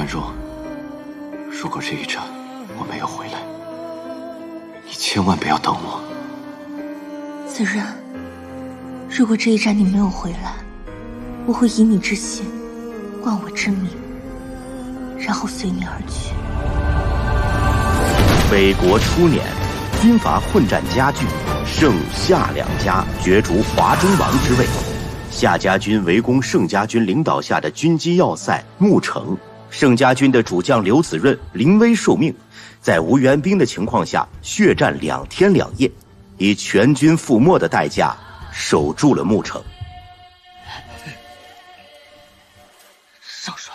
婉若，如果这一战我没有回来，你千万不要等我。子润，如果这一战你没有回来，我会以你之血，冠我之名，然后随你而去。北国初年，军阀混战加剧，盛夏两家角逐华中王之位。夏家军围攻盛家军领导下的军机要塞牧城，盛家军的主将刘子润临危受命，在无援兵的情况下血战2天2夜，以全军覆没的代价守住了牧城。少帅，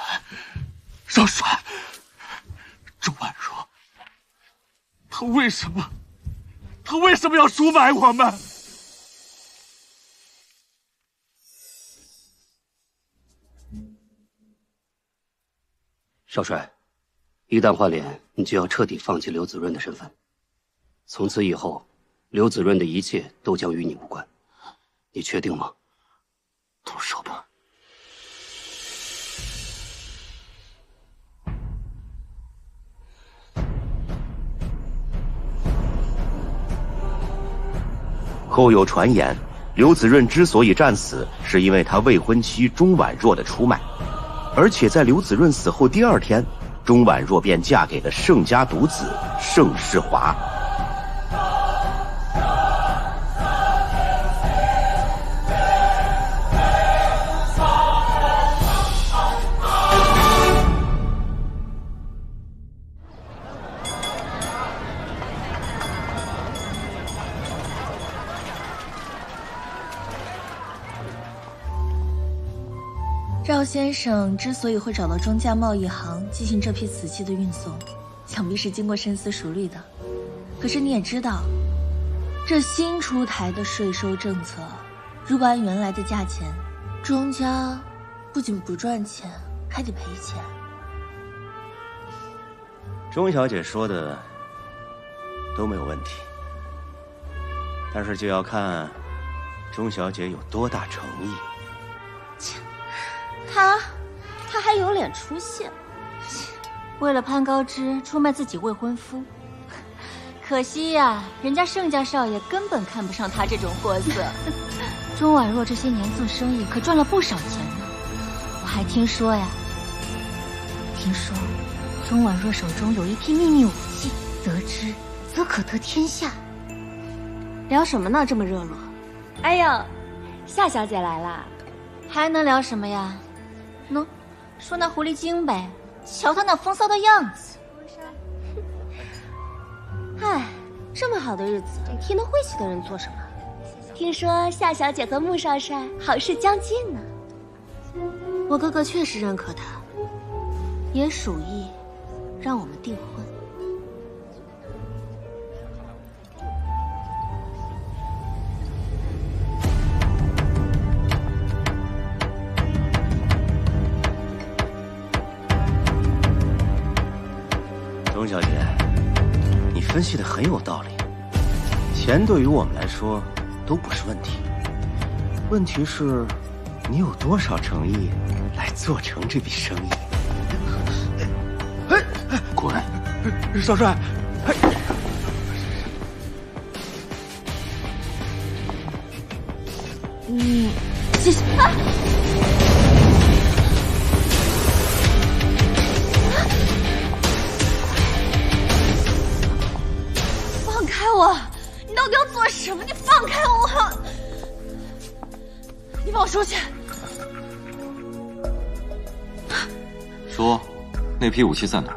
少帅，周婉若，他为什么要出卖我们？少帅，一旦换脸，你就要彻底放弃刘子润的身份。从此以后，刘子润的一切都将与你无关。你确定吗？动手吧。后有传言，刘子润之所以战死，是因为他未婚妻钟婉若的出卖。而且在刘子润死后第2天，钟婉若便嫁给了盛家独子盛世华。赵先生之所以会找到中价贸易行进行这批瓷器的运送，想必是经过深思熟虑的。可是你也知道，这新出台的税收政策，如果按原来的价钱，钟家不仅不赚钱，还得赔钱。钟小姐说的都没有问题，但是就要看钟小姐有多大诚意。他还有脸出现？为了攀高枝出卖自己未婚夫，可惜呀，人家盛家少爷根本看不上他这种货色。钟婉若这些年做生意可赚了不少钱呢。我还听说钟婉若手中有一批秘密武器，得知则可得天下。聊什么呢？这么热络？哎呦，夏小姐来啦，还能聊什么呀？喏，说那狐狸精呗，瞧她那风骚的样子。唉，这么好的日子，替那晦气的人做什么？听说夏小姐和穆少帅好事将近呢。我哥哥确实认可他，也属意让我们订婚。钟小姐，你分析的很有道理，钱对于我们来说都不是问题，问题是你有多少诚意来做成这笔生意。滚！少帅，谢谢。放开我！你到底要做什么？你放开我！你放我出去！说，那批武器在哪儿？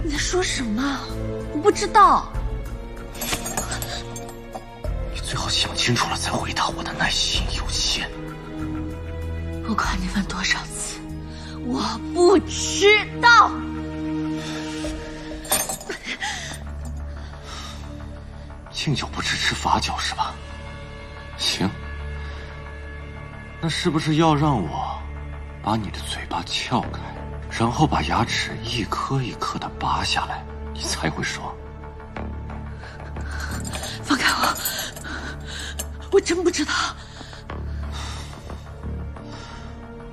你在说什么？我不知道。你最好想清楚了再回答我，的耐心有限。不管你问多少次，我不知道。敬酒不吃吃罚酒是吧？行，那是不是要让我把你的嘴巴撬开，然后把牙齿一颗一颗的拔下来，你才会说？放开我！我真不知道。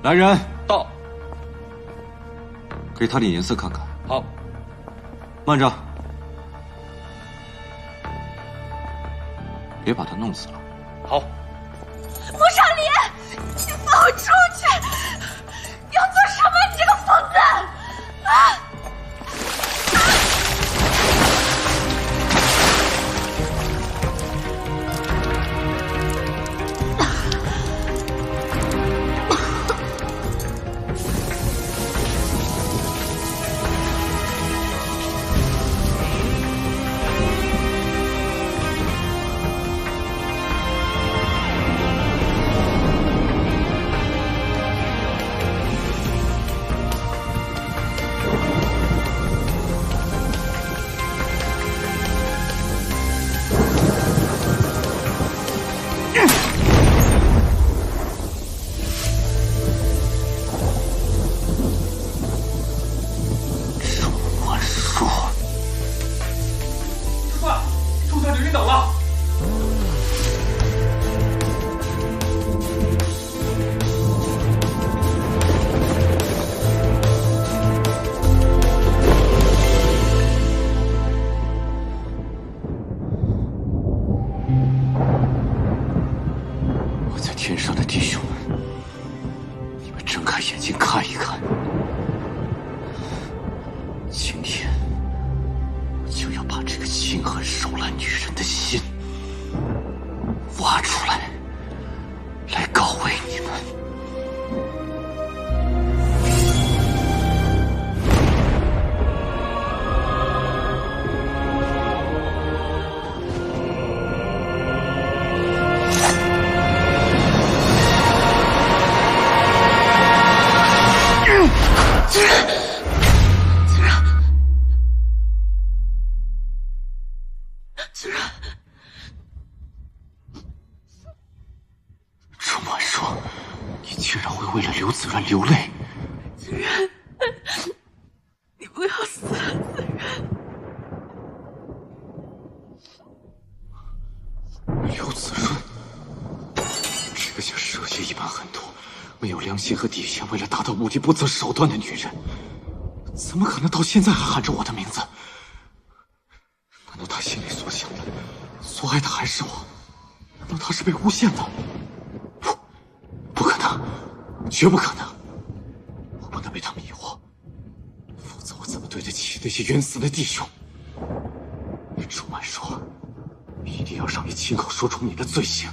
来人，到！给他点颜色看看。好，慢着，别把他弄死了。好。穆少林，你放我出去！你要做什么？你这个疯子！啊！天上的弟兄们，你们睁开眼睛看一看，今天我就要把这个心狠手辣女人的心挖出来，来告慰你们。春晚说，你竟然会为了刘子然流泪。子然，你不要死了，子然。刘子润，这个像蛇蝎一般狠毒、没有良心和底线，为了达到目的不择手段的女人，怎么可能到现在还喊着我的名字？难道她心里所想的、所爱的还是我？难道她是被诬陷的？不可能，绝不可能！我不能被他迷惑，否则我怎么对得起那些冤死的弟兄？朱满说，一定要让你亲口说出你的罪行，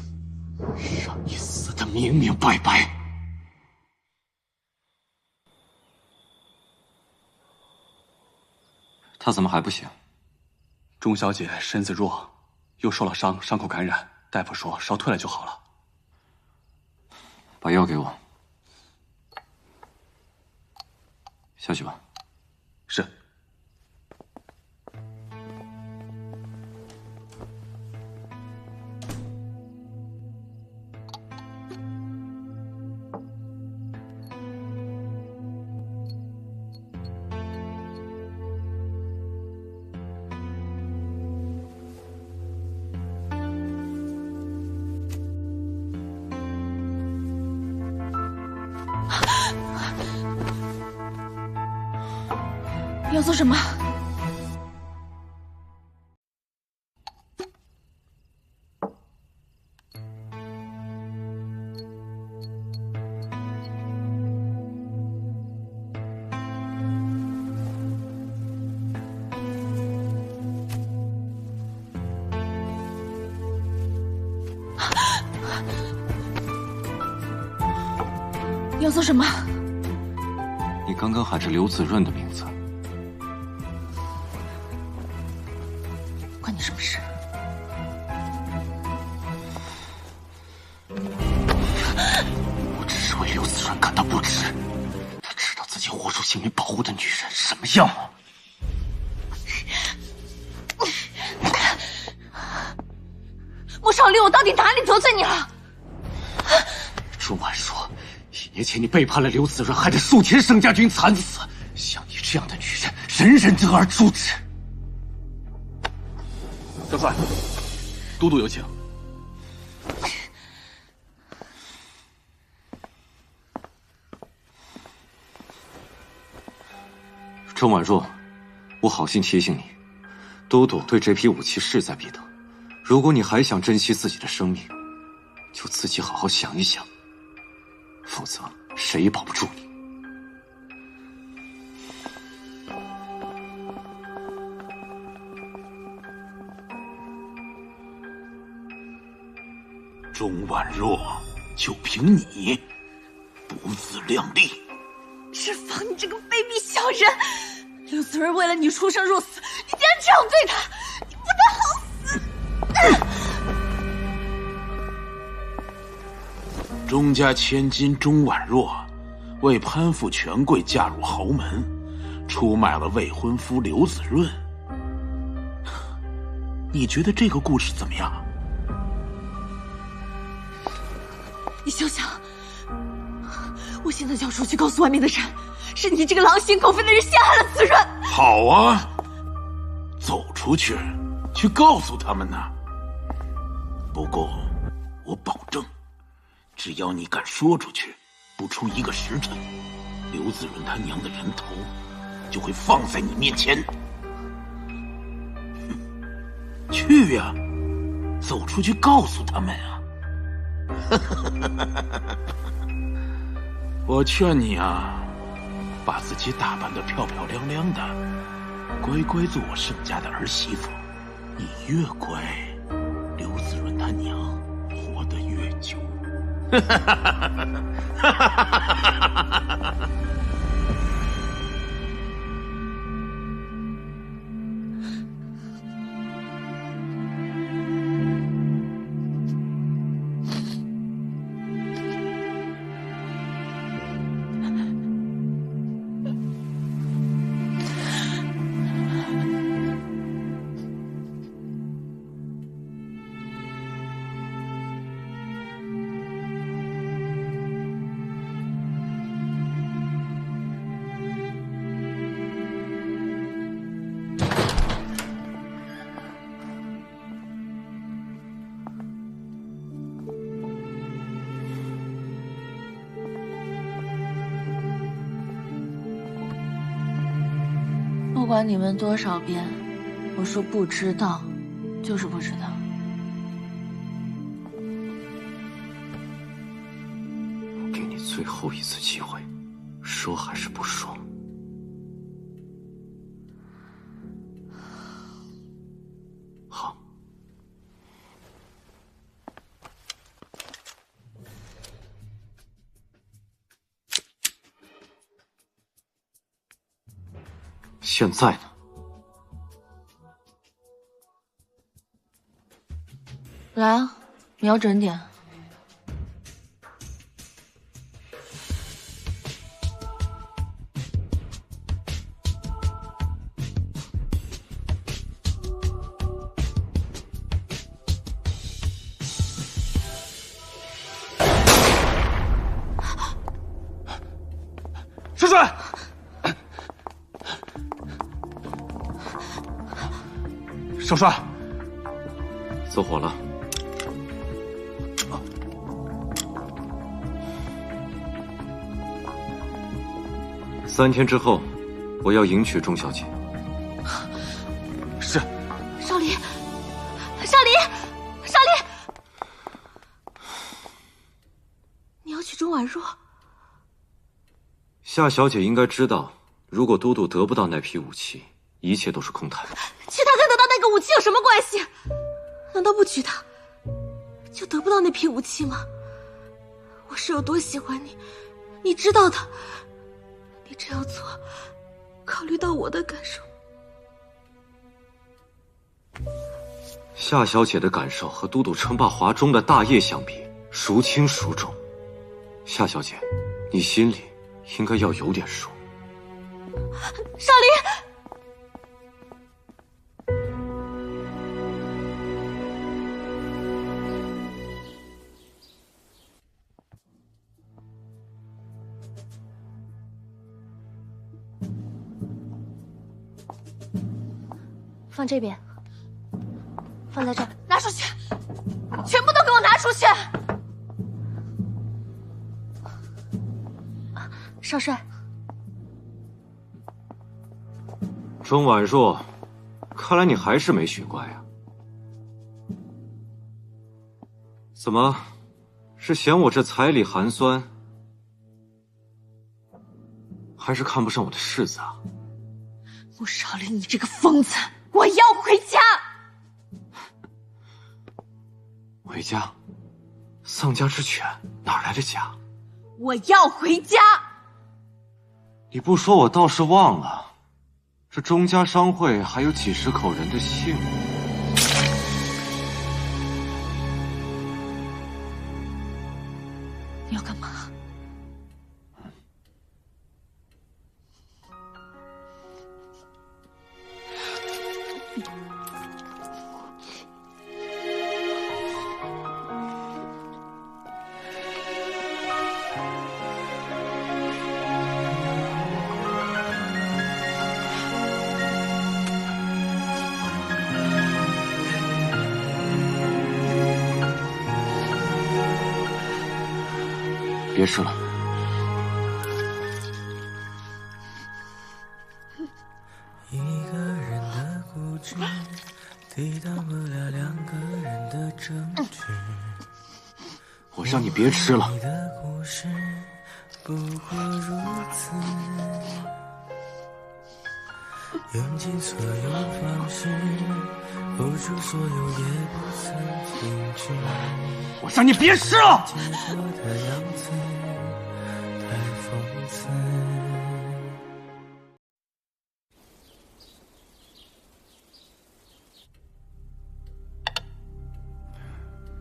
让你死得明明白白。他怎么还不醒？钟小姐身子弱，又受了伤，伤口感染，大夫说烧退了就好了。把药给我，下去吧。是。你要做什么？你要做什么？你刚刚喊着刘子润的名字。关你什么事？我只是为刘子润感到不值。他知道自己豁出性命保护的女人什么样吗？穆少林，我到底哪里得罪你了？朱婉说，1年前你背叛了刘子润，害得数千盛家军惨死。像你这样的女人，人人得而诛之。少帅，都督有请。郑婉若，我好心提醒你，都督对这批武器势在必得。如果你还想珍惜自己的生命，就自己好好想一想，否则谁也保不住你。钟婉若，就凭你不自量力！志芳，你这个卑鄙小人！刘子润为了你出生入死，你竟然这样对他，你不得好死！钟家千金钟婉若，为攀附权贵嫁入豪门，出卖了未婚夫刘子润。你觉得这个故事怎么样？你休想！我现在就要出去告诉外面的人，是你这个狼心狗肺的人陷害了子润。好啊，走出去，去告诉他们呢。不过，我保证，只要你敢说出去，不出1个时辰，刘子润他娘的人头就会放在你面前。去呀，走出去告诉他们啊！我劝你啊，把自己打扮得漂漂亮亮的，乖乖做我盛家的儿媳妇。你越乖，刘子润他娘活得越久。不管你们多少遍，我说不知道，就是不知道。我给你最后一次机会，说还是不说？好。现在呢？来啊，瞄准点。少帅，少帅，走火了。3天之后，我要迎娶钟小姐。是。少林，少林，少林，你要娶钟婉若？夏小姐应该知道，如果都督得不到那批武器，一切都是空谈。娶她跟得到那个武器有什么关系？难道不娶她，就得不到那批武器吗？我是有多喜欢你，你知道的。你这样做，考虑到我的感受。夏小姐的感受和都督称霸华中的大业相比，孰轻孰重？夏小姐，你心里应该要有点数。少林。放这边，放在这儿，拿出去，全部都给我拿出去！少帅，钟婉若，看来你还是没学乖呀。怎么，是嫌我这彩礼寒酸，还是看不上我的世子啊？穆少林，你这个疯子！我要回家。回家？丧家之犬哪来的家？我要回家。你不说，我倒是忘了，这钟家商会还有几十口人的姓。你要干嘛？别吃了。一个人的固执，抵挡不了两个人的争执。我让你别吃了。你的故事不过如此，用尽所有方式，付出所有也不曾停止。我让你别吃了。结果的样子太讽刺。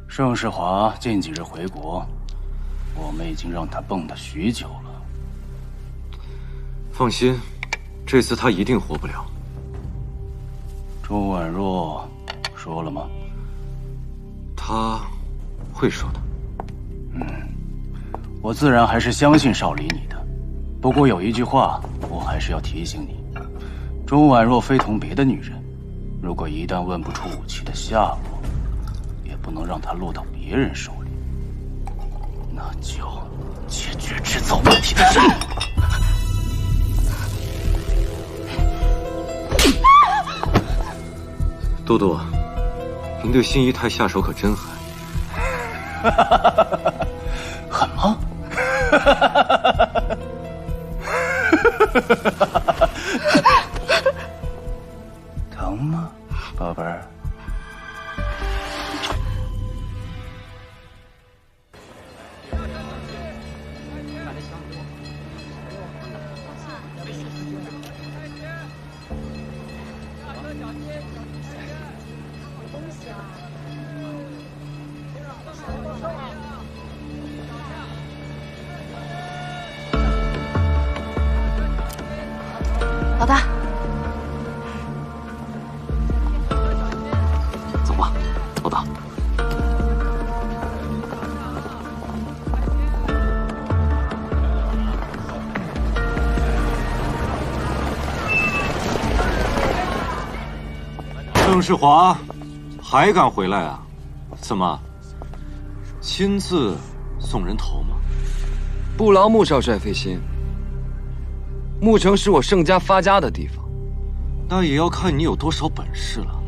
盛世华近几日回国，我们已经让他蹦跶许久了。放心，这次他一定活不了。钟婉若说了吗？他会说的。我自然还是相信少离你的。不过有一句话，我还是要提醒你：钟婉若非同别的女人，如果一旦问不出武器的下落，也不能让她落到别人手里，那就解决制造问题的任务。都督，您对新姨太下手可真狠。狠吗？疼吗，宝贝儿？老大，走吧，老大。盛世华还敢回来啊？怎么，亲自送人头吗？不劳穆少帅费心。牧城是我盛家发家的地方，那也要看你有多少本事了。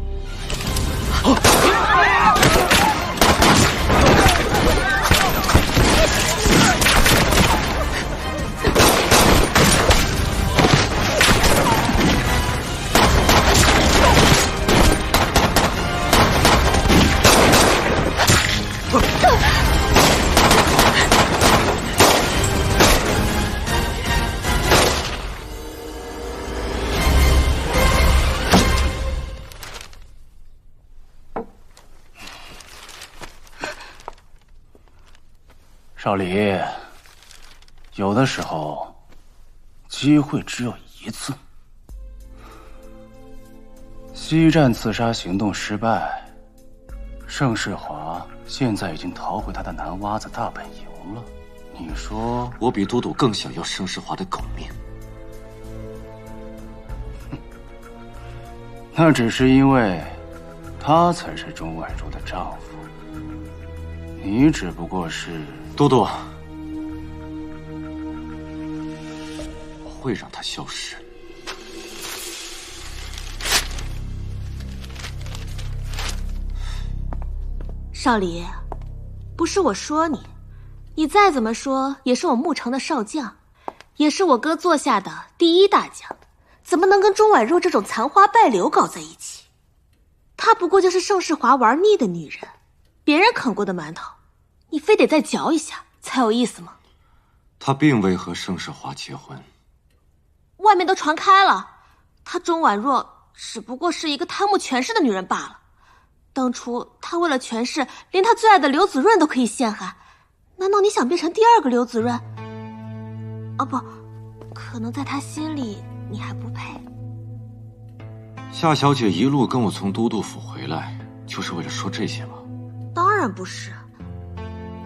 少离，有的时候，机会只有一次。西站刺杀行动失败，盛世华现在已经逃回他的南洼子大本营了。你说，我比都督更想要盛世华的狗命。那只是因为，他才是钟婉如的丈夫，你只不过是……都督，我会让他消失。少离，不是我说你，你再怎么说也是我牧城的少将，也是我哥座下的第一大将，怎么能跟钟婉若这种残花败柳搞在一起？她不过就是盛世华玩腻的女人，别人啃过的馒头，你非得再嚼一下才有意思吗？他并未和盛世华结婚，外面都传开了，她钟婉若只不过是一个贪慕权势的女人罢了。当初她为了权势，连她最爱的刘子润都可以陷害，难道你想变成第二个刘子润？哦不，可能在她心里你还不配。夏小姐一路跟我从都督府回来，就是为了说这些吗？当然不是，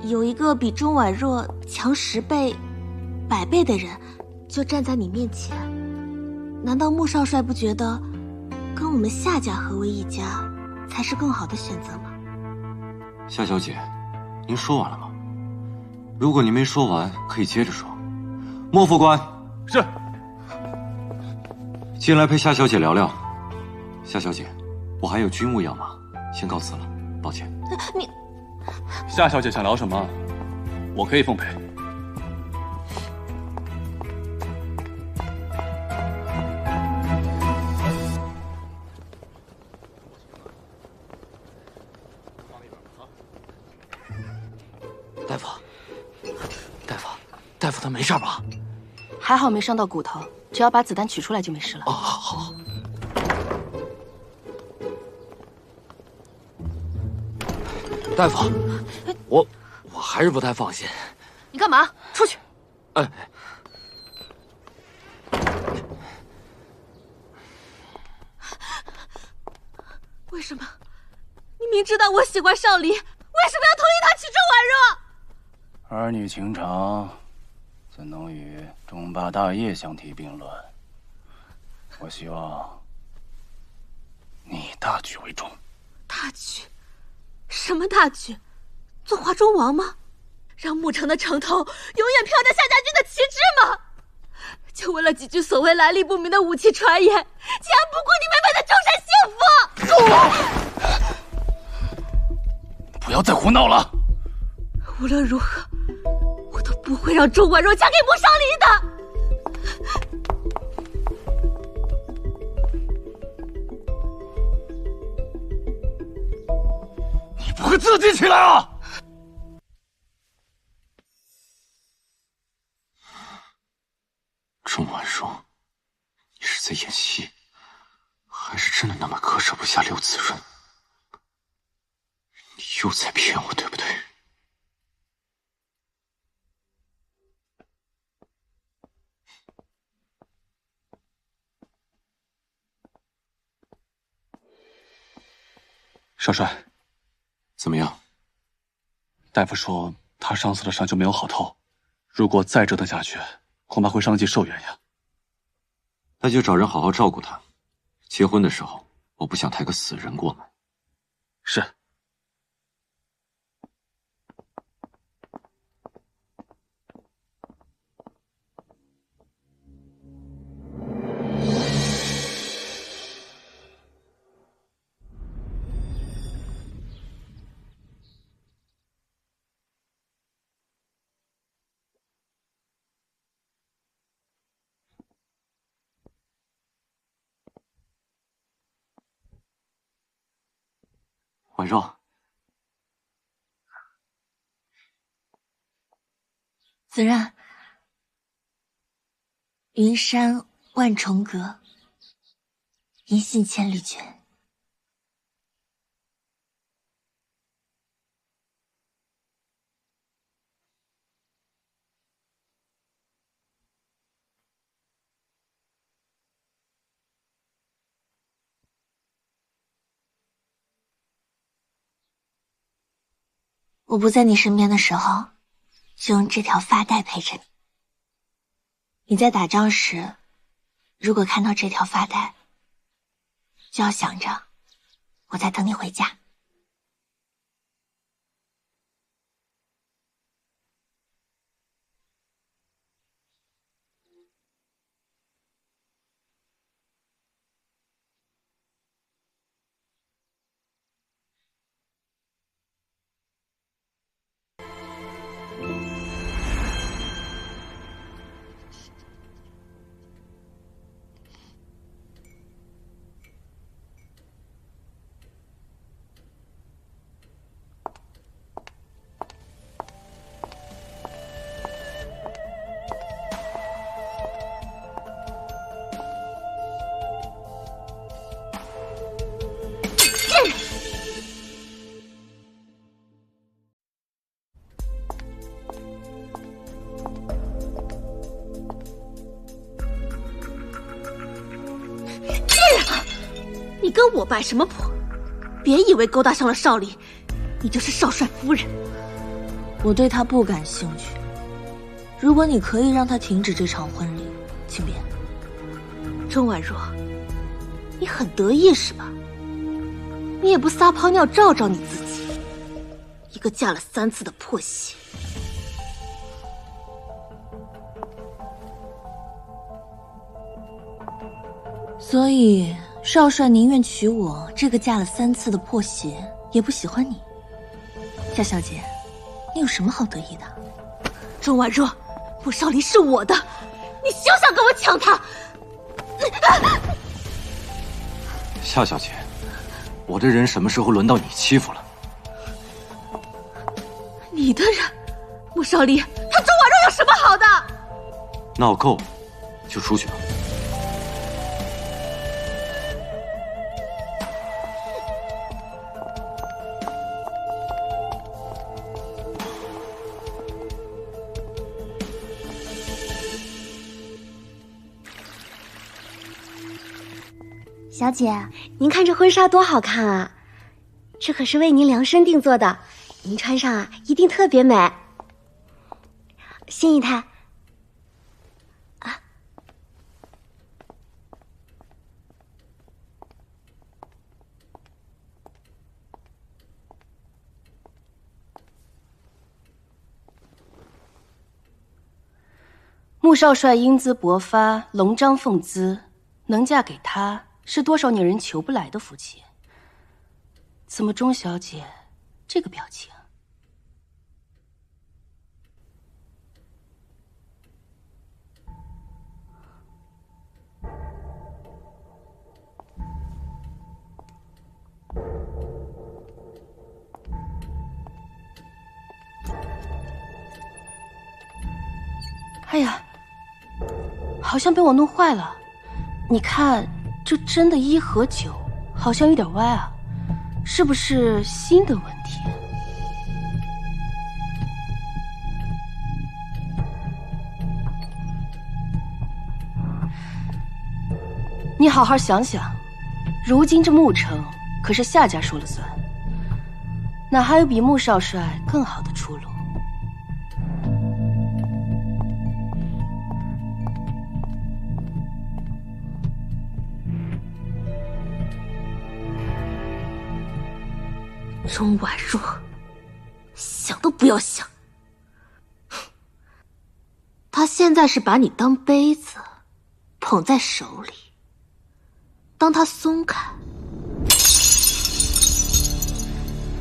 有一个比钟婉若强10倍、100倍的人，就站在你面前，难道穆少帅不觉得跟我们夏家合为一家才是更好的选择吗？夏小姐，您说完了吗？如果您没说完，可以接着说。莫副官是。进来陪夏小姐聊聊。夏小姐，我还有军务要忙，先告辞了，抱歉。你，夏小姐想聊什么，我可以奉陪。大夫他没事吧？还好没伤到骨头，只要把子弹取出来就没事了。哦，好。大夫，我还是不太放心。你干嘛？出去！哎，为什么？你明知道我喜欢少离，为什么要同意他娶钟婉若？儿女情长，怎能与中霸大业相提并论？我希望你以大局为重。大局？什么大局？做华中王吗？让牧城的城头永远飘着夏家军的旗帜吗？就为了几句所谓来历不明的武器传言，竟然不顾你妹妹的终身幸福！不要再胡闹了！无论如何，我都不会让钟婉若嫁给穆少离的。你不会自己起来啊！钟婉若，你是在演戏，还是真的那么割舍不下刘子润？你又在骗我，对不对？少帅，怎么样？大夫说他上次的伤就没有好透，如果再折腾下去，恐怕会伤及寿元呀。那就找人好好照顾他。结婚的时候，我不想抬个死人过门。是。婉若，子然，云山万重阁，银杏千里泉。我不在你身边的时候，就用这条发带陪着你。你在打仗时，如果看到这条发带，就要想着我在等你回家。人！你跟我摆什么谱？别以为勾搭上了少林，你就是少帅夫人。我对他不感兴趣。如果你可以让他停止这场婚礼，请便。钟婉若，你很得意是吧？你也不撒泡尿照照你自己，一个嫁了3次的破鞋。所以少帅宁愿娶我这个嫁了3次的破鞋，也不喜欢你。夏小姐，你有什么好得意的？钟婉若，穆少林是我的，你休想跟我抢他！夏小姐，我的人什么时候轮到你欺负了？你的人，穆少林，他钟婉若有什么好的？闹够了，就出去吧。小姐，您看这婚纱多好看啊！这可是为您量身定做的，您穿上啊一定特别美。新姨太，啊，穆少帅英姿勃发，龙章凤姿，能嫁给他是多少女人求不来的福气。怎么钟小姐这个表情？哎呀，好像被我弄坏了。你看，这针的1和9好像有点歪啊，是不是新的问题？你好好想想，如今这穆城可是夏家说了算，哪还有比穆少帅更好的出路？钟婉若，想都不要想。他现在是把你当杯子捧在手里，当他松开，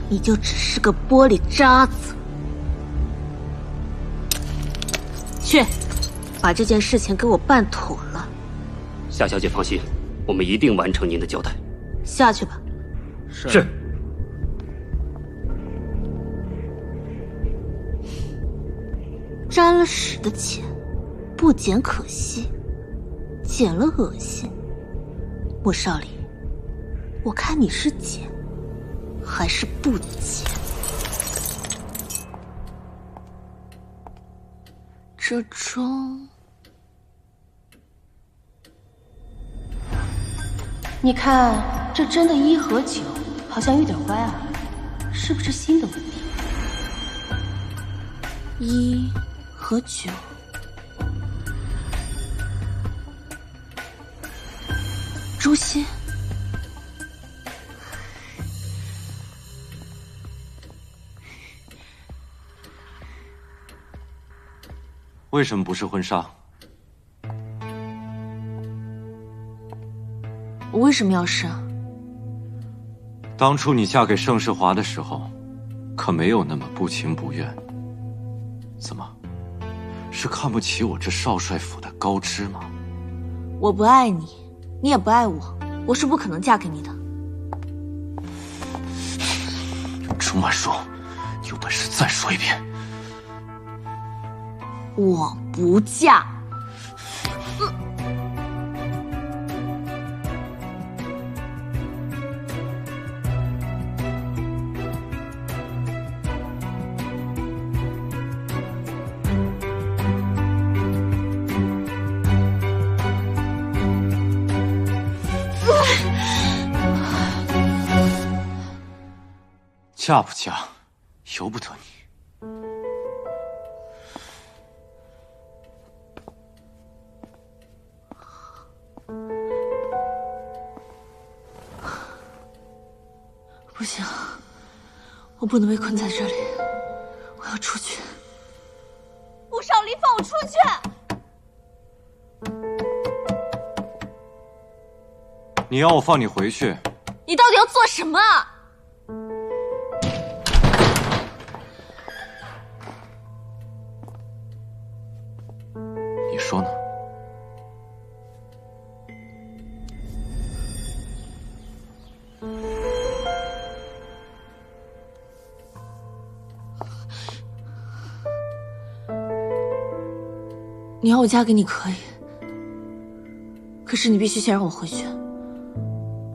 你就只是个玻璃渣子。去，把这件事情给我办妥了。夏小姐放心，我们一定完成您的交代。下去吧。是。沾了屎的钱，不捡可惜，捡了恶心。穆少林，我看你是捡还是不捡？这钟，你看这针的1和9好像有点歪啊，是不是新的问题？1和9，诛心。为什么不是婚纱？我为什么要是？当初你嫁给盛世华的时候，可没有那么不情不愿。怎么？是看不起我这少帅府的高枝吗？我不爱你，你也不爱我，我是不可能嫁给你的。钟婉若，有本事再说一遍。我不嫁。嫁不嫁，由不得你。不行，我不能被困在这里，我要出去。穆少离，放我出去！你要我放你回去？你到底要做什么啊？你说呢？你要我嫁给你可以，可是你必须先让我回去，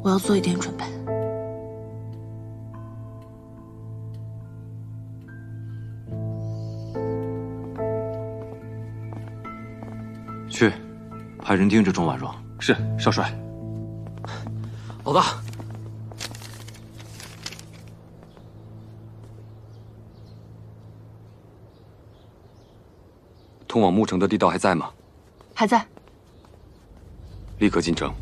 我要做一点准备。去，派人盯着钟婉若。是，少帅。老大，通往牧城的地道还在吗？还在。立刻进城。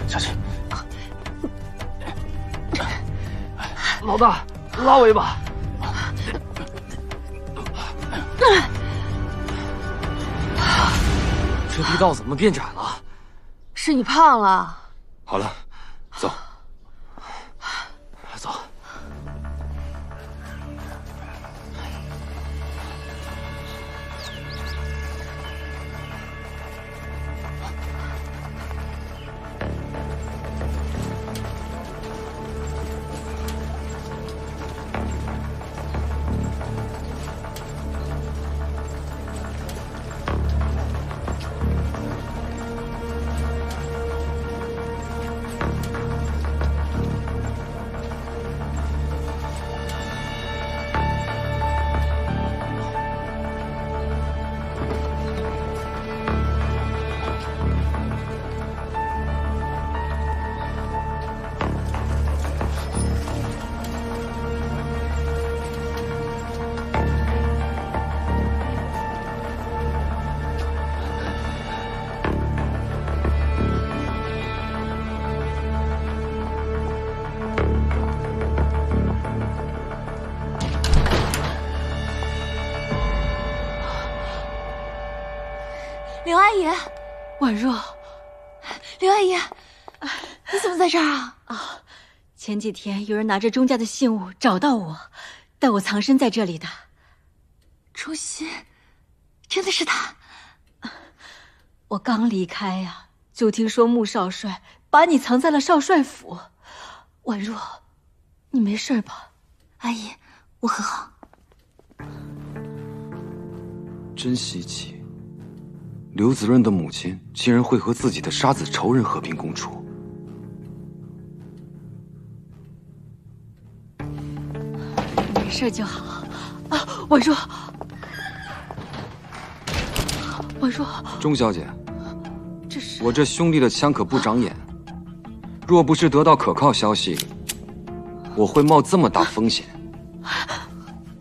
下去。老大，拉我一把。这地道怎么变窄了？是你胖了。好了，走。走。刘阿姨，婉若，刘阿姨，你怎么在这儿啊？啊，前几天有人拿着钟家的信物找到我，带我藏身在这里的。朱熹，真的是他？我刚离开呀，就听说穆少帅把你藏在了少帅府。婉若，你没事吧？阿姨，我很好。真稀奇。刘子润的母亲竟然会和自己的杀子仇人和平共处。没事就好。啊，婉若，婉若，钟小姐，这是我这兄弟的枪可不长眼，若不是得到可靠消息，我会冒这么大风险。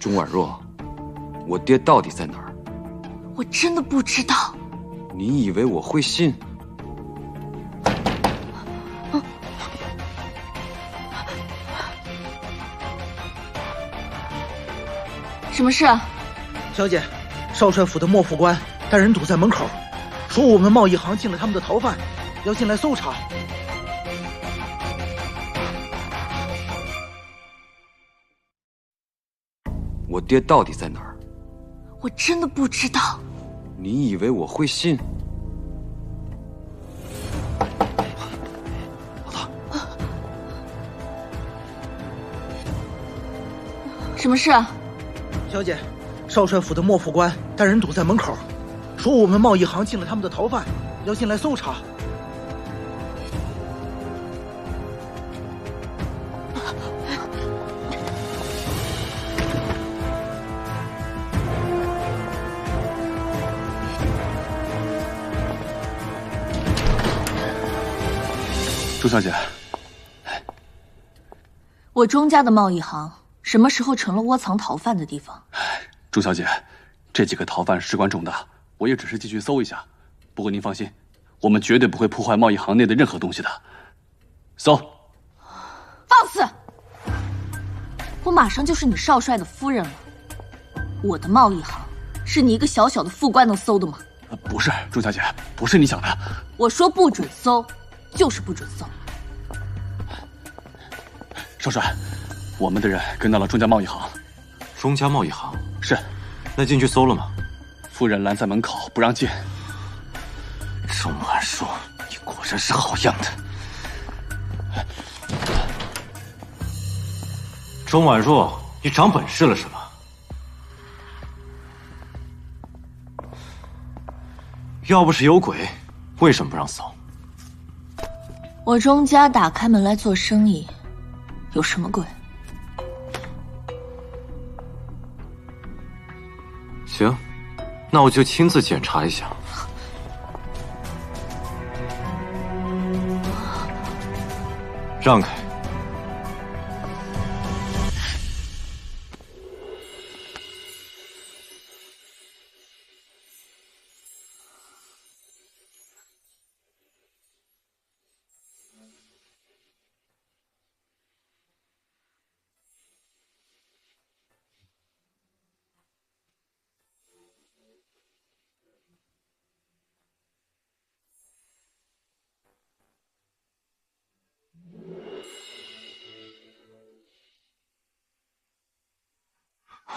钟婉若，我爹到底在哪儿？我真的不知道。你以为我会信？什么事？小姐，少帅府的莫副官带人堵在门口，说我们贸易行进了他们的逃犯，要进来搜查。我爹到底在哪儿？我真的不知道。你以为我会信？老大，什么事？小姐，少帅府的莫副官带人堵在门口，说我们贸易行进了他们的逃犯，要进来搜查。朱小姐，我钟家的贸易行什么时候成了窝藏逃犯的地方？朱小姐，这几个逃犯事关重大，我也只是进去搜一下。不过您放心，我们绝对不会破坏贸易行内的任何东西的。搜。放肆！我马上就是你少帅的夫人了。我的贸易行是你一个小小的副官能搜的吗？不是，朱小姐，不是你想的。我说不准搜，就是不准搜。少帅，我们的人跟到了钟家贸易行。钟家贸易行是。那进去搜了吗？夫人拦在门口不让进。钟婉若，你果然是好样的。钟婉若，你长本事了是吧？要不是有鬼，为什么不让搜？我钟家打开门来做生意，有什么鬼？行，那我就亲自检查一下。让开。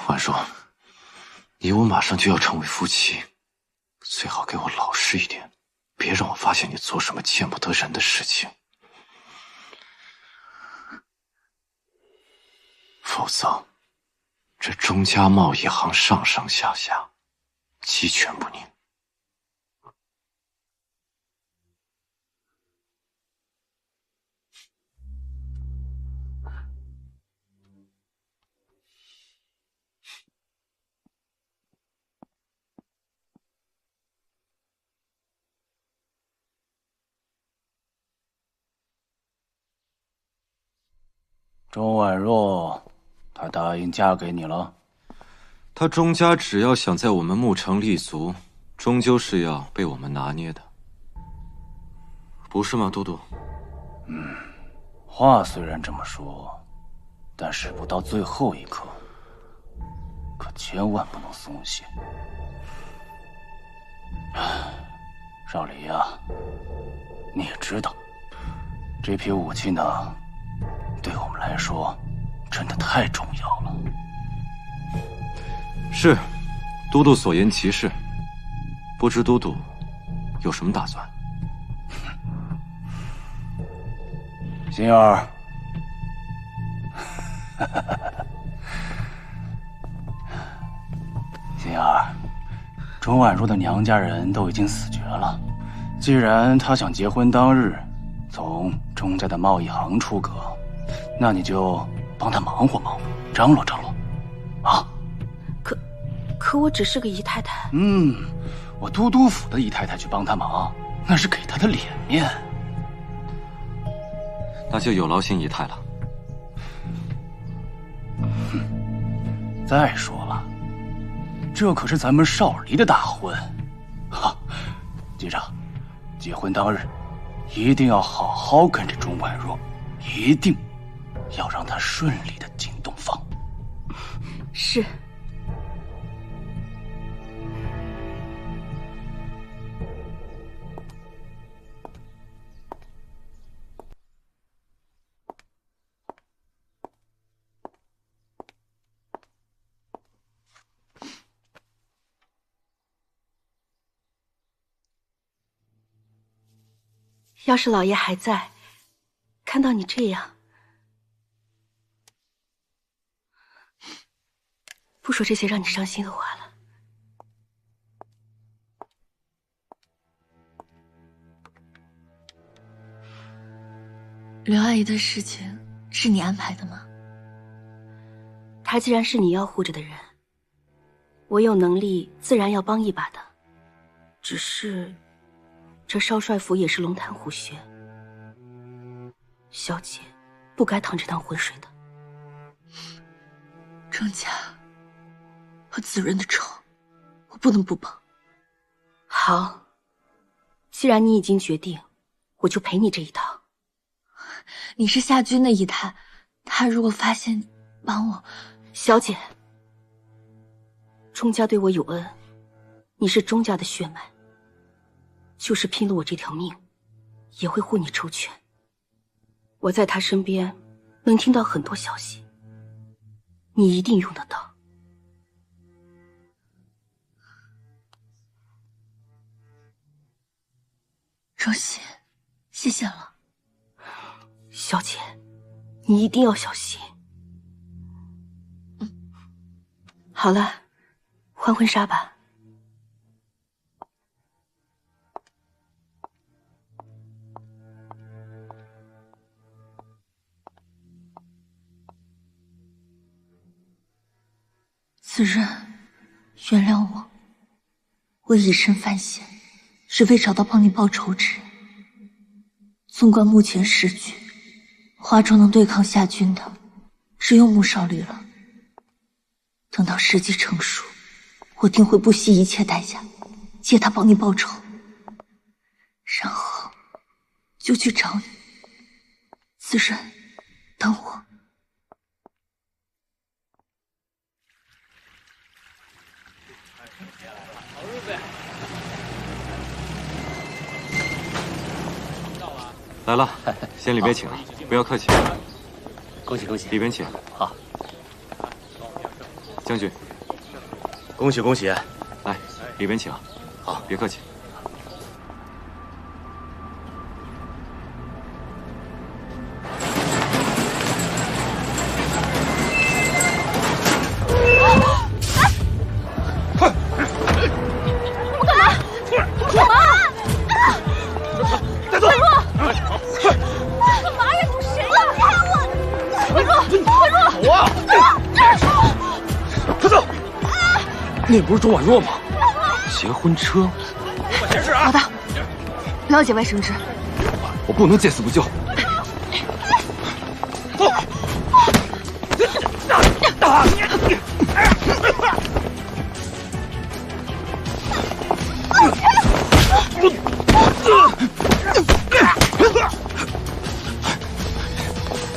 婉若，你我马上就要成为夫妻，最好给我老实一点，别让我发现你做什么见不得人的事情，否则这钟家贸易行上上下下鸡犬不宁。钟婉若，她答应嫁给你了。他钟家只要想在我们牧城立足，终究是要被我们拿捏的，不是吗，都督？话虽然这么说，但是不到最后一刻，可千万不能松懈。少离呀，你也知道，这批武器呢，对我们来说真的太重要了。是，都督所言极是。不知都督有什么打算？心儿，心儿，钟婉若的娘家人都已经死绝了。既然她想结婚当日从钟家的贸易行出阁，那你就帮她忙活忙活，张罗张罗，啊！可我只是个姨太太。我都督府的姨太太去帮她忙，那是给她的脸面。那就有劳新姨太了。再说了，这可是咱们少离的大婚，记着，结婚当日一定要好好跟着钟婉若，一定要让她顺利的进洞房。是。要是老爷还在，看到你这样，不说这些让你伤心的话了。刘阿姨的事情是你安排的吗？她既然是你要护着的人，我有能力自然要帮一把的。只是这少帅府也是龙潭虎穴，小姐不该趟这趟浑水的。庄家和子润的仇，我不能不报。好，既然你已经决定，我就陪你这一趟。你是夏军的姨太，他如果发现帮我，小姐，钟家对我有恩，你是钟家的血脉，就是拼了我这条命，也会护你周全。我在他身边，能听到很多消息，你一定用得到。周熙，谢谢了。小姐，你一定要小心。好了，换婚纱吧。子润，原谅我，我以身犯险，是为找到帮你报仇之人。纵观目前时局，华中能对抗夏军的，只有穆少吕了。等到时机成熟，我定会不惜一切代价，借他帮你报仇，然后就去找你。子润，等我。来了，先里边请，不要客气。恭喜恭喜！里边请。好，将军，恭喜恭喜！来，里边请。好，别客气。那不是钟婉若吗？结婚车，好的，不要节外生枝。我不能见死不救。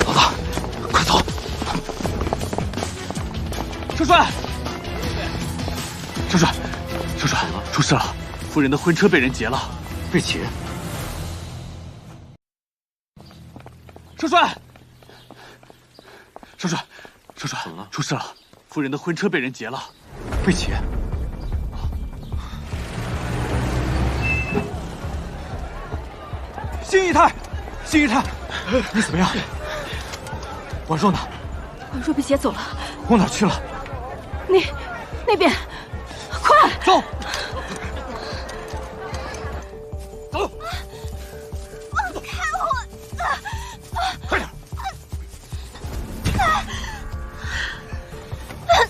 老大，快走！少帅，少帅，少帅，出事了！夫人的婚车被人劫了，被劫！少帅，少帅，少帅，怎么了？出事了！夫人的婚车被人劫了，被劫！新姨太，新姨太，你怎么样？婉若呢？婉若被劫走了，往哪去了？那边，快走！走！放开我！快点！今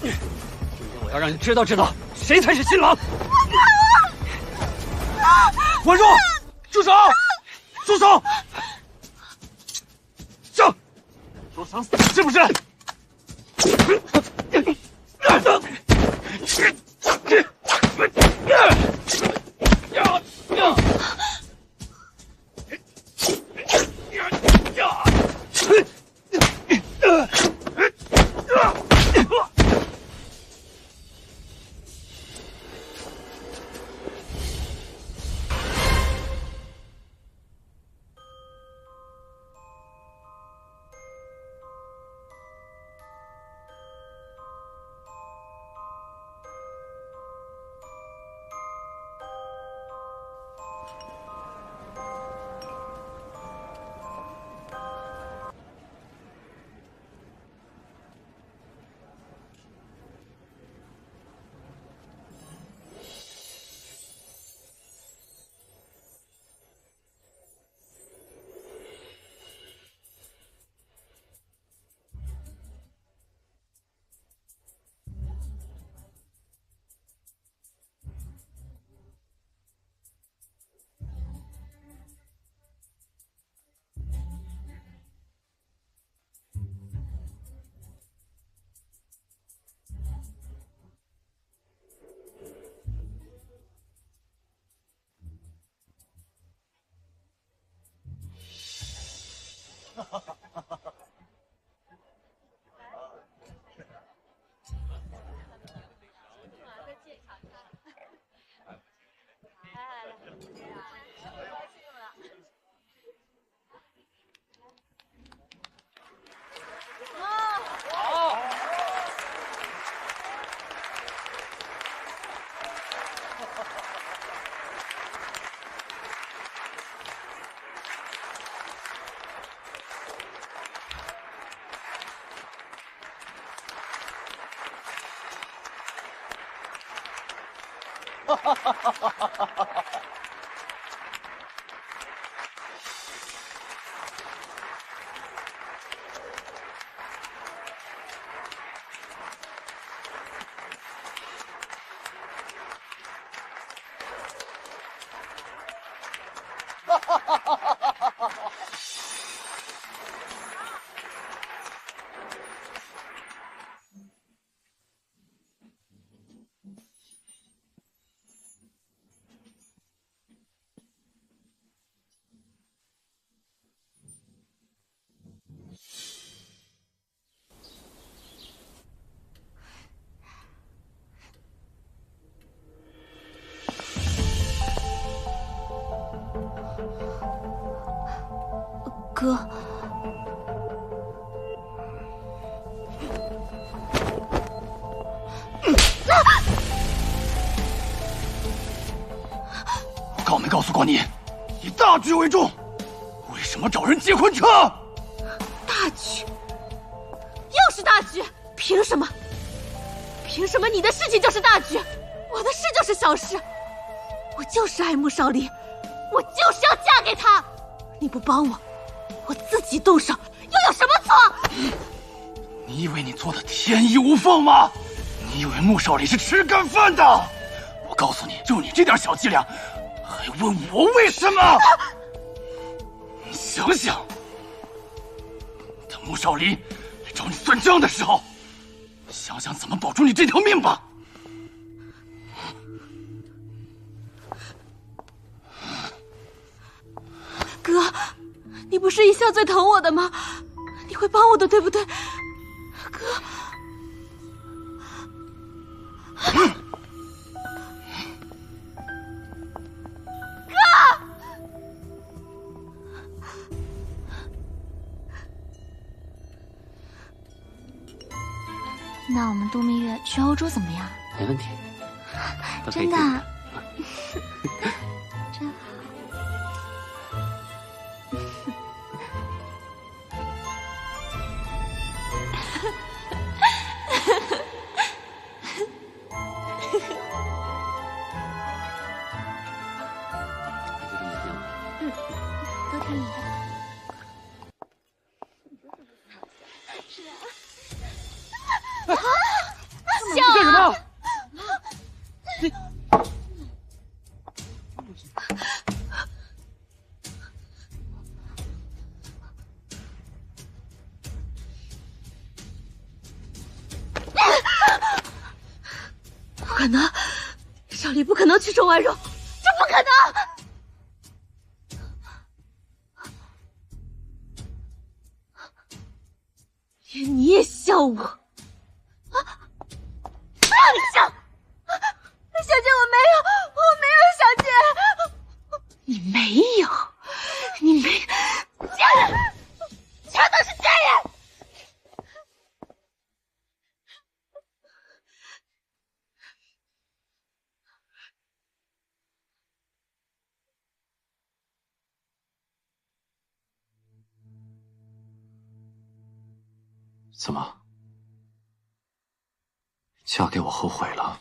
天我要让你知道谁才是新郎！婉若，住手！住手！上！说想死是不是？哥，我告没告诉过你，以大局为重，为什么找人结婚车？大局，又是大局，凭什么？凭什么你的事情就是大局，我的事就是小事？我就是爱慕少离，我就是要嫁给他。你不帮我，我自己动手，又有什么错？你以为你做的天衣无缝吗？你以为穆少离是吃干饭的？我告诉你，就你这点小伎俩，还问我为什么？你想想，等穆少离来找你算账的时候，想想怎么保住你这条命吧。哥，你不是一向最疼我的吗？你会帮我的，对不对？哥，那我们度蜜月去欧洲怎么样？没问题。真的啊？真好。都听你的。你干什么？你不可能，少离不可能去周婉柔，这不可能！连你也笑我啊！小姐，我没有，小姐，你没有，你没，贱人，全都是贱人！怎么，嫁给我后悔了？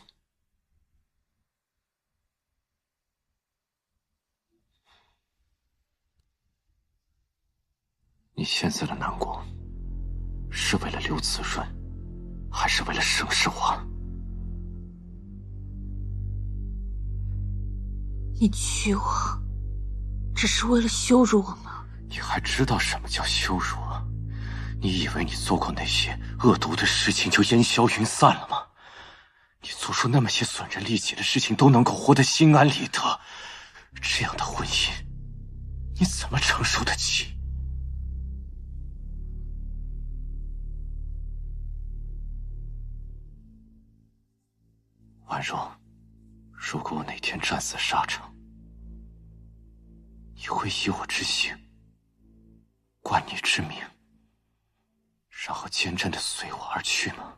你现在的难过，是为了刘子润，还是为了盛世华？你娶我，只是为了羞辱我吗？你还知道什么叫羞辱啊？你以为你做过那些恶毒的事情就烟消云散了吗？你做出那么些损人利己的事情都能够活得心安理得，这样的婚姻，你怎么承受得起？若，如果我哪天战死沙场，你会以我之姓，冠你之名，然后坚贞的随我而去吗？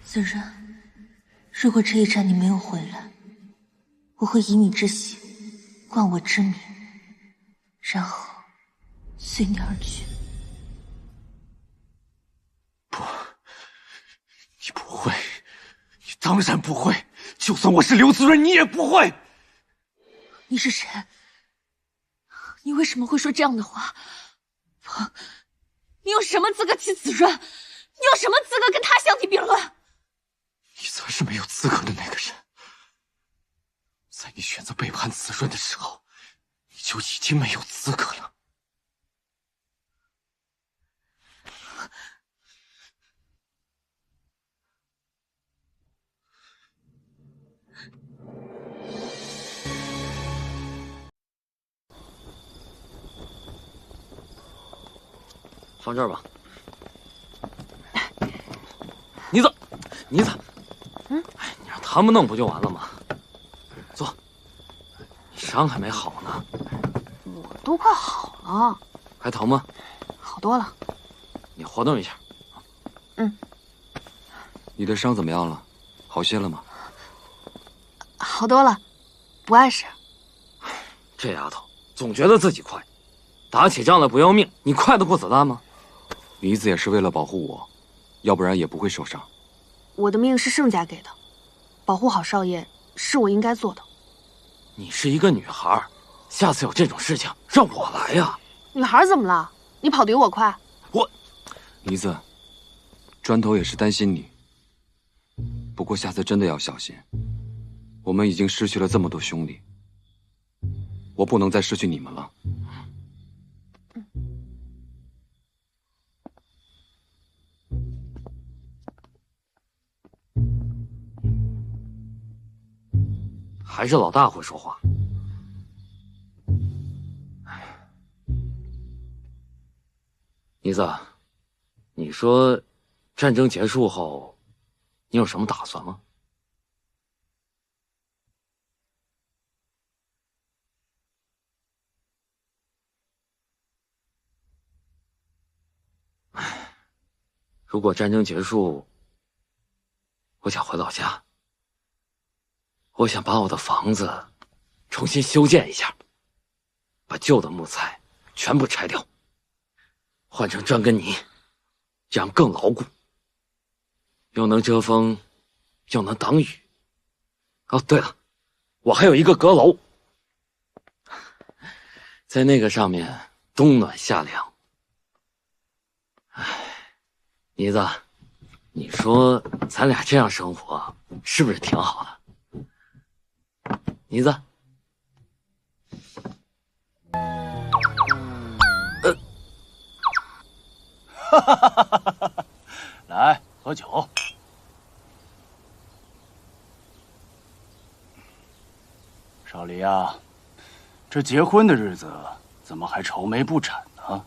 子润，如果这一战你没有回来，我会以你之姓，冠我之名，然后随你而去。你不会，你当然不会。就算我是刘子润，你也不会。你是谁？你为什么会说这样的话？你有什么资格提子润？你有什么资格跟他相提并论？你才是没有资格的那个人。在你选择背叛子润的时候，你就已经没有资格了。放这儿吧。妮子，妮子，你让他们弄不就完了吗？坐，你伤还没好呢。我都快好了。还疼吗？好多了。你活动一下。你的伤怎么样了？好些了吗？好多了，不碍事。这丫头总觉得自己快，打起仗来不要命，你快得过子弹吗？妮子也是为了保护我，要不然也不会受伤。我的命是盛家给的，保护好少爷是我应该做的。你是一个女孩，下次有这种事情让我来呀。女孩怎么了？你跑得有我快。妮子，砖头也是担心你。不过下次真的要小心，我们已经失去了这么多兄弟，我不能再失去你们了。还是老大会说话。妮子，你说战争结束后，你有什么打算吗？如果战争结束，我想回老家。我想把我的房子重新修建一下，把旧的木材全部拆掉，换成砖跟泥，这样更牢固，又能遮风，又能挡雨。哦，对了，我还有一个阁楼，在那个上面冬暖夏凉。妮子，你说咱俩这样生活是不是挺好的？妮子，来喝酒。少离啊，这结婚的日子怎么还愁眉不展呢？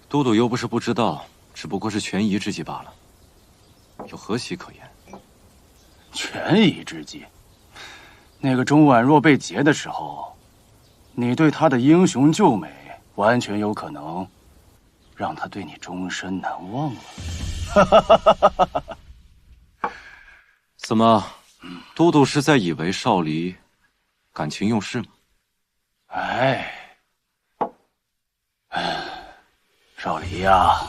都督又不是不知道，只不过是权宜之计罢了，有何喜可言？权宜之计。那个钟婉若被劫的时候，你对她的英雄救美，完全有可能让她对你终身难忘了。怎么，都督是在以为少离感情用事吗？少离呀，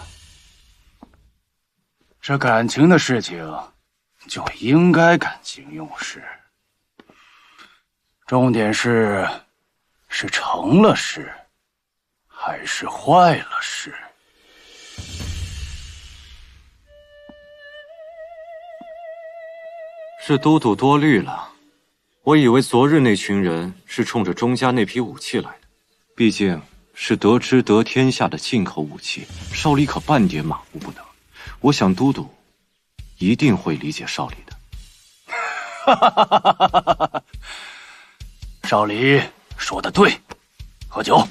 这感情的事情就应该感情用事。重点是成了事，还是坏了事？是都督多虑了。我以为昨日那群人是冲着钟家那批武器来的，毕竟是得知得天下的进口武器，少离可半点马虎不得。我想都督一定会理解少离的。少离说得对，喝酒。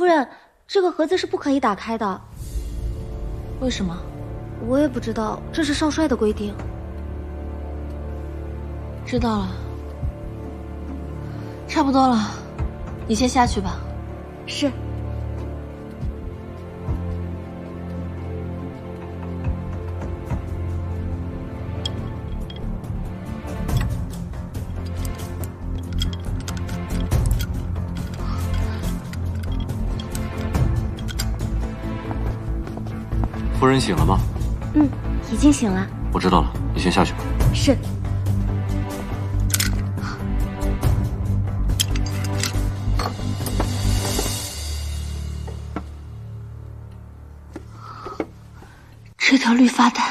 夫人，这个盒子是不可以打开的。为什么？我也不知道，这是少帅的规定。知道了，差不多了，你先下去吧。是。夫人醒了吗？已经醒了。我知道了，你先下去吧。是。这条绿发带。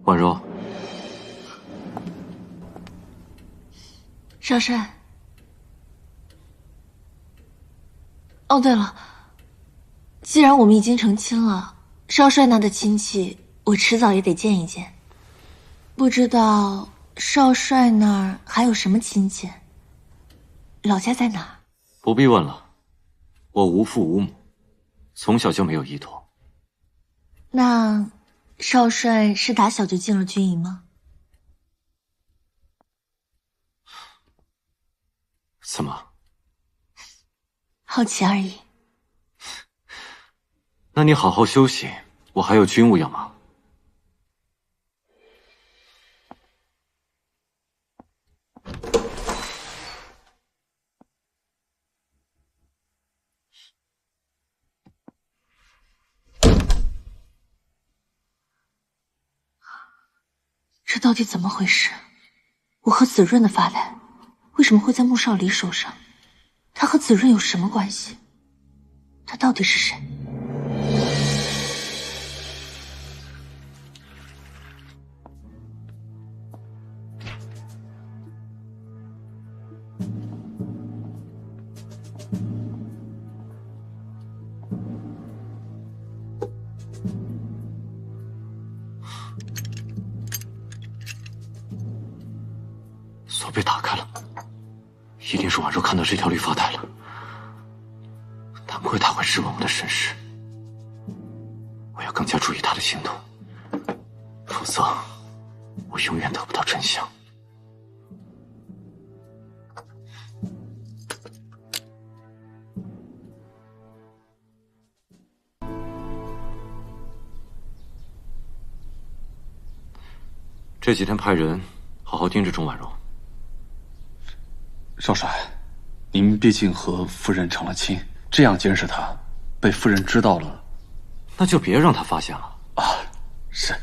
婉柔，少帅。哦，对了，既然我们已经成亲了，少帅那的亲戚我迟早也得见一见。不知道少帅那儿还有什么亲戚？老家在哪儿？不必问了，我无父无母，从小就没有依托。那少帅是打小就进了军营吗？怎么？好奇而已。那你好好休息，我还有军务要忙。这到底怎么回事？我和子润的发带为什么会在穆少离手上？他和子润有什么关系？他到底是谁？锁被打开了，一定是婉柔看到这条绿发带了。难怪他会质问我的身世，我要更加注意他的行动，否则我永远得不到真相。这几天派人好好盯着钟婉柔。少帅，您毕竟和夫人成了亲，这样监视她，被夫人知道了，那就别让她发现了啊！是。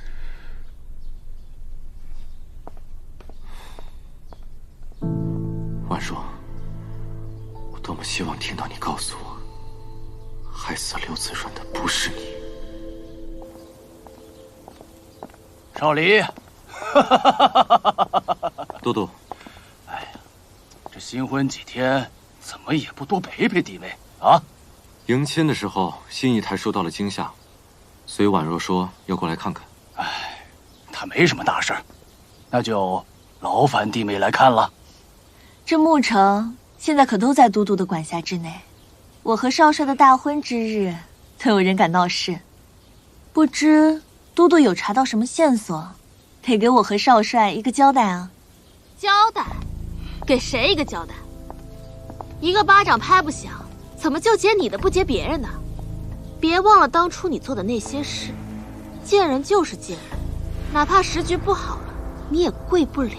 婉柔，我多么希望听到你告诉我，害死刘子润的不是你。少离，都督。这新婚几天，怎么也不多陪陪弟妹啊？迎亲的时候，新义台受到了惊吓，所以婉若说要过来看看。他没什么大事儿，那就劳烦弟妹来看了。这牧城现在可都在都督的管辖之内，我和少帅的大婚之日，都有人敢闹事。不知都督有查到什么线索，得给我和少帅一个交代啊！交代？给谁一个交代？一个巴掌拍不响，怎么就接你的不接别人的？别忘了当初你做的那些事，见人就是见人，哪怕时局不好了，你也跪不了。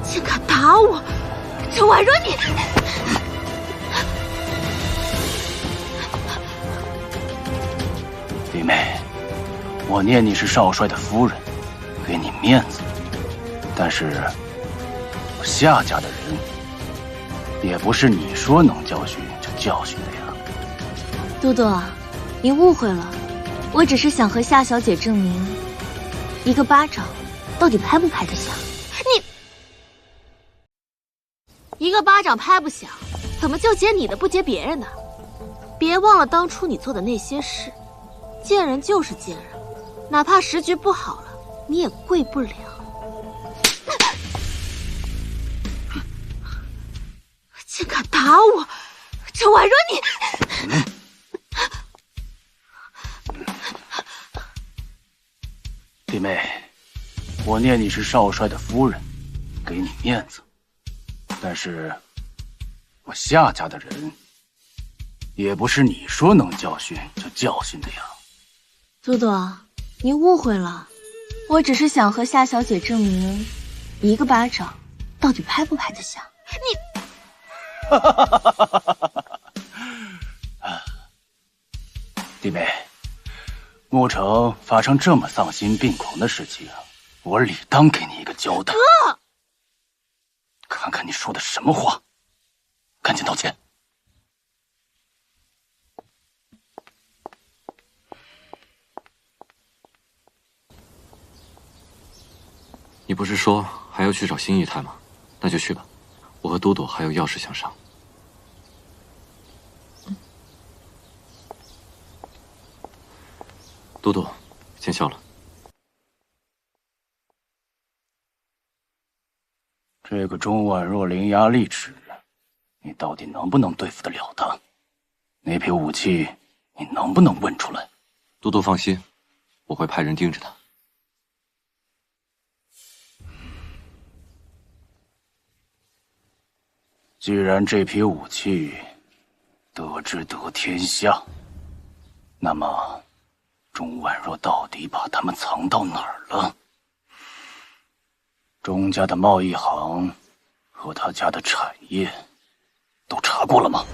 竟敢打我，这婉若你！弟妹，我念你是少帅的夫人，给你面子，但是我夏家的人也不是你说能教训就教训的呀。都督，你误会了，我只是想和夏小姐证明，一个巴掌到底拍不拍得响。一个巴掌拍不响，怎么就接你的不接别人的？别忘了当初你做的那些事，见人就是见人，哪怕时局不好了，你也跪不了。竟敢打我，周婉若你！弟妹，我念你是少帅的夫人，给你面子。但是，我夏家的人，也不是你说能教训就教训的呀。多多，你误会了，我只是想和夏小姐证明，一个巴掌到底拍不拍得响。你，弟妹，沐橙发生这么丧心病狂的事情，我理当给你一个交代。哥，看看你说的什么话，赶紧道歉。你不是说还要去找新姨太吗？那就去吧，我和都督还有要事相商。都督，见笑了。这个钟婉若伶牙俐齿，你到底能不能对付得了他？那批武器你能不能问出来？都督放心，我会派人盯着他。既然这批武器得之得天下，那么钟婉若到底把它们藏到哪儿了？钟家的贸易行和他家的产业都查过了吗？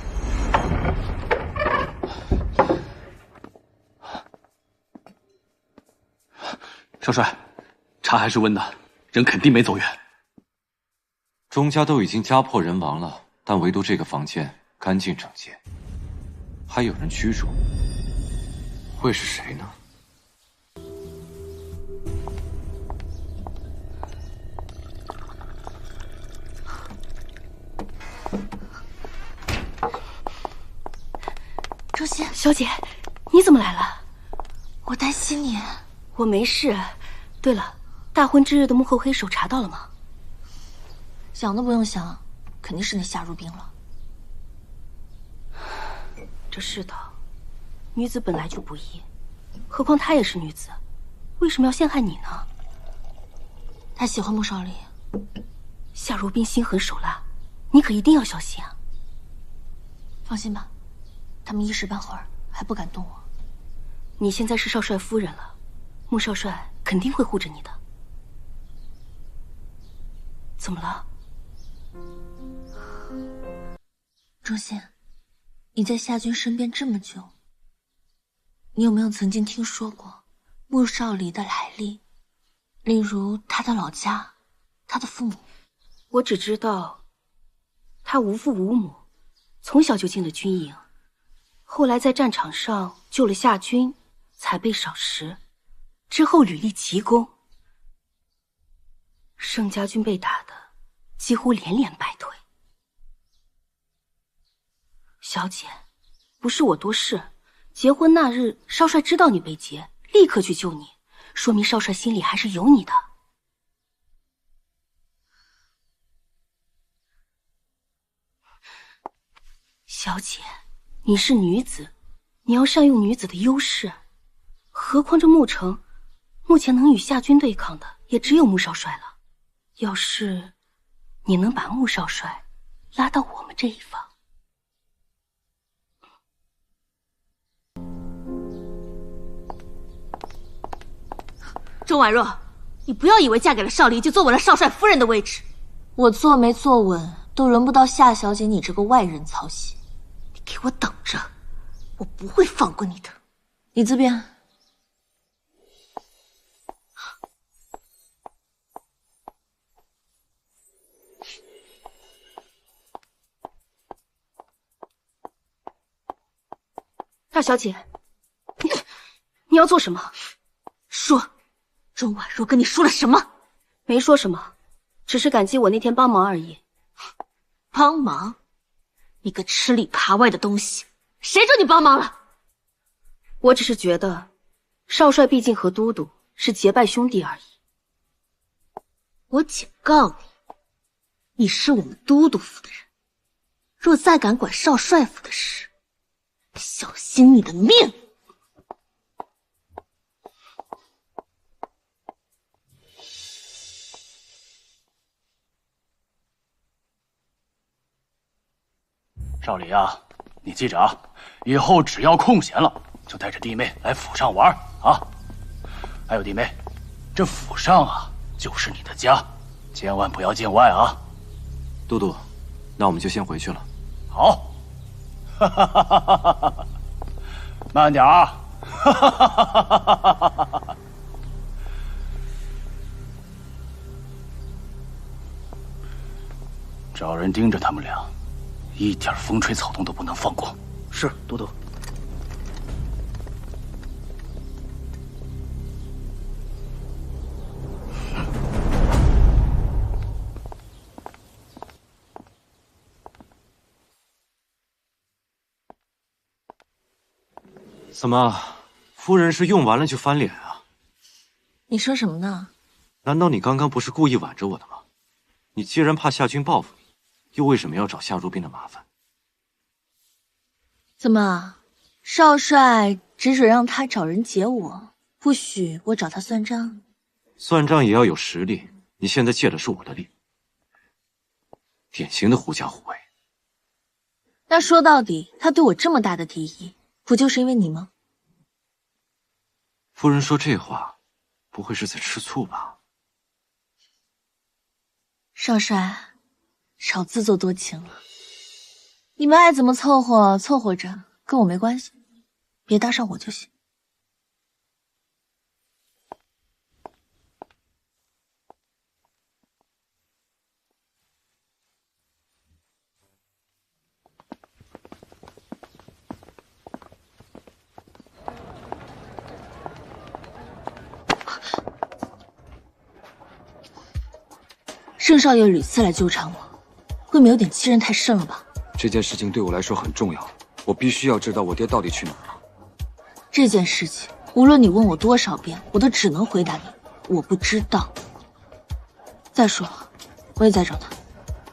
少帅，茶还是温的，人肯定没走远。钟家都已经家破人亡了，但唯独这个房间干净整洁，还有人居住，会是谁呢？周心，小姐，你怎么来了？我担心你。我没事。对了，大婚之日的幕后黑手查到了吗？想都不用想，肯定是那夏如冰了。这世道，女子本来就不易，何况她也是女子，为什么要陷害你呢？她喜欢穆少离。夏如冰心狠手辣，你可一定要小心啊！放心吧，他们一时半会儿还不敢动我。你现在是少帅夫人了，穆少帅肯定会护着你的。怎么了？钟心，你在夏军身边这么久，你有没有曾经听说过穆少离的来历？例如他的老家，他的父母。我只知道他无父无母，从小就进了军营，后来在战场上救了夏军，才被赏识，之后屡立奇功。盛家军被打的几乎连连败退。小姐，不是我多事，结婚那日少帅知道你被劫，立刻去救你，说明少帅心里还是有你的。小姐，你是女子，你要善用女子的优势。何况这沐橙，目前能与夏军对抗的也只有穆少帅了。要是你能把穆少帅拉到我们这一方，钟婉若，你不要以为嫁给了少离就坐稳了少帅夫人的位置。我坐没坐稳，都轮不到夏小姐你这个外人操心。你给我等着，我不会放过你的。你自便。大小姐，你要做什么？说，钟婉若跟你说了什么？没说什么，只是感激我那天帮忙而已。帮忙？你个吃里扒外的东西，谁说你帮忙了？我只是觉得，少帅毕竟和都督是结拜兄弟而已。我警告你，你是我们都督府的人，若再敢管少帅府的事，小心你的命！少李啊，你记着啊，以后只要空闲了，就带着弟妹来府上玩啊。还有弟妹，这府上啊就是你的家，千万不要见外啊。都督，那我们就先回去了。好，哈哈哈哈哈哈！慢点儿，哈哈哈哈哈哈！找人盯着他们俩，一点风吹草动都不能放过。是，都督。怎么，夫人是用完了就翻脸啊？你说什么呢？难道你刚刚不是故意挽着我的吗？你既然怕夏军报复你，又为什么要找夏如冰的麻烦？怎么，少帅只准让他找人劫我，不许我找他算账？算账也要有实力，你现在借的是我的力，典型的狐假虎威。那说到底，他对我这么大的敌意，不就是因为你吗？夫人说这话，不会是在吃醋吧？少帅，少自作多情了。你们爱怎么凑合凑合着，跟我没关系，别搭上我就行。盛少爷屡次来纠缠我，未免有点欺人太甚了吧？这件事情对我来说很重要，我必须要知道我爹到底去哪儿了。这件事情，无论你问我多少遍，我都只能回答你，我不知道。再说了，我也在找他。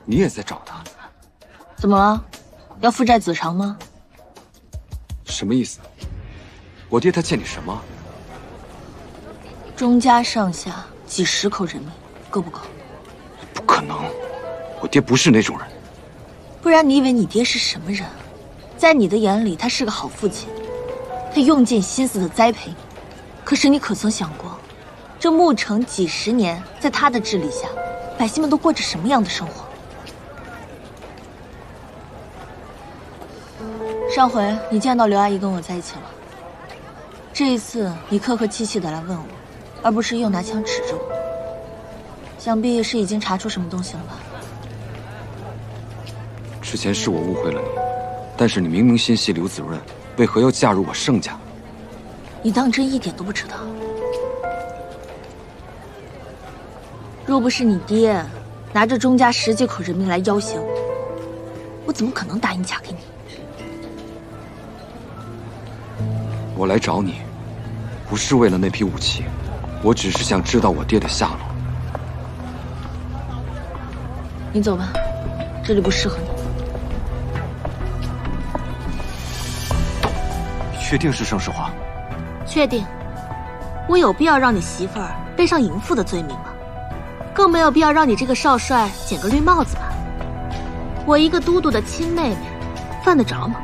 你也在找他？怎么了？要父债子偿吗？什么意思？我爹他欠你什么？钟家上下几十口人命，够不够？不可能，我爹不是那种人。不然你以为你爹是什么人？在你的眼里，他是个好父亲，他用尽心思的栽培你。可是你可曾想过，这牧城几十年，在他的治理下，百姓们都过着什么样的生活？上回你见到刘阿姨跟我在一起了，这一次你客客气气的来问我，而不是又拿枪指着我，想必是已经查出什么东西了吧？之前是我误会了你，但是你明明心系刘子润，为何要嫁入我盛家？你当真一点都不知道？若不是你爹拿着钟家10几口人命来要挟我，我怎么可能答应嫁给你？我来找你，不是为了那批武器，我只是想知道我爹的下落。你走吧，这里不适合你。确定是盛世华？确定。我有必要让你媳妇儿背上淫妇的罪名吗？更没有必要让你这个少帅捡个绿帽子吧？我一个都督的亲妹妹，犯得着吗？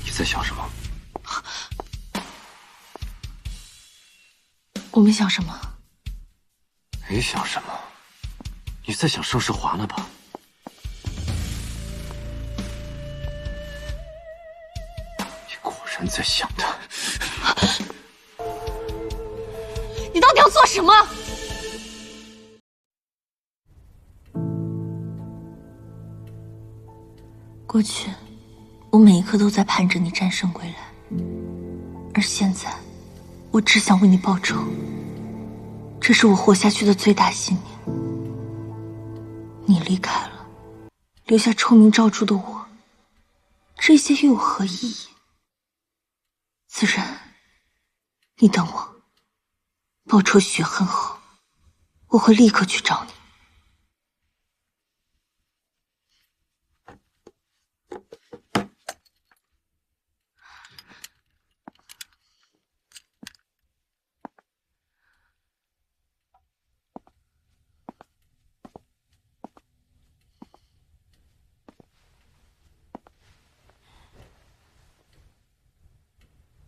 你在想什么？我没想什么。没想什么？你在想盛世华呢吧？你果然在想他。到底要做什么？过去，我每一刻都在盼着你战胜归来，而现在，我只想为你报仇。这是我活下去的最大信念。你离开了，留下臭名昭著的我，这些又有何意义？子然，你等我，报仇雪恨后，我会立刻去找你。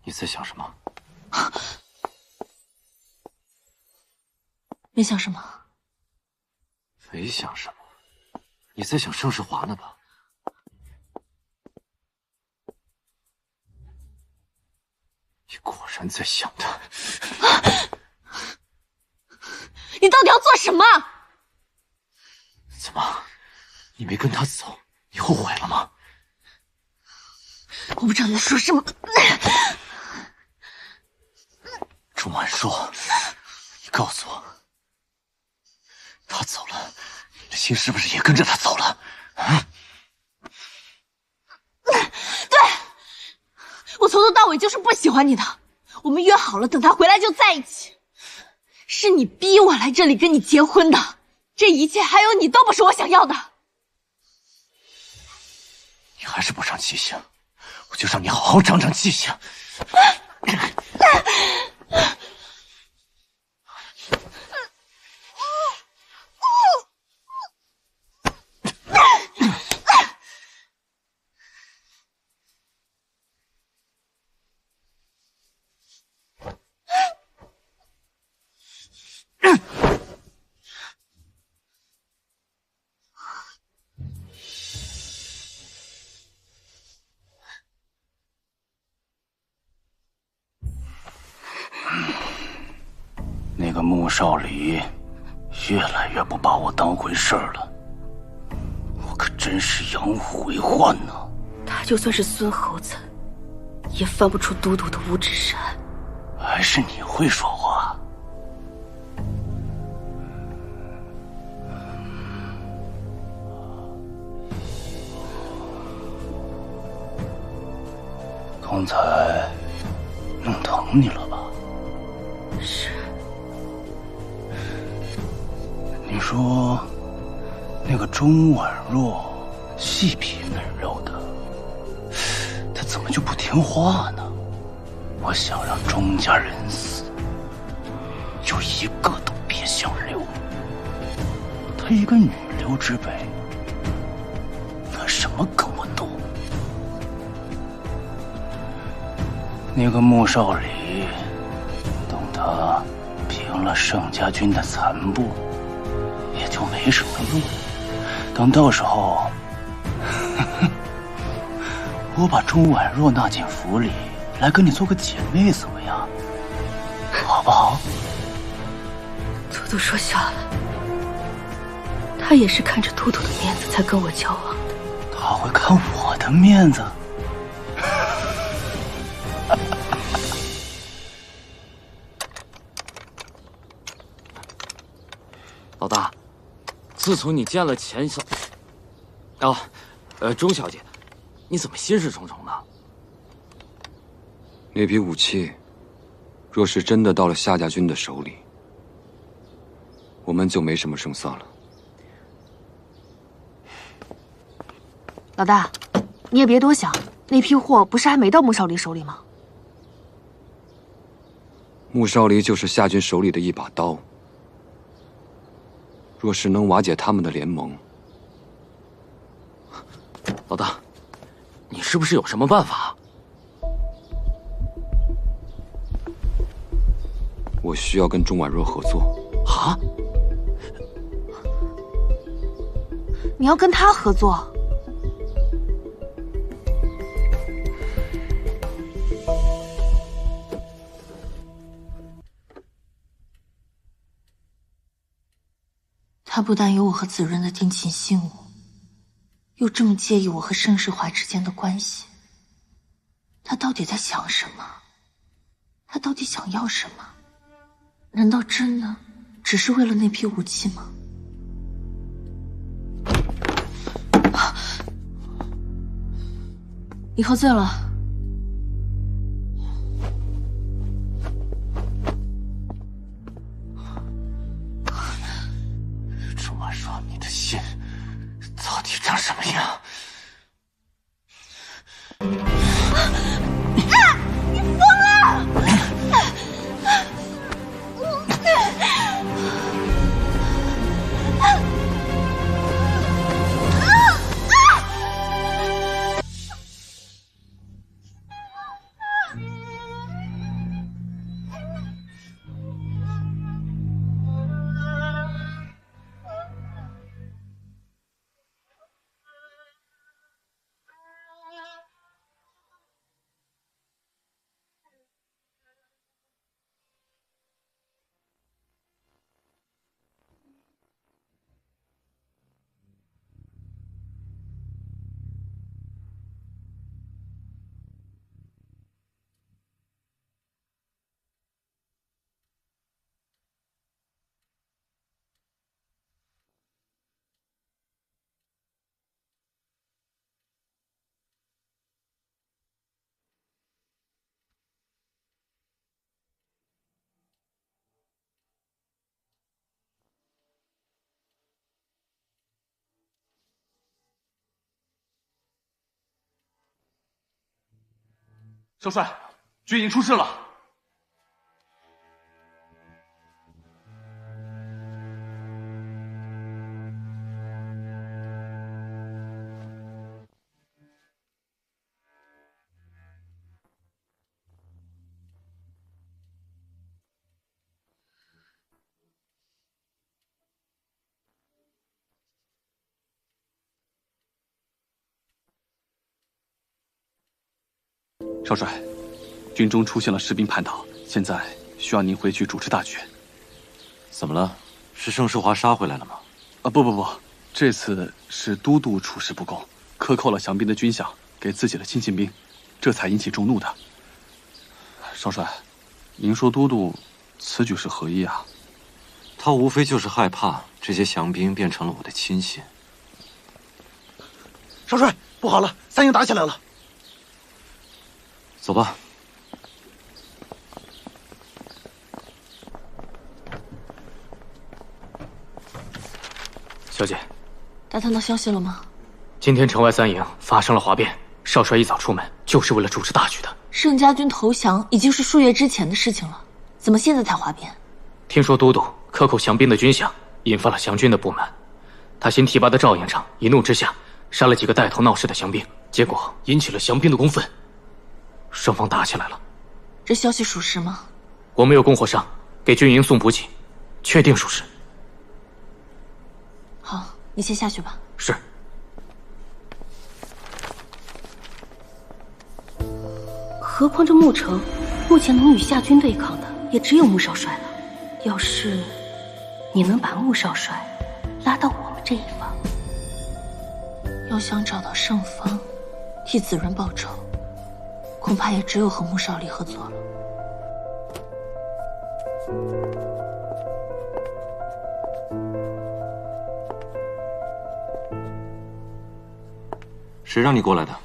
你在想什么？没想什么。没想什么？你在想盛世华呢吧？你果然在想他。你到底要做什么？怎么？你没跟他走，你后悔了吗？我不知道你在说什么。钟婉若，你告诉我，他走了，你的心是不是也跟着他走了？啊？对，我从头到尾就是不喜欢你的。我们约好了，等他回来就在一起。是你逼我来这里跟你结婚的，这一切还有你都不是我想要的。你还是不长记性，我就让你好好长长记性。那个穆少离越来越不把我当回事儿了，我可真是养虎为患呢。他就算是孙猴子，也翻不出都督的五指山。还是你会说话。刚才弄疼你了吧？是。你说那个钟婉若细皮嫩肉的，她怎么就不听话呢？我想让钟家人死，就一个都别想留。她一个女流之辈，拿什么跟我斗？那个穆少离，等他平了盛家军的残部，也就没什么路。等到时候，我把钟婉若纳进府里，来跟你做个姐妹，怎么样？好不好？都督说笑了，他也是看着都督的面子才跟我交往的。他会看我的面子？老大，自从你见了钱小……钟小姐，你怎么心事重重呢？那批武器，若是真的到了夏家军的手里，我们就没什么胜算了。老大，你也别多想，那批货不是还没到穆少离手里吗？穆少离就是夏军手里的一把刀。若是能瓦解他们的联盟，老大，你是不是有什么办法？我需要跟钟婉若合作。啊？你要跟他合作？他不但有我和子润的定情信物，又这么介意我和盛世华之间的关系。他到底在想什么？他到底想要什么？难道真的只是为了那批武器吗？你喝醉了。钟婉若，你的心到底长什么样？你疯了！少帅，军营出事了。少帅，军中出现了士兵叛逃，现在需要您回去主持大局。怎么了？是盛世华杀回来了吗？不，这次是都督处事不公，克扣了降兵的军饷给自己的亲信兵，这才引起众怒的。少帅，您说都督此举是何意啊？他无非就是害怕这些降兵变成了我的亲信。少帅，不好了，三营打起来了。走吧。小姐，打探到消息了吗？今天城外三营发生了哗变，少帅一早出门就是为了主持大局的。盛家军投降已经是数月之前的事情了，怎么现在才哗变？听说都督克扣降兵的军饷，引发了降军的不满。他新提拔的赵营长一怒之下，杀了几个带头闹事的降兵，结果引起了降兵的公愤。双方打起来了。这消息属实吗？我们有供货商给军营送补给，确定属实。好，你先下去吧。是。何况这牧城，目前能与夏军对抗的也只有穆少帅了。要是你能把穆少帅拉到我们这一方，要想找到胜方，替子润报仇，恐怕也只有和穆少离合作了。谁让你过来的？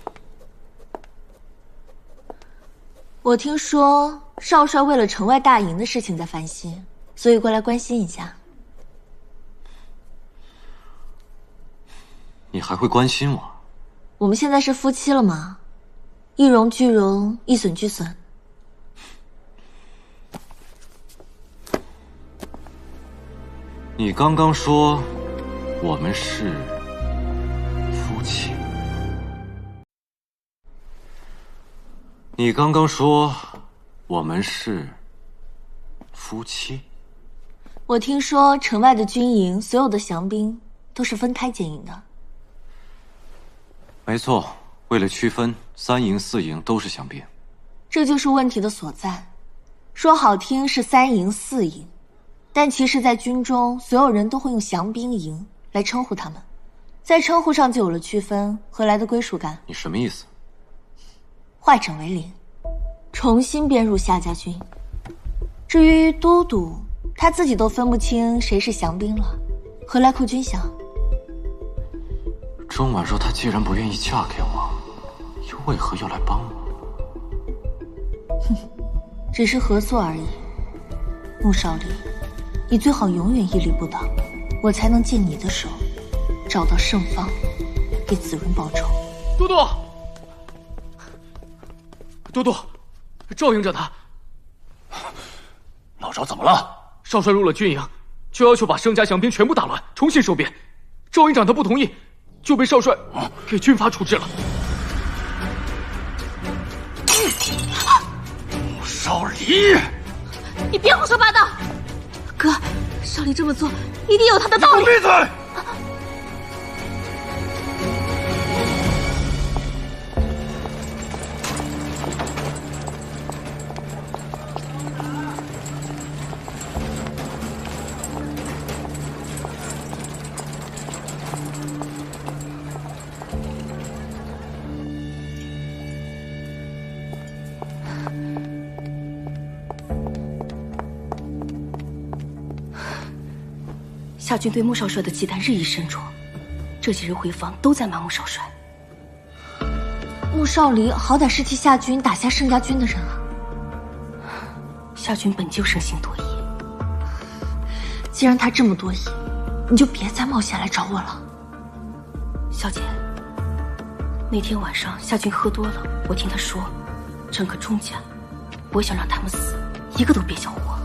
我听说少帅为了城外大营的事情在烦心，所以过来关心一下。你还会关心我？我们现在是夫妻了吗？一荣俱荣，一损俱损。你刚刚说我们是夫妻。你刚刚说我们是夫妻。我听说城外的军营所有的降兵都是分开经营的。没错，为了区分，3营4营都是降兵。这就是问题的所在。说好听是3营4营，但其实，在军中，所有人都会用降兵营来称呼他们，在称呼上就有了区分，何来的归属感？你什么意思？化整为零，重新编入夏家军。至于都督，他自己都分不清谁是降兵了，何来扣军饷？钟婉若她既然不愿意嫁给我，又为何要来帮我？哼，只是合作而已。穆少离，你最好永远屹立不倒，我才能借你的手找到圣方，给子润报仇。都督，都督，赵营长他。老赵怎么了？少帅入了军营，就要求把盛家降兵全部打乱，重新收编。赵营长他不同意，就被少帅给军阀处置了。穆少离，你别胡说八道！哥，少离这么做一定有他的道理。闭嘴！夏军对穆少帅的忌惮日益深重，这几日回防都在骂穆少帅。穆少离好歹是替夏军打下盛家军的人啊。夏军本就生性多疑，既然他这么多疑，你就别再冒险来找我了。小姐，那天晚上夏军喝多了，我听他说，整个钟家，我想让他们死，一个都别想活。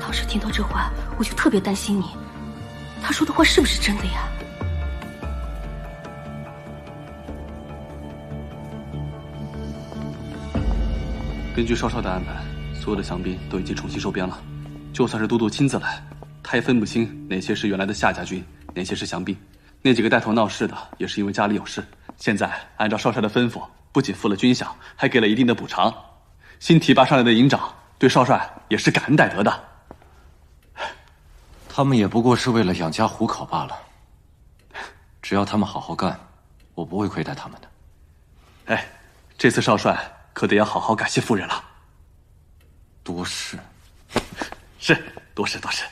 当时听到这话，我就特别担心你。他说的话是不是真的呀？根据少少的安排，所有的降兵都已经重新收编了。就算是都督亲自来，他也分不清哪些是原来的夏家军，哪些是降兵。那几个带头闹事的，也是因为家里有事。现在按照少帅的吩咐，不仅付了军饷，还给了一定的补偿。新提拔上来的营长对少帅也是感恩戴德的。他们也不过是为了养家糊口罢了。只要他们好好干，我不会亏待他们的。哎，这次少帅可得要好好感谢夫人了。多事，是多事多事。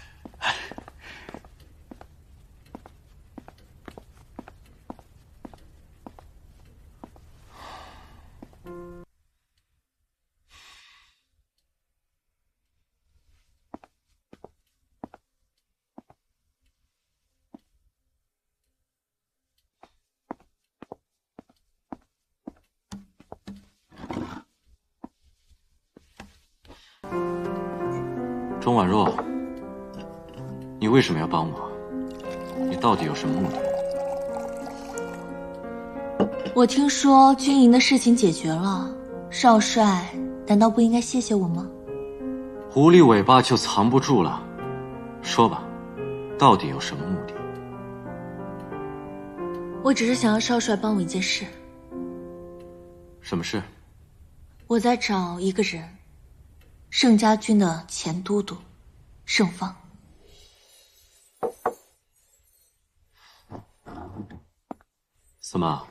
钟婉若，你为什么要帮我？你到底有什么目的？我听说军营的事情解决了，少帅难道不应该谢谢我吗？狐狸尾巴就藏不住了，说吧，到底有什么目的？我只是想要少帅帮我一件事。什么事？我在找一个人，盛家军的前都督盛方。怎么？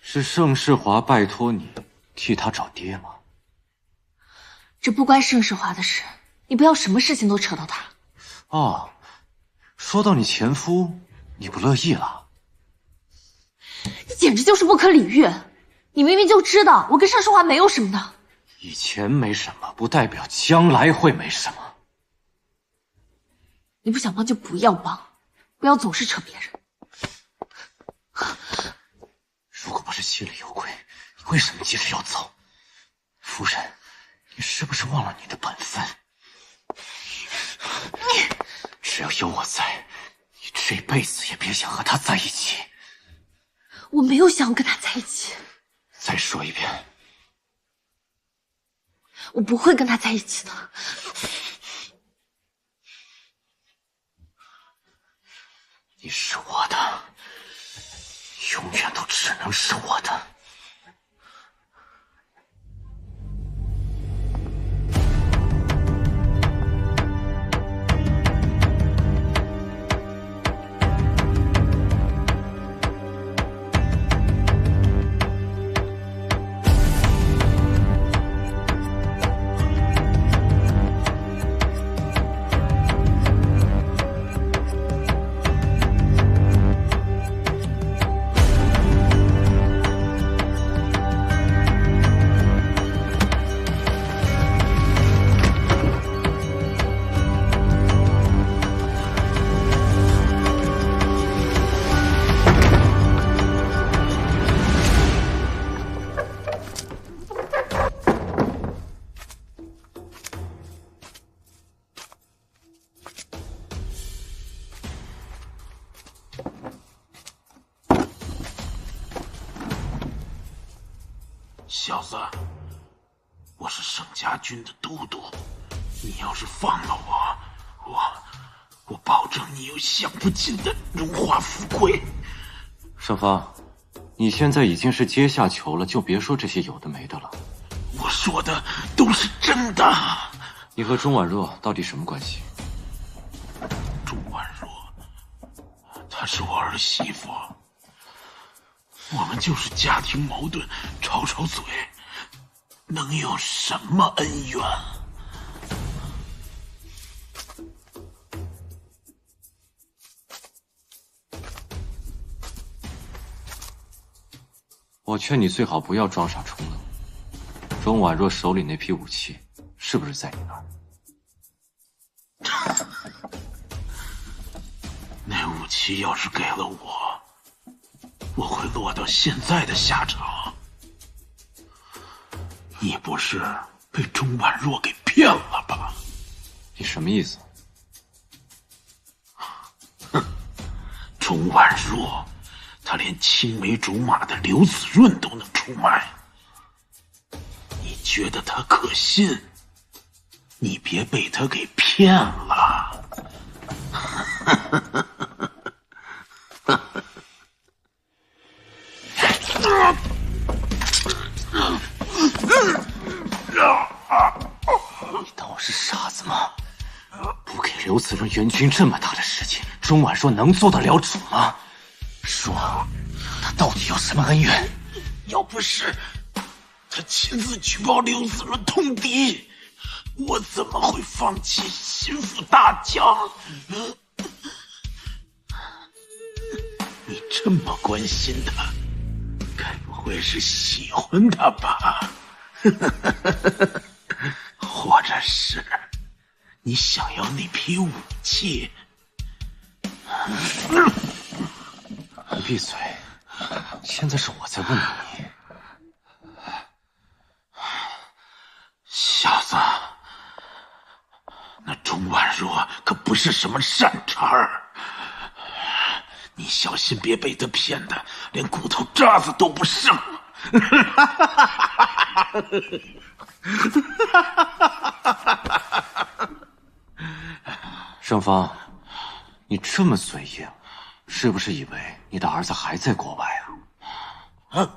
是盛世华拜托你替他找爹吗？这不关盛世华的事，你不要什么事情都扯到他。哦，说到你前夫，你不乐意了？简直就是不可理喻！你明明就知道我跟盛世华没有什么的。以前没什么，不代表将来会没什么。你不想帮就不要帮，不要总是扯别人。如果不是心里有鬼，你为什么急着要走？夫人，你是不是忘了你的本分？只要有我在，你这辈子也别想和他在一起。我没有想要跟他在一起。再说一遍。我不会跟他在一起的。你是我的，永远都只能是我的。小子，我是盛家军的都督，你要是放了我保证你有享不尽的荣华富贵。盛芳，你现在已经是阶下囚了，就别说这些有的没的了。我说的都是真的。你和钟婉若到底什么关系？钟婉若，她是我儿媳妇，我们就是家庭矛盾，吵吵嘴，能有什么恩怨？我劝你最好不要装傻充愣。钟婉若手里那批武器是不是在你那儿？那武器要是给了我会落到现在的下场。你不是被钟婉若给骗了吧？你什么意思？哼，钟婉若，他连青梅竹马的刘子润都能出卖，你觉得他可信？你别被他给骗了。你当我是傻子吗？不给刘子润援军这么大的事情，钟婉若能做得了主吗？说，他到底有什么恩怨？要不是他亲自举报刘子润通敌，我怎么会放弃心腹大将？你这么关心他，该不会是喜欢他吧？或者是你想要那批武器？你闭嘴！现在是我在问你。小子，那钟婉若可不是什么善茬儿，你小心别被他骗得连骨头渣子都不剩。盛芳，你这么嘴硬，是不是以为你的儿子还在国外啊？啊？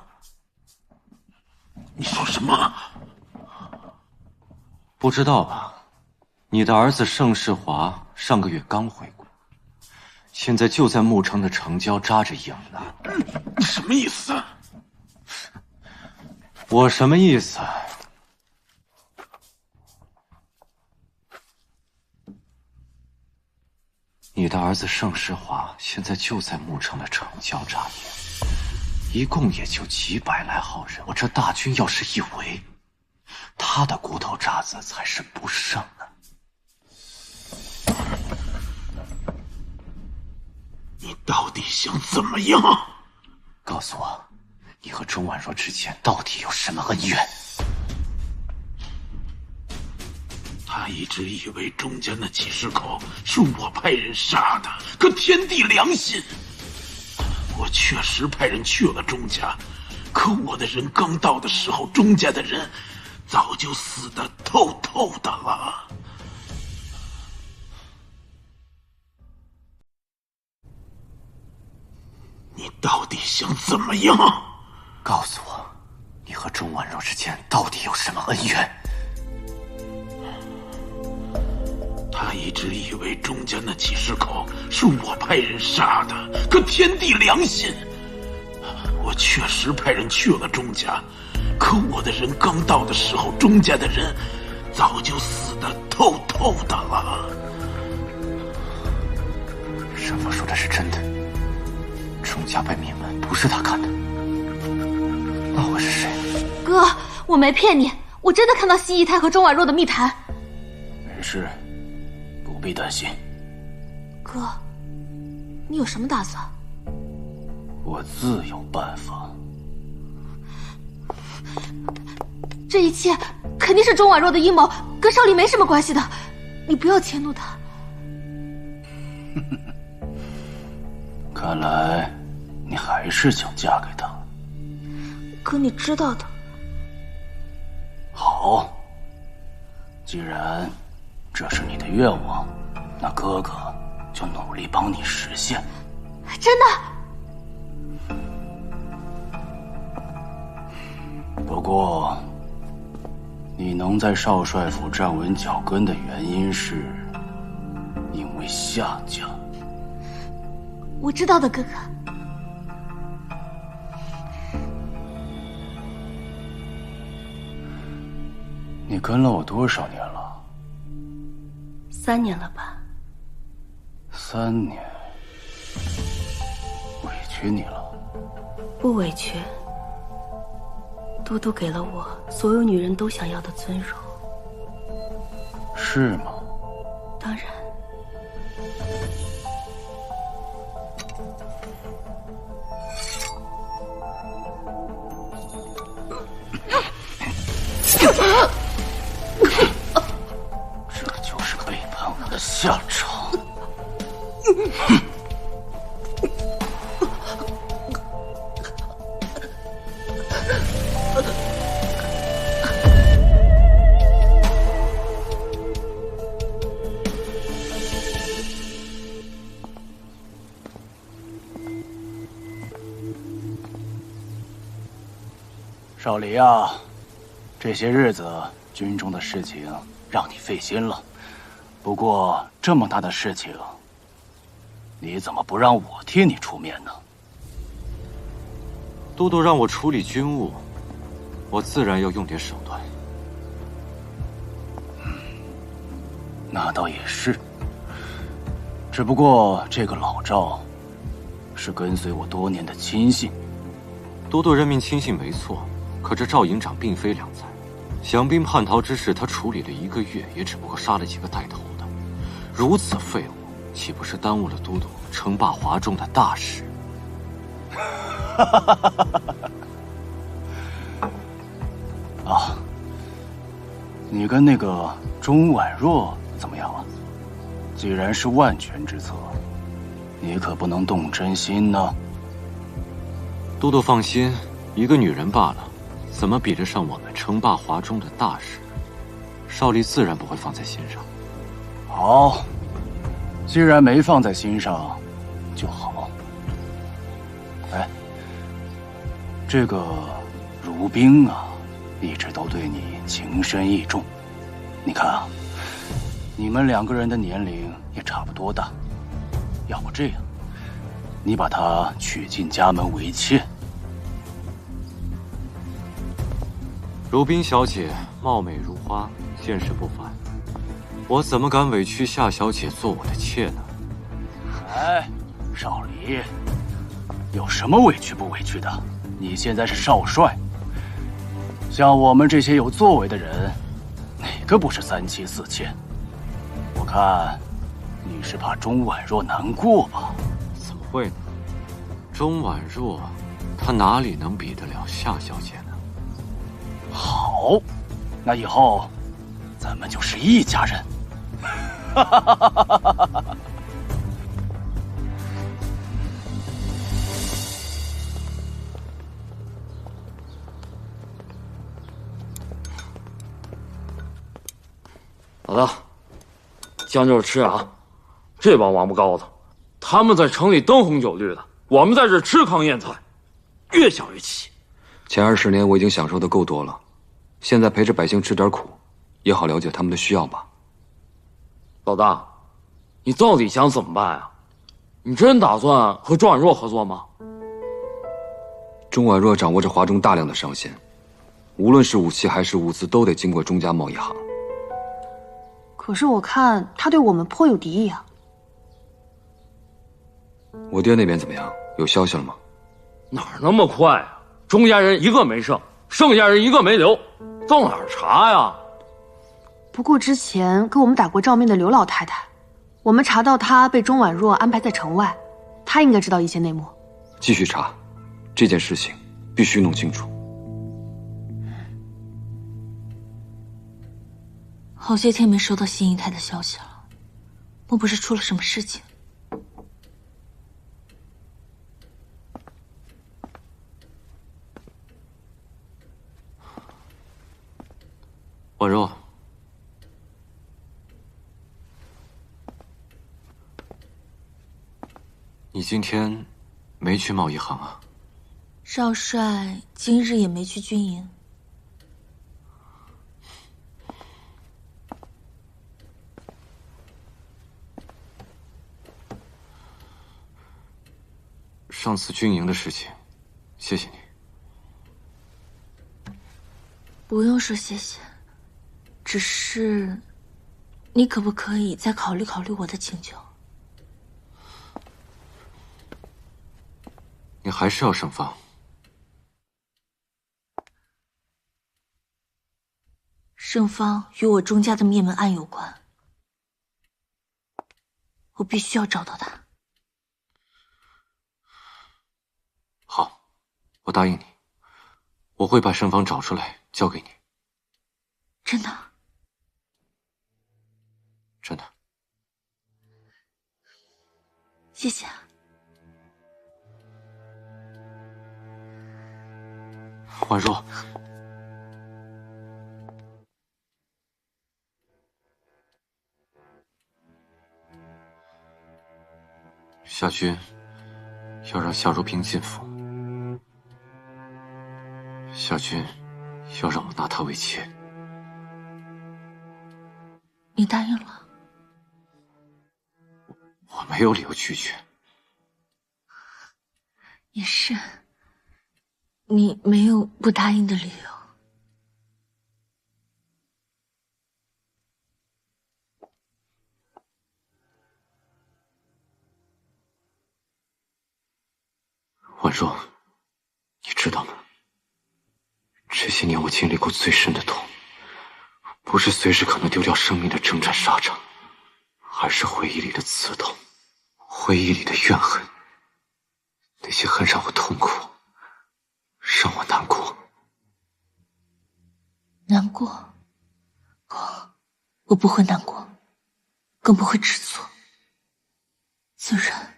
你说什么？不知道吧？你的儿子盛世华上个月刚回国，现在就在牧城的城郊扎着营呢。你什么意思？我什么意思？你的儿子盛世华现在就在牧城的城郊扎营，一共也就几百来号人，我这大军要是一围，他的骨头渣子才是不剩呢。你到底想怎么样？告诉我，你和钟婉若之间到底有什么恩怨？他一直以为钟家那几十口是我派人杀的，可天地良心，我确实派人去了钟家，可我的人刚到的时候，钟家的人早就死得透透的了。你到底想怎么样？告诉我，你和钟婉若之间到底有什么恩怨？他一直以为钟家那几十口是我派人杀的，可天地良心，我确实派人去了钟家，可我的人刚到的时候，钟家的人早就死得透透的了。盛芳说的是真的，钟家被灭门不是他干的，那会是谁？哥，我没骗你，我真的看到西姨太和钟婉若的密谈。没事，不必担心。哥，你有什么打算？我自有办法。这一切肯定是钟婉若的阴谋，跟少林没什么关系的，你不要迁怒他。看来你还是想嫁给他。可你知道的，好，既然这是你的愿望，那哥哥就努力帮你实现。真的？不过，你能在少帅府站稳脚跟的原因是，因为夏家。我知道的，哥哥。你跟了我多少年了？3年了吧。3年，委屈你了。不委屈。都督给了我所有女人都想要的尊荣。是吗？当然。这就是背叛我的下场。少离啊，这些日子军中的事情让你费心了。不过这么大的事情，你怎么不让我替你出面呢？都督让我处理军务，我自然要用点手段。那倒也是。只不过这个老赵是跟随我多年的亲信。都督任命亲信没错。可这赵营长并非良才，降兵叛逃之事他处理了1个月，也只不过杀了几个带头的，如此废物，岂不是耽误了都督称霸华中的大事？啊，你跟那个钟婉若怎么样了？既然是万全之策，你可不能动真心呢。都督放心，一个女人罢了。怎么比得上我们称霸华中的大事？少吏自然不会放在心上。好，既然没放在心上，就好。哎，这个如冰啊，一直都对你情深意重。你看啊，你们2个人的年龄也差不多大，要不这样，你把她娶进家门为妾。如冰小姐貌美如花，见识不凡，我怎么敢委屈夏小姐做我的妾呢？哎，少离，有什么委屈不委屈的？你现在是少帅，像我们这些有作为的人，哪个不是3妻4妾？我看你是怕钟婉若难过吧？怎么会呢？钟婉若，她哪里能比得了夏小姐呢？好，那以后咱们就是一家人。老大，将就着吃啊！这帮王八羔子，他们在城里灯红酒绿的，我们在这吃糠咽菜，越想越气。前20年我已经享受的够多了，现在陪着百姓吃点苦，也好了解他们的需要吧。老大，你到底想怎么办啊？你真打算和钟婉若合作吗？钟婉若掌握着华中大量的商线，无论是武器还是物资，都得经过钟家贸易行。可是我看他对我们颇有敌意啊。我爹那边怎么样？有消息了吗？哪儿那么快啊？钟家人一个没剩，剩下人一个没留，到哪儿查呀？不过之前给我们打过照面的刘老太太，我们查到她被钟婉若安排在城外，她应该知道一些内幕。继续查，这件事情必须弄清楚。好些天没收到新姨太的消息了，莫不是出了什么事情？你今天没去贸易行啊？少帅今日也没去军营。上次军营的事情，谢谢你。不用说谢谢，只是你可不可以再考虑考虑我的请求？你还是要盛放。盛芳与我钟家的灭门案有关，我必须要找到他。好，我答应你，我会把盛芳找出来交给你。真的？真的。谢谢。婉若，夏军要让夏如冰进府，夏军要让我拿她为妾。你答应了？我没有理由拒绝。也是，你没有不答应的理由。婉若，你知道吗？这些年我经历过最深的痛，不是随时可能丢掉生命的征战沙场，而是回忆里的刺痛，回忆里的怨恨。那些恨让我痛苦，让我难过。难过？我不会难过，更不会知错。子然，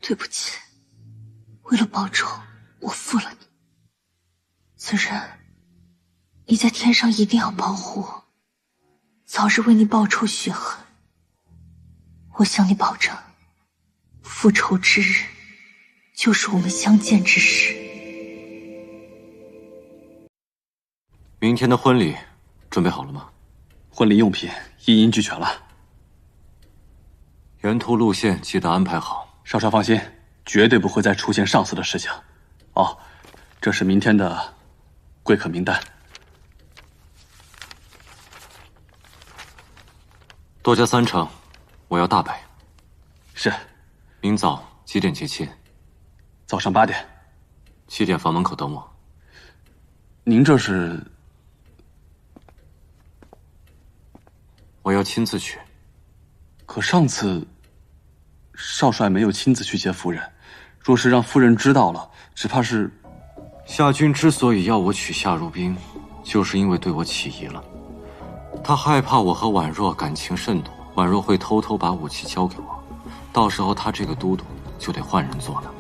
对不起，为了报仇，我负了你。子然，你在天上一定要保护我，早日为你报仇雪恨。我向你保证，复仇之日，就是我们相见之时。明天的婚礼准备好了吗？婚礼用品一应俱全了。沿途路线记得安排好。少帅放心，绝对不会再出现上次的事情。哦，这是明天的贵客名单。多加3场，我要大摆。是。明早几点接亲？早上8点。7点房门口等我。您这是？我要亲自去。可上次少帅没有亲自去接夫人，若是让夫人知道了，只怕是……夏军之所以要我娶夏如冰，就是因为对我起疑了。他害怕我和婉若感情甚笃，婉若会偷偷把武器交给我，到时候他这个都督就得换人做了。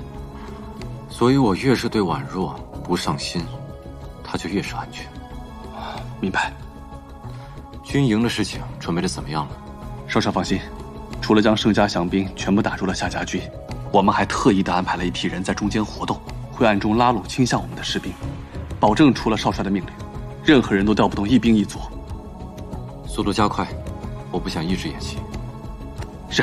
所以我越是对婉若不上心，他就越是安全。明白。军营的事情准备的怎么样了？少帅放心，除了将盛家降兵全部打入了夏家军，我们还特意的安排了一批人在中间活动，会暗中拉拢倾向我们的士兵，保证除了少帅的命令，任何人都调不动一兵一卒。速度加快，我不想一直演戏。是。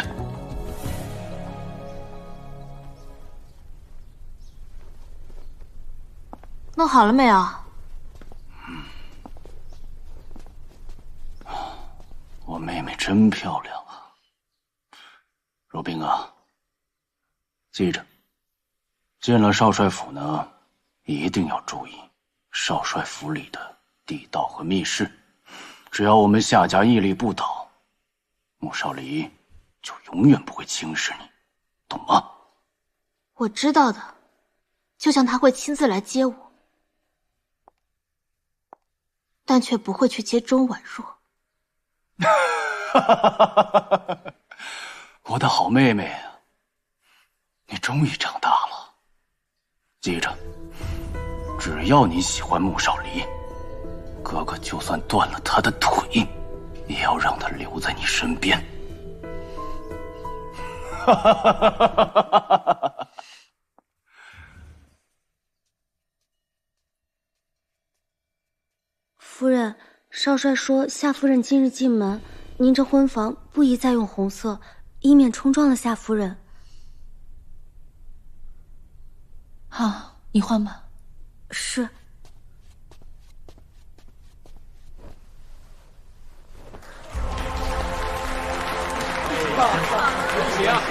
弄好了没有？我妹妹真漂亮啊，若冰啊，记着，进了少帅府呢，一定要注意少帅府里的地道和密室。只要我们夏家屹立不倒，穆少离就永远不会轻视你，懂吗？我知道的，就像他会亲自来接我，但却不会去接钟婉若。我的好妹妹啊，你终于长大了。记着，只要你喜欢穆少离，哥哥就算断了他的腿，也要让他留在你身边。夫人，少帅说夏夫人今日进门，您这婚房不宜再用红色，以免冲撞了夏夫人。好，你换吧。是。恭喜啊！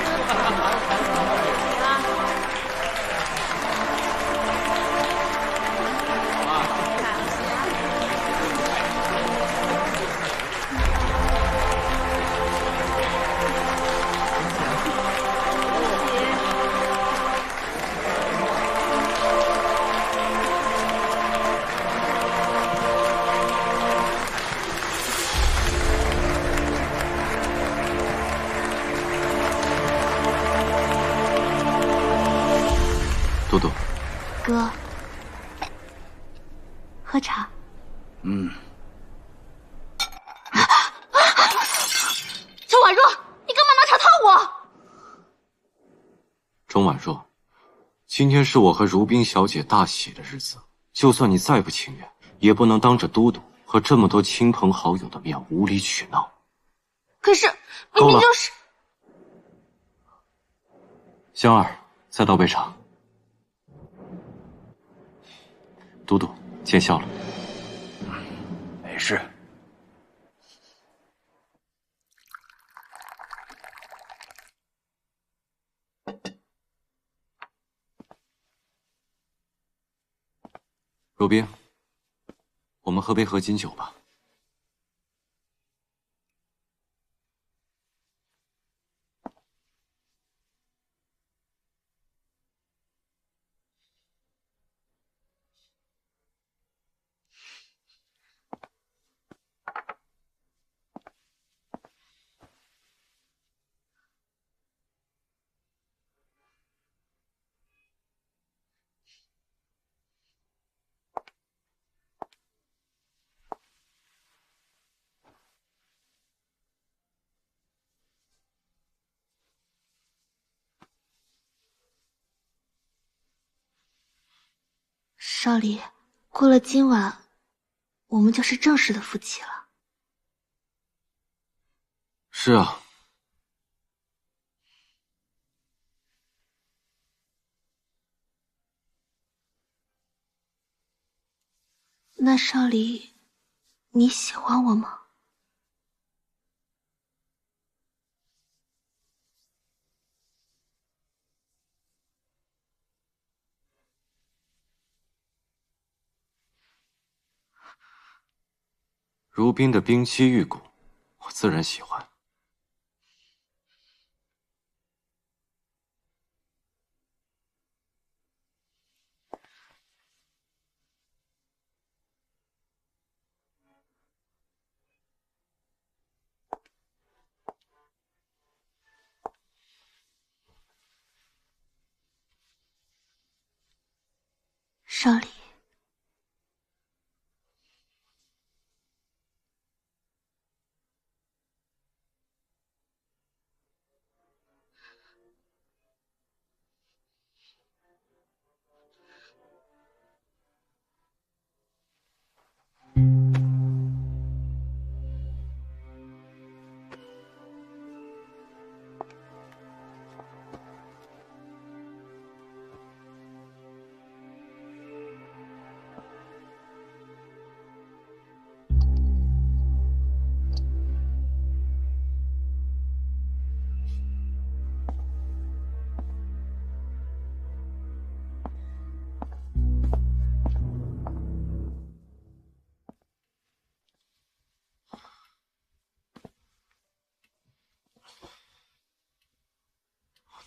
多多，哥，喝茶。嗯。钟婉若，你干嘛拿茶套我？钟婉若，今天是我和如冰小姐大喜的日子，就算你再不情愿，也不能当着都督和这么多亲朋好友的面无理取闹。可是明明就是……香儿，再倒杯茶。都督，见笑了。没事。若冰，我们喝杯合卺酒吧。少离，过了今晚，我们就是正式的夫妻了。是啊。那少离，你喜欢我吗？如冰的冰肌玉骨，我自然喜欢。少离。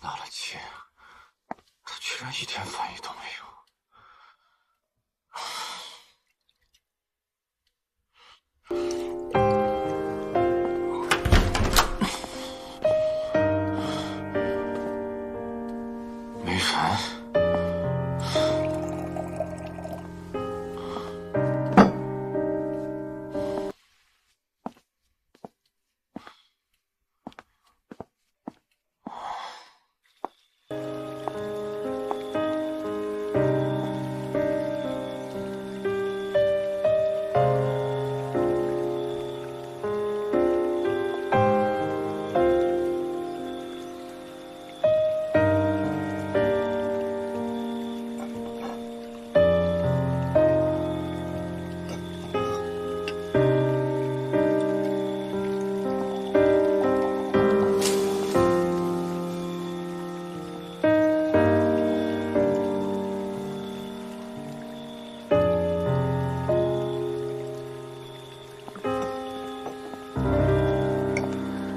纳了气，他居然一点反应都没有。没人。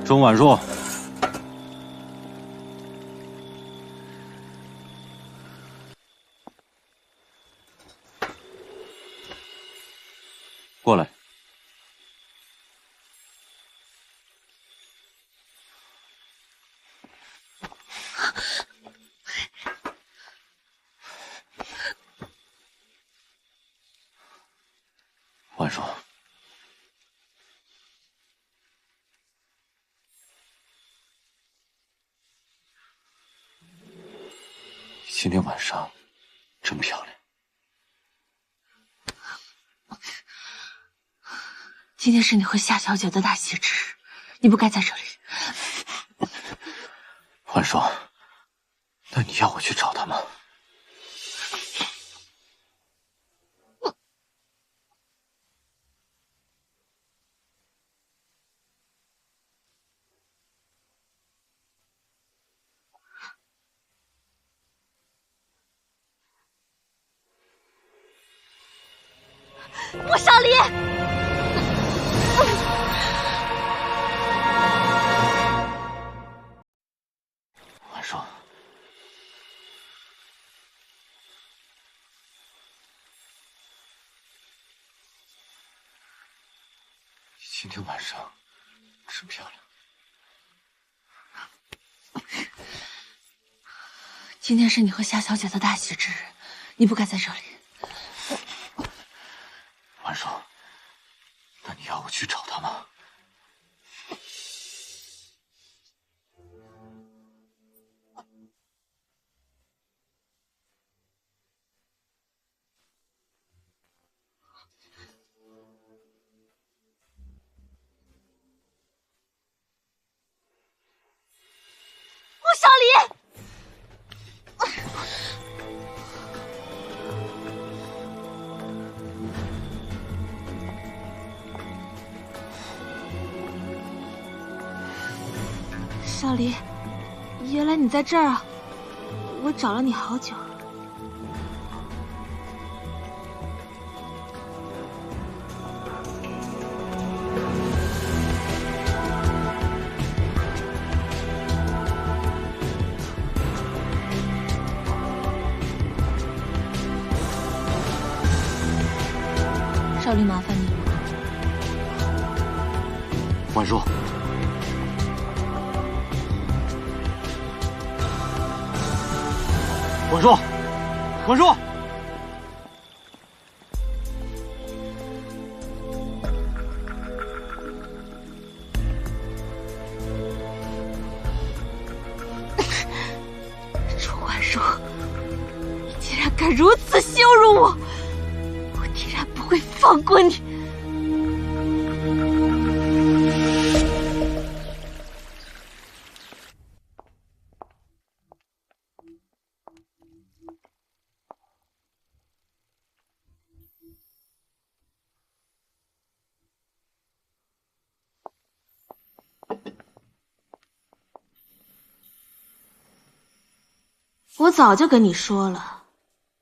钟婉若，过来。婉若，今天晚上真漂亮。今天是你和夏小姐的大喜之日，你不该在这里。婉若，那你要我去找她吗？穆少离，婉若，今天晚上真漂亮。今天是你和夏小姐的大喜之日，你不该在这里。婉若，那你要我去找她吗？穆少离。少离，原来你在这儿啊！我找了你好久。少离，麻烦你了。婉若。婉若，婉若，楚婉若，你竟然敢如此羞辱我！我定然不会放过你！我早就跟你说了，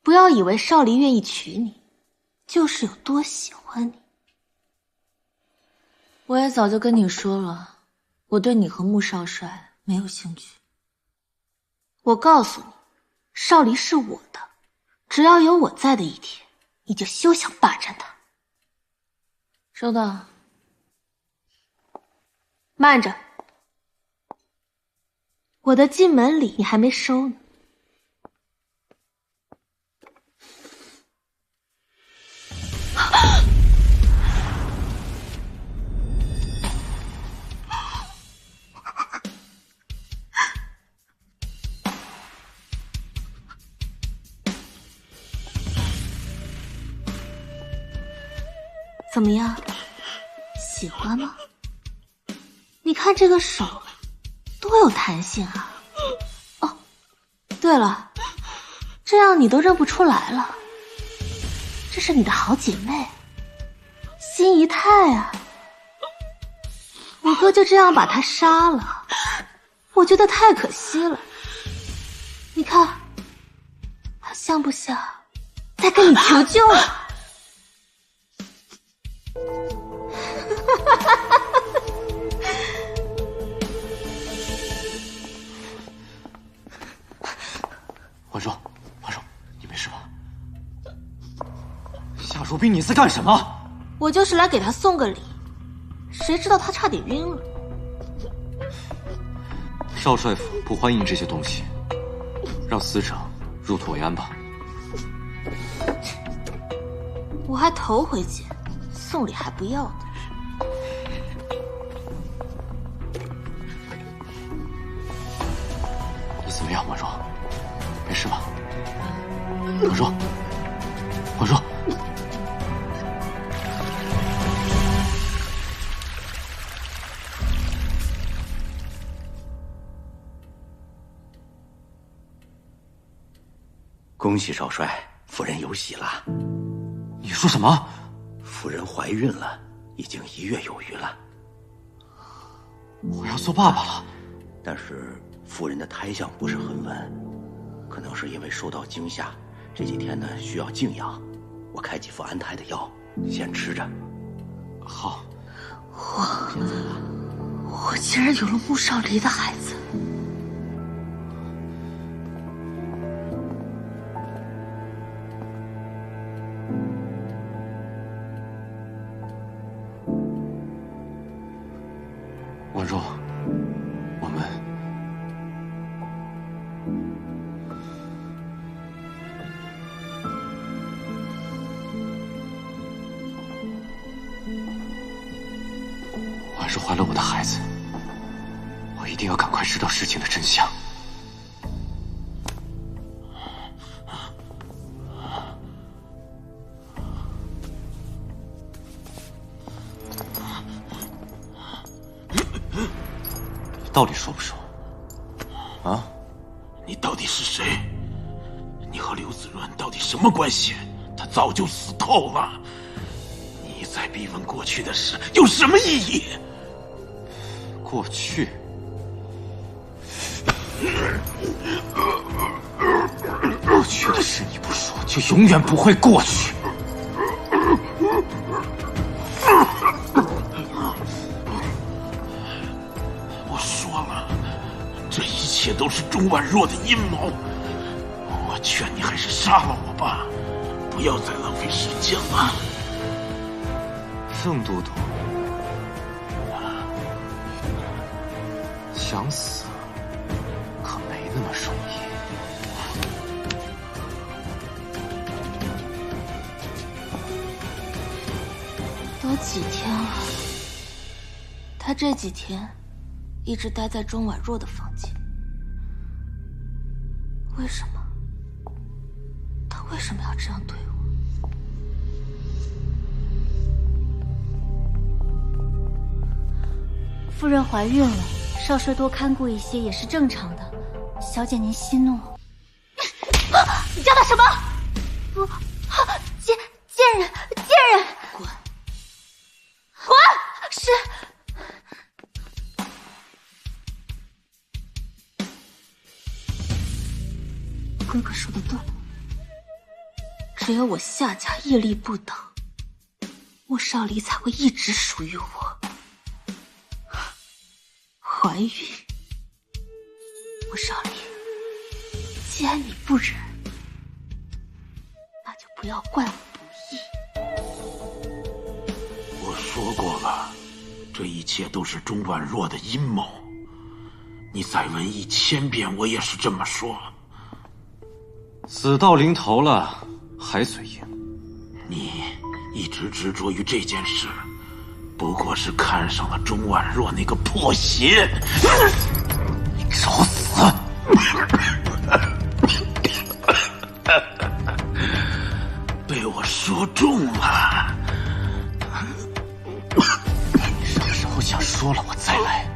不要以为少离愿意娶你，就是有多喜欢你。我也早就跟你说了，我对你和穆少帅没有兴趣。我告诉你，少离是我的，只要有我在的一天，你就休想霸占他。收到。慢着，我的进门礼你还没收呢。怎么样，喜欢吗？你看这个手多有弹性啊！哦，对了，这样你都认不出来了，这是你的好姐妹辛仪泰啊！我哥就这样把她杀了，我觉得太可惜了。你看，她像不像在跟你求救啊？兵，你在干什么？我就是来给他送个礼，谁知道他差点晕了。少帅府不欢迎这些东西，让死者入土为安吧。我还头回见，送礼还不要的。你怎么样，婉若？没事吧？婉若，婉若。恭喜少帅，夫人有喜了。你说什么？夫人怀孕了，已经1月有余了。我要做爸爸了。但是夫人的胎象不是很稳，可能是因为受到惊吓，这几天呢需要静养。我开几副安胎的药，先吃着。好。我竟然有了穆少离的孩子。婉若，我们婉若怀了我的孩子，我一定要赶快知道事情的真相。到底说不说？啊？你到底是谁？你和刘子润到底什么关系？他早就死透了。你再逼问过去的事有什么意义？过去？过去的事你不说，就永远不会过去。这一切都是钟婉若的阴谋，我劝你还是杀了我吧，不要再浪费时间了。盛都督，想死可没那么容易。都几天了，他这几天一直待在钟婉若的房间，为什么？他为什么要这样对我？夫人怀孕了，少帅多看顾一些也是正常的。小姐您息怒。你叫他什么？不，贱人！滚！滚！是。哥哥说的对，只有我夏家屹立不倒，穆少离才会一直属于我。怀孕，穆少离，既然你不忍，那就不要怪我不义。我说过了，这一切都是钟婉若的阴谋。你再问1000遍，我也是这么说。死到临头了，还嘴硬。你一直执着于这件事，不过是看上了钟婉若那个破鞋。你找死！被我说中了。你什么时候想说了，我再来。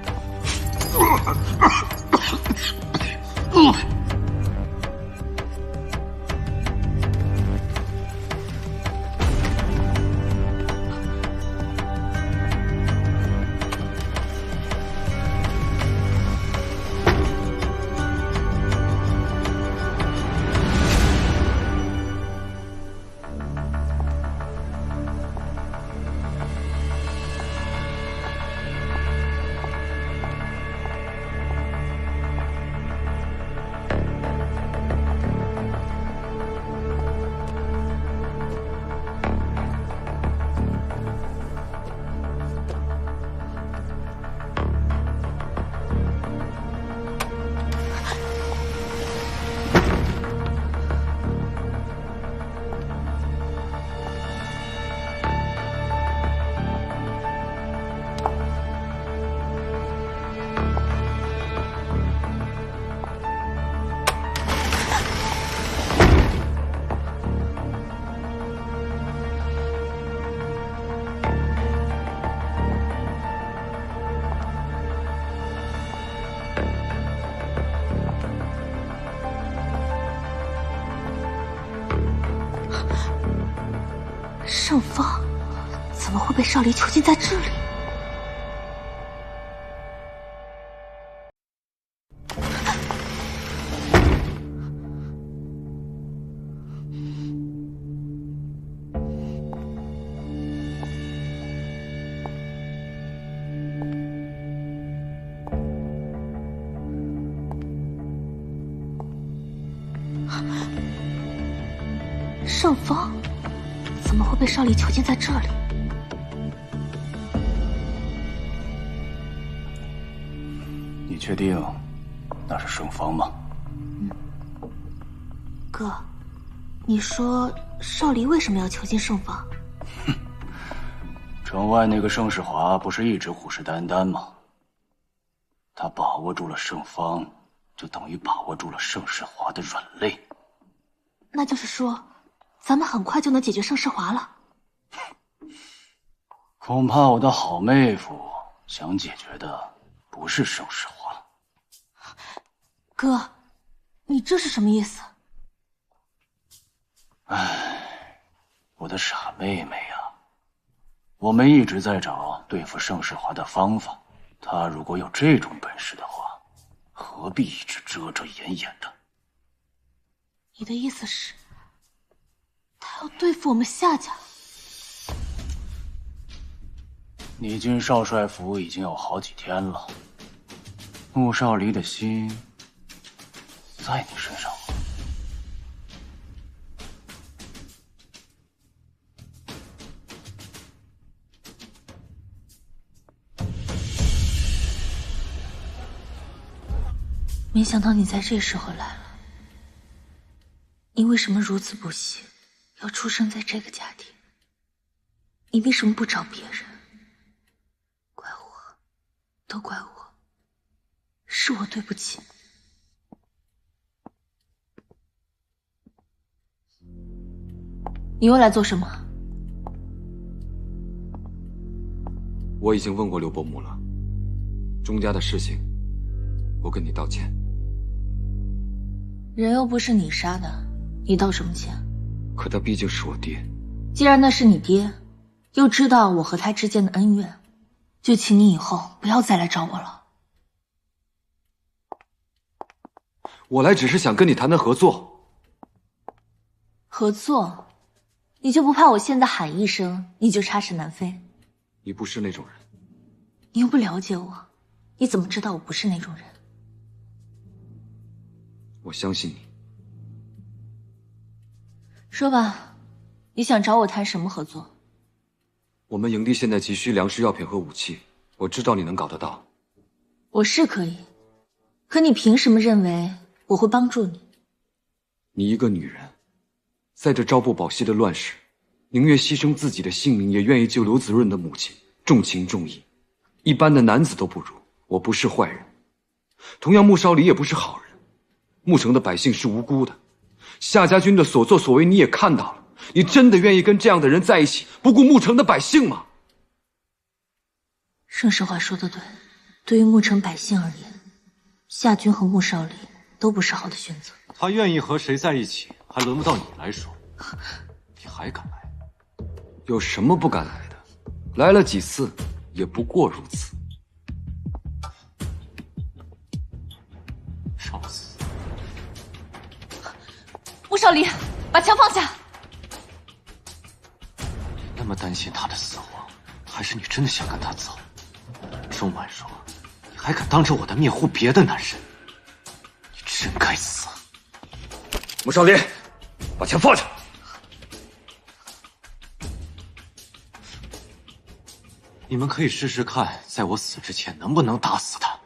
盛芳怎么会被少离囚禁在这里？盛芳怎么会被少离囚禁在这里？你确定那是盛芳吗？哥，你说少离为什么要囚禁盛芳？城外那个盛世华不是一直虎视眈眈吗？他把握住了盛芳，就等于把握住了盛世华的软肋。那就是说，咱们很快就能解决盛世华了。恐怕我的好妹夫想解决的不是盛世华。哥，你这是什么意思？唉，我的傻妹妹呀，我们一直在找对付盛世华的方法。他如果有这种本事的话，何必一直遮遮掩掩的？你的意思是，他要对付我们夏家？你进少帅府已经有好几天了，穆少离的心在你身上吗？没想到你在这时候来了。你为什么如此不幸，要出生在这个家庭？你为什么不找别人？怪我，都怪我，是我对不起你。你又来做什么？我已经问过刘伯母了，钟家的事情，我跟你道歉。人又不是你杀的，你道什么歉？可他毕竟是我爹。既然那是你爹，又知道我和他之间的恩怨，就请你以后不要再来找我了。我来只是想跟你谈谈合作。合作？你就不怕我现在喊一声，你就插翅难飞？你不是那种人。你又不了解我，你怎么知道我不是那种人？我相信你。说吧，你想找我谈什么合作？我们营地现在急需粮食、药品和武器，我知道你能搞得到。我是可以，可你凭什么认为我会帮助你？你一个女人，在这朝不保夕的乱世，宁愿牺牲自己的性命，也愿意救刘子润的母亲，重情重义，一般的男子都不如。我不是坏人，同样穆少离也不是好人。穆城的百姓是无辜的，夏家军的所作所为你也看到了，你真的愿意跟这样的人在一起，不顾穆城的百姓吗？盛世华说的对，对于穆城百姓而言，夏军和穆少离都不是好的选择。他愿意和谁在一起，还轮不到你来说。你还敢来？有什么不敢来的？来了几次，也不过如此。找死！穆少离，把枪放下！你那么担心他的死活，还是你真的想跟他走？钟婉若，你还敢当着我的面护别的男人，你真该死！穆少林，把枪放下！你们可以试试看，在我死之前能不能打死他。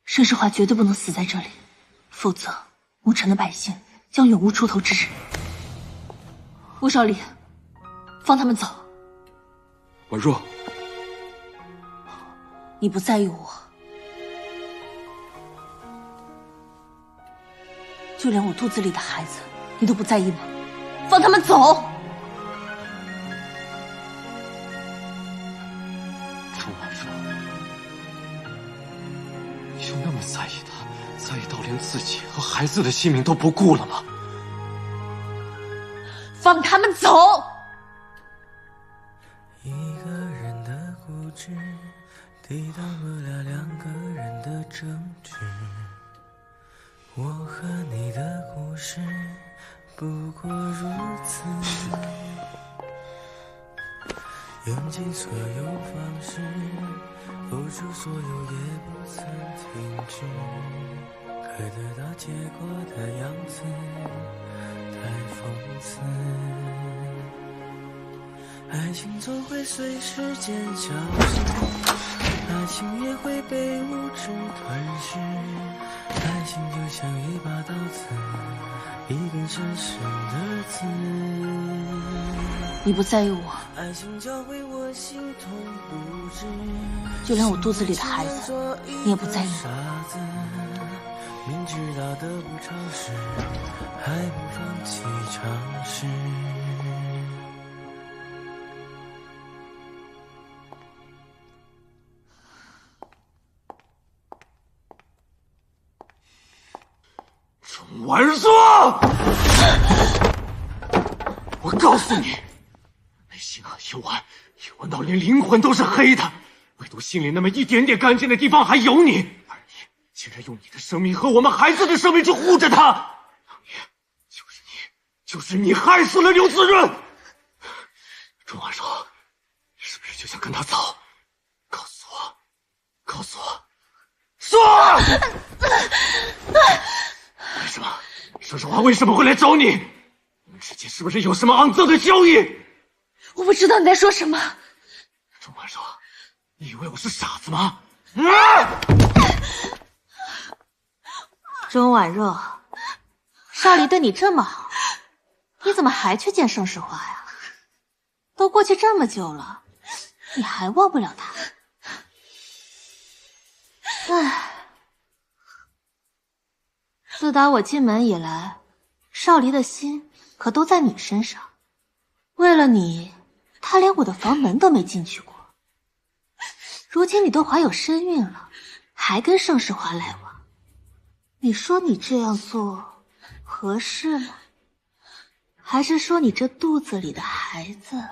盛世华绝对不能死在这里，否则牧城的百姓将永无出头之日。穆少离，放他们走。婉若，你不在意我，就连我肚子里的孩子，你都不在意吗？放他们走！钟婉若，你就那么在意他，在意到连自己和孩子的性命都不顾了吗？放他们走！当不了两个人的争执。我和你的故事不过如此，用尽所有方式，付出所有也不曾停止，可得到结果的样子太讽刺。爱情总会随时间消失，爱情也会被物质吞噬。爱情就像一把刀子，一根深深的刺。你不在意我，爱情教会我心痛不止，就连我肚子里的孩子，你也不在意吗？明知道得不偿失，还不放弃尝试。钟婉若，我告诉你，内心很幽暗，幽暗到连灵魂都是黑的，唯独心里那么一点点干净的地方还有你，而你竟然用你的生命和我们孩子的生命去护着他。当年就是你害死了刘滋润。钟婉若，是不是就想跟他走？告诉我，说！为什么？说实话，为什么会来找你？你们之间是不是有什么肮脏的交易？我不知道你在说什么。钟婉若，你以为我是傻子吗？钟婉若，少离对你这么好，你怎么还去见盛世华呀？都过去这么久了，你还忘不了他？唉。自打我进门以来，少离的心可都在你身上。为了你，他连我的房门都没进去过。如今你都怀有身孕了，还跟盛世华来往，你说你这样做合适吗？还是说你这肚子里的孩子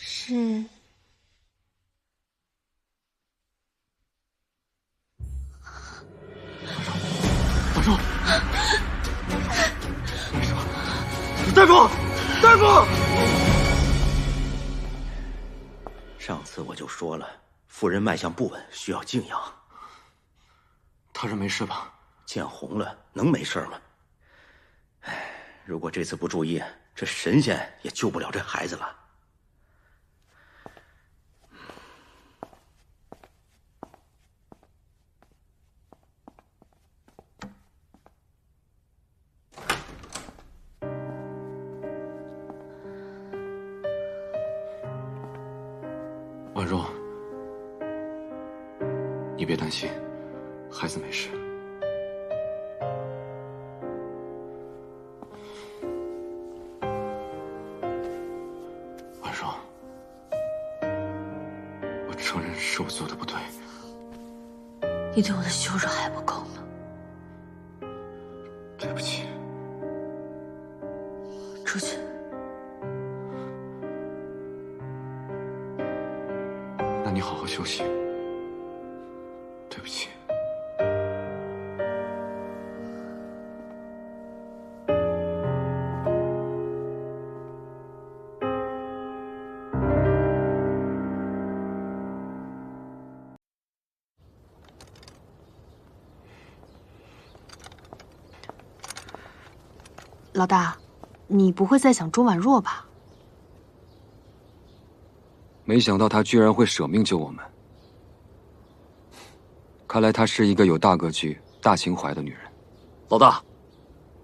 是？大夫，大夫！上次我就说了，夫人脉象不稳，需要静养。他人没事吧？见红了，能没事吗？哎，如果这次不注意，这神仙也救不了这孩子了。婉若，你别担心，孩子没事。婉若，我承认是我做的不对。你对我的羞辱还不够吗？对不起。出去。那你好好休息。对不起。老大，你不会在想钟婉若吧？没想到她居然会舍命救我们。看来她是一个有大格局、大情怀的女人。老大，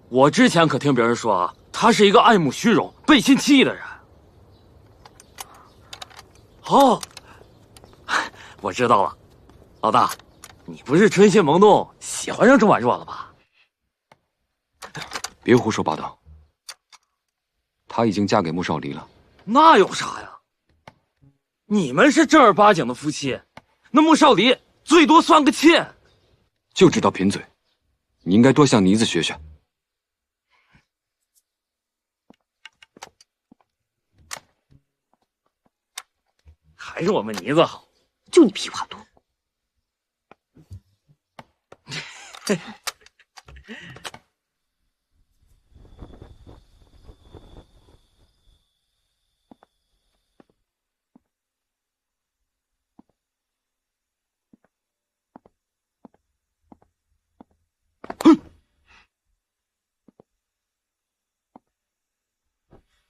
我之前可听别人说啊，她是一个爱慕虚荣、背信弃义的人。哦，我知道了，老大，你不是春心萌动，喜欢上钟婉若了吧？别胡说八道，她已经嫁给穆少离了。那有啥呀？你们是正儿八经的夫妻，那穆少离最多算个妾。就知道贫嘴，你应该多向妮子学学。还是我们妮子好。就你屁话多。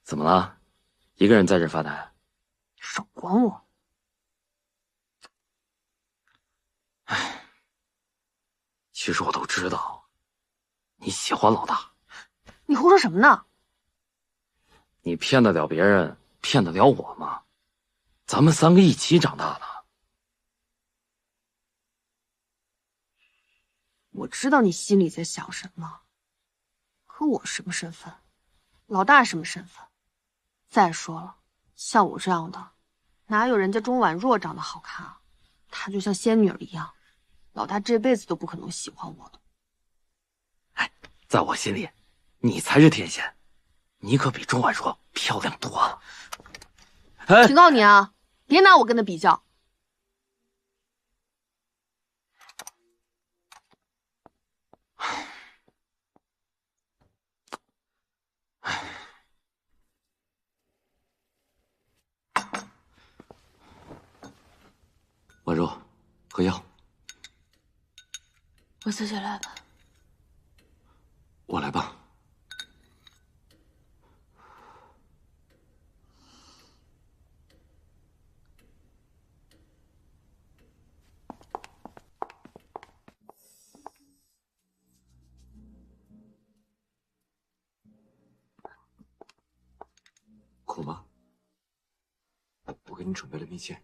怎么了？一个人在这发呆？少管我！其实我都知道，你喜欢老大。你胡说什么呢？你骗得了别人，骗得了我吗？咱们3个一起长大的。我知道你心里在想什么，可我什么身份？老大什么身份？再说了，像我这样的，哪有人家钟婉若长得好看啊？她就像仙女一样，老大这辈子都不可能喜欢我的。在我心里，你才是天仙，你可比钟婉若漂亮多了。警告你啊，别拿我跟她比较。婉若，喝药。我自己来吧。我来吧。苦吗？我给你准备了蜜饯。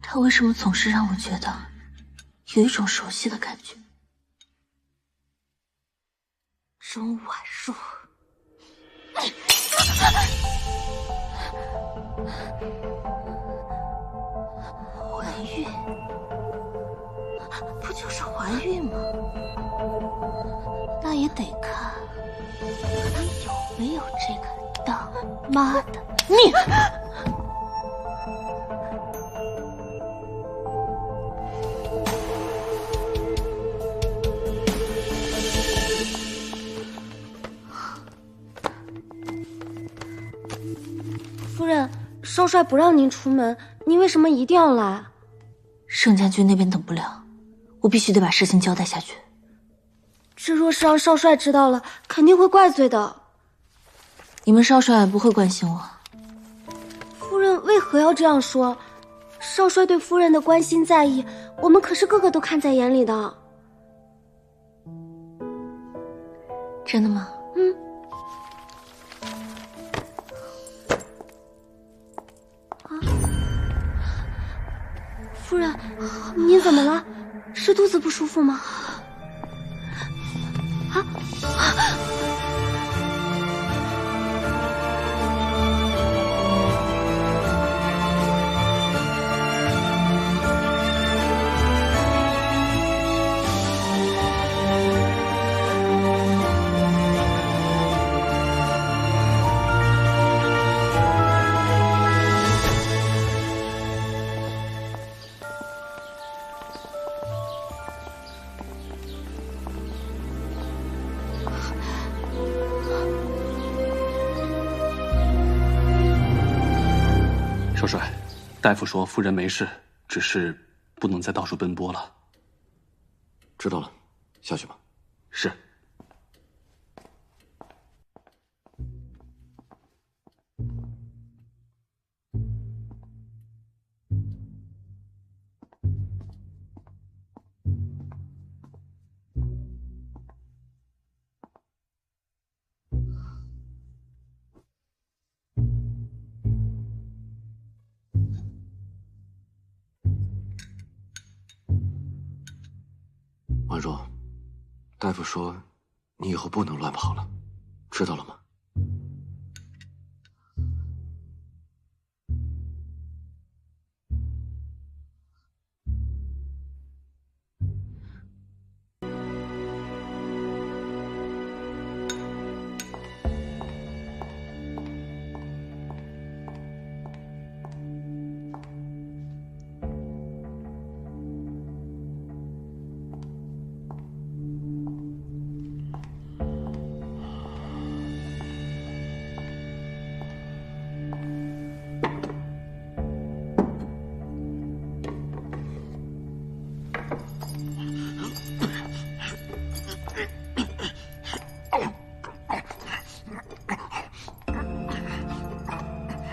他为什么总是让我觉得有一种熟悉的感觉？钟婉若，怀孕，不就是怀孕吗？那也得看你有没有这个当妈的命。夫人，少帅不让您出门，您为什么一定要来？盛家军那边等不了，我必须得把事情交代下去。这若是让少帅知道了，肯定会怪罪的。你们少帅不会关心我。夫人为何要这样说？少帅对夫人的关心在意，我们可是个个都看在眼里的。真的吗？嗯。夫人，您怎么了？是肚子不舒服吗？啊！少帅，大夫说夫人没事，只是不能再到处奔波了。知道了，下去吧。是。婉婉若，大夫说你以后不能乱跑了，知道了吗？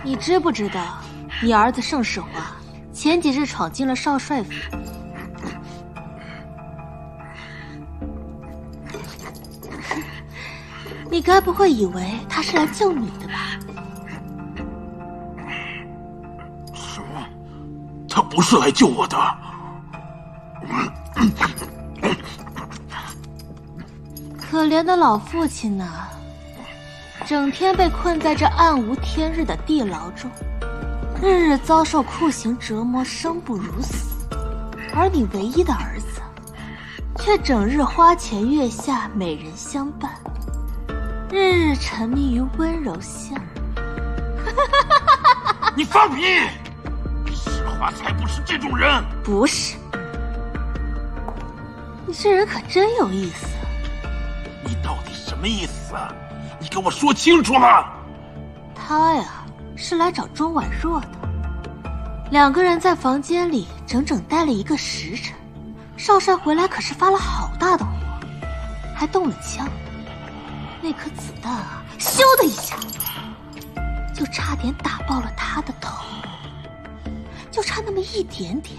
你知不知道，你儿子盛世华前几日闯进了少帅府？你该不会以为他是来救你的吧？什么？他不是来救我的。可怜的老父亲呐，整天被困在这暗无天日的地牢中，日日遭受酷刑折磨，生不如死。而你唯一的儿子，却整日花前月下，美人相伴，日日沉迷于温柔乡。你放屁！世华才不是这种人。不是，你这人可真有意思。你到底什么意思啊？你给我说清楚了。他呀，是来找钟婉若的。两个人在房间里整整待了1个时辰。少帅回来可是发了好大的火，还动了枪。那颗子弹啊，咻的一下，就差点打爆了他的头，就差那么一点点。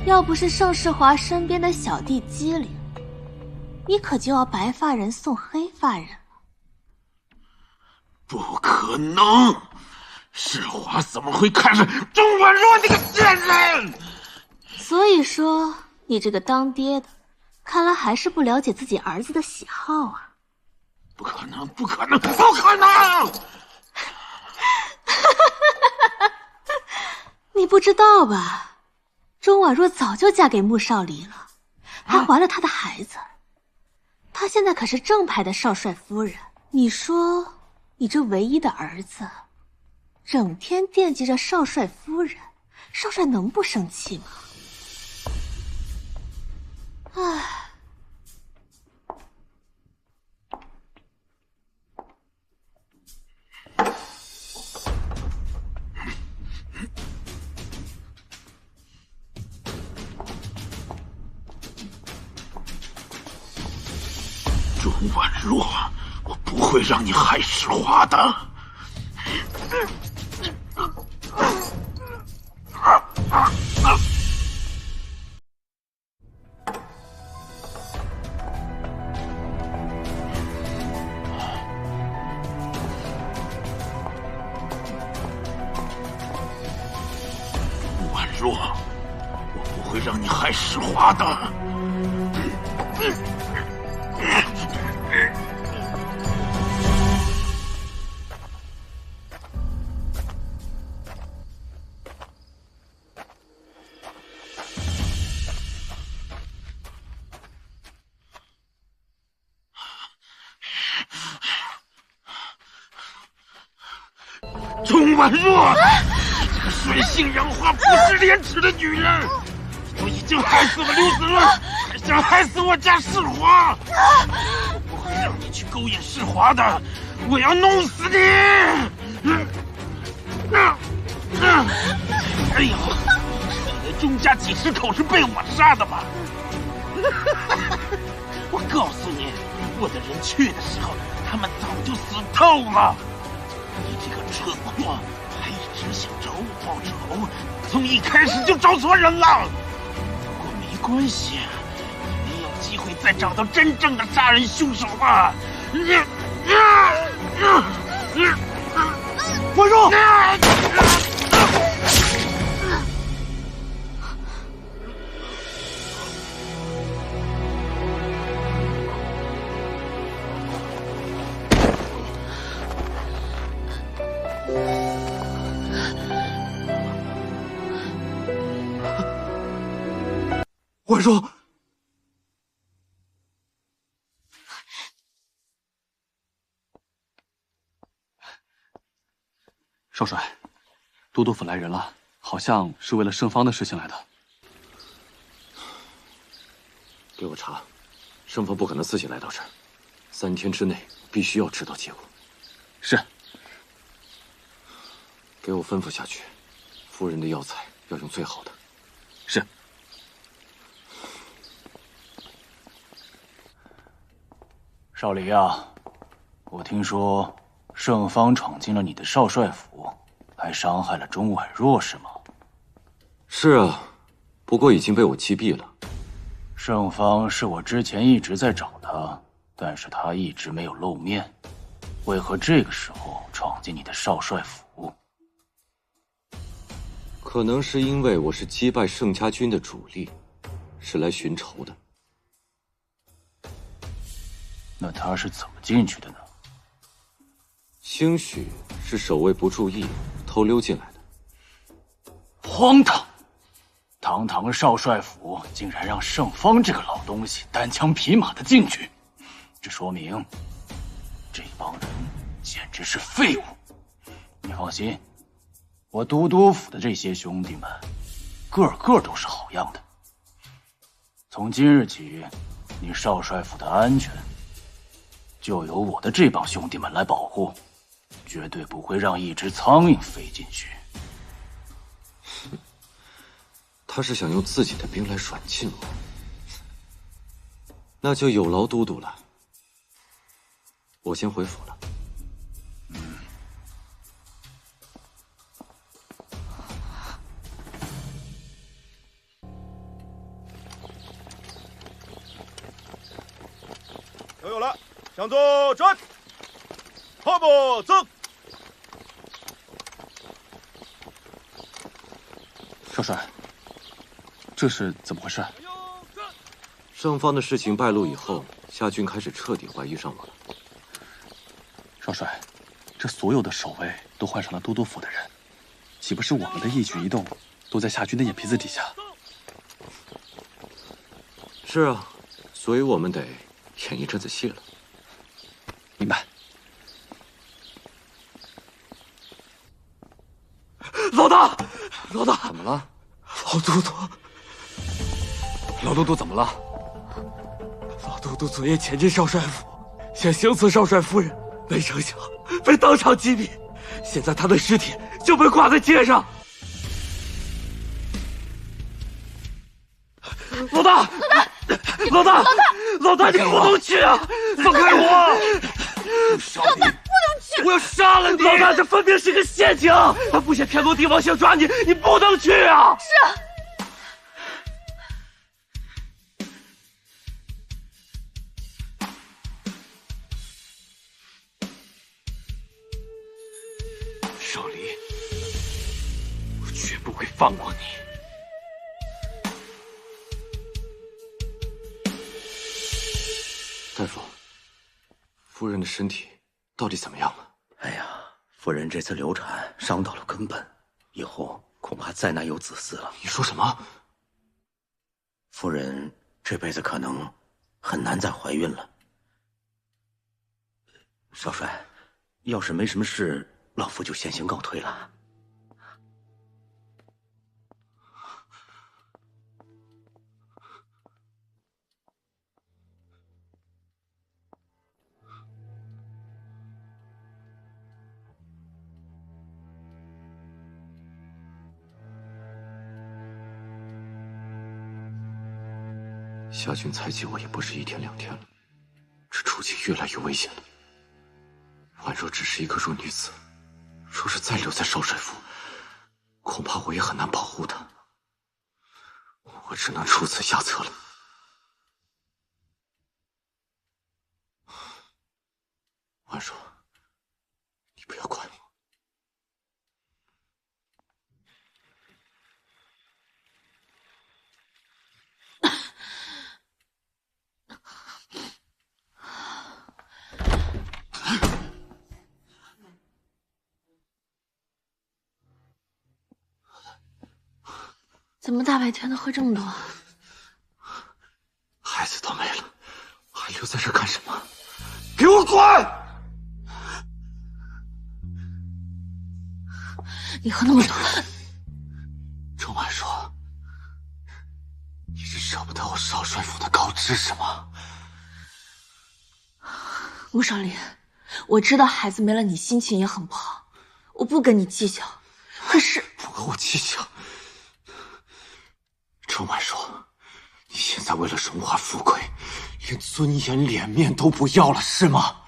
要不是盛世华身边的小弟机灵，你可就要白发人送黑发人了。不可能！世华怎么会看上钟婉若那个贱人？所以说，你这个当爹的，看来还是不了解自己儿子的喜好啊！不可能！不可能！不可能！你不知道吧？钟婉若早就嫁给穆少离了，还怀了他的孩子。她现在可是正牌的少帅夫人。你说，你这唯一的儿子，整天惦记着少帅夫人，少帅能不生气吗？唉。钟婉若，我不会让你害世华的。婉若，我不会让你害世华的。钟婉若，这个水性杨花、不知廉耻的女人，你都已经害死了刘子润，还想害死我家世华！我不会让你去勾引世华的，我要弄死你！哎呀，你的钟家几十口是被我杀的吧？我告诉你，我的人去的时候，他们早就死透了。你这个蠢货，还一直想找我报仇，从一开始就找错人了。不过没关系，你没有机会再找到真正的杀人凶手了。婉若，万叔，少帅，都督府来人了，好像是为了圣方的事情来的。给我查，圣方不可能自己来到这儿，3天之内必须要知道结果。是。给我吩咐下去，夫人的药材要用最好的。是。少离啊，我听说圣方闯进了你的少帅府，还伤害了钟婉若，是吗？是啊，不过已经被我击毙了。圣方是我之前一直在找他，但是他一直没有露面，为何这个时候闯进你的少帅府？可能是因为我是击败盛家军的主力，是来寻仇的。那他是怎么进去的呢？兴许是守卫不注意，偷溜进来的。荒唐！堂堂少帅府竟然让圣方这个老东西单枪匹马的进去，这说明这帮人简直是废物。你放心，我都督府的这些兄弟们，个个都是好样的。从今日起，你少帅府的安全就由我的这帮兄弟们来保护，绝对不会让一只苍蝇飞进去。他是想用自己的兵来软禁我，那就有劳都督了。我先回府了。都有了，向左转，后步走。少帅，这是怎么回事？圣方的事情败露以后，夏军开始彻底怀疑上我了。少帅，这所有的守卫都换上了都督府的人，岂不是我们的一举一动都在夏军的眼皮子底下？是啊，所以我们得演一阵子戏了。明白。老大，老大，怎么了？老都督，老都督怎么了？老都督昨夜潜进少帅府，想行刺少帅夫人，没成想被当场击毙。现在他的尸体就被挂在街上。老大，老大，老大，你不能去啊！放开我！老大，不能去！我要杀了你！老大，这分明是个陷阱！他布下天罗地网想抓你，你不能去啊！是。少离，我绝不会放过你。大夫，夫人的身体到底怎么样了？哎呀，夫人这次流产伤到了根本，以后恐怕再难有子嗣了。你说什么？夫人这辈子可能很难再怀孕了。少帅，要是没什么事，老夫就先行告退了。夏军猜忌我也不是1天2天了，这处境越来越危险了。婉若只是一个弱女子，若是再留在少帅府，恐怕我也很难保护她。我只能出此下策了。婉若，你不要怪我。怎么大白天的喝这么多？孩子都没了，还留在这干什么？给我滚！你喝那么多，钟婉说，你是舍不得我少帅府的高枝是吗？穆少林，我知道孩子没了，你心情也很不好，我不跟你计较。可是不和我计较。钟婉说，你现在为了荣华富贵，连尊严脸面都不要了是吗？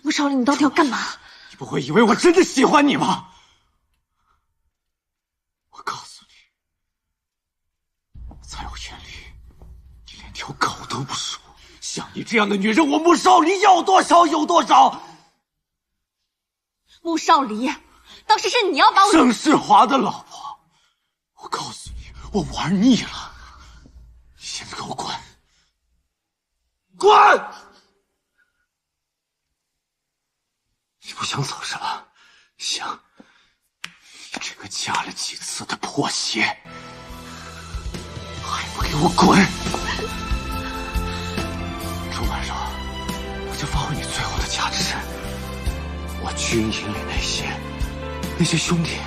穆少林，你到底要干嘛？你不会以为我真的喜欢你吗？我告诉你，在我眼里，你连条狗都不如。像你这样的女人，我穆少离要多少有多少。穆少离，当时是你要把我郑世华的老婆，我告诉你，我玩腻了，你现在给我滚！滚！你不想走是吧？行，你这个嫁了几次的破鞋，还不给我滚！钟婉说，我就发挥你最后的价值。我军营里那些兄弟，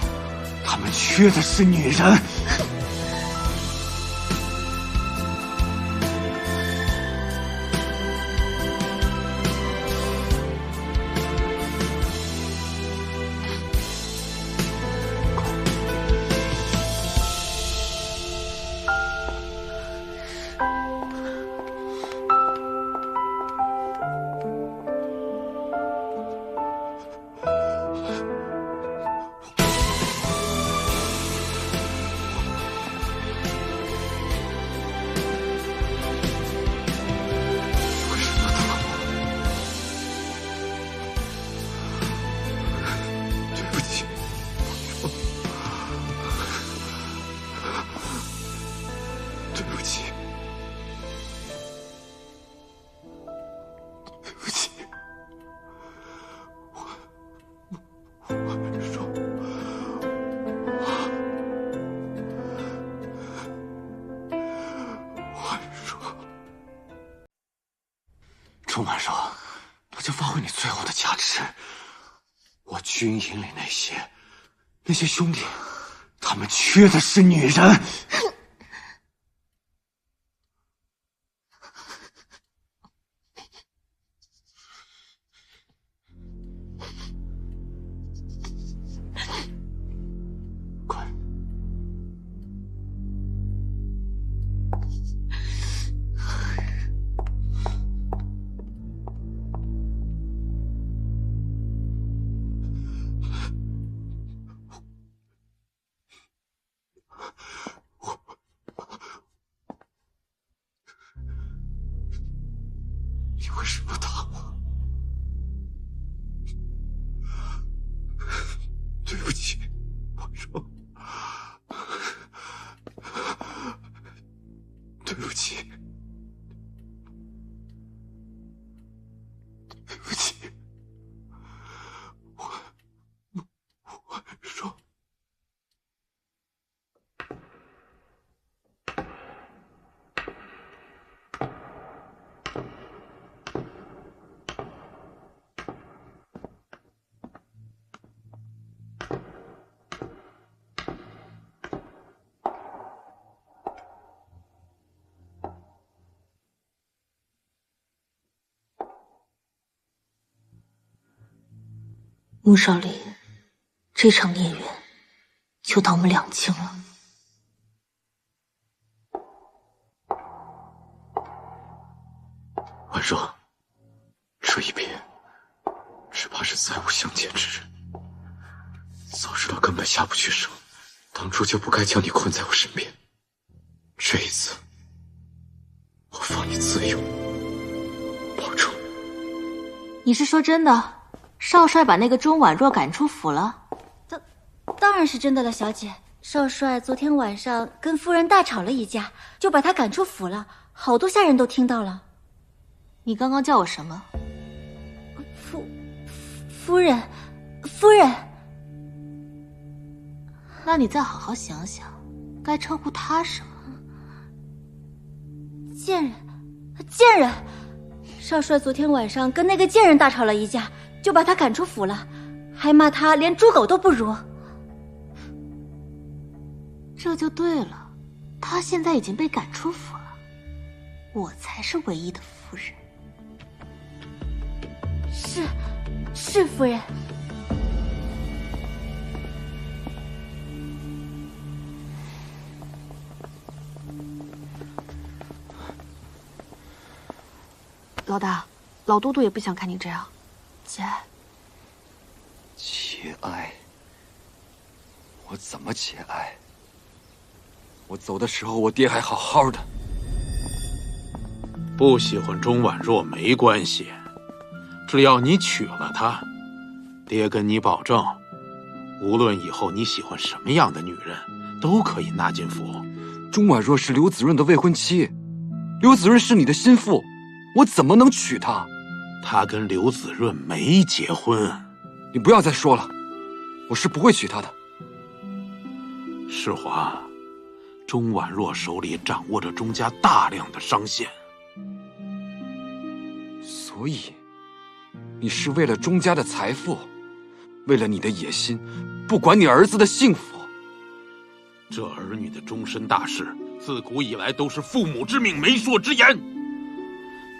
他们缺的是女人。钟婉说，我就发挥你最后的价值。我军营里那些兄弟，他们缺的是女人。你为什么打我？对不起，我说，对不起，对不起，我说。穆少林，这场孽缘就当我们两清了。婉若，这一别，只怕是再无相见之日。早知道根本下不去手，当初就不该将你困在我身边。这一次，我放你自由，保重。你是说真的？少帅把那个钟婉若赶出府了？当然是真的了，小姐。少帅昨天晚上跟夫人大吵了一架，就把他赶出府了，好多下人都听到了。你刚刚叫我什么？夫人，夫人。那你再好好想想，该称呼他什么？贱人，贱人！少帅昨天晚上跟那个贱人大吵了一架，就把他赶出府了，还骂他连猪狗都不如。这就对了，他现在已经被赶出府了，我才是唯一的夫人。是夫人。老大，老都督也不想看你这样。节哀。节哀？我怎么节哀？我走的时候，我爹还好好的。不喜欢钟婉若没关系，只要你娶了她，爹跟你保证，无论以后你喜欢什么样的女人，都可以纳进府。钟婉若是刘子润的未婚妻，刘子润是你的心腹，我怎么能娶她？她跟刘子润没结婚。你不要再说了，我是不会娶她的。世华，钟婉若手里掌握着钟家大量的商县，所以你是为了钟家的财富，为了你的野心，不管你儿子的幸福。这儿女的终身大事，自古以来都是父母之命，媒妁之言。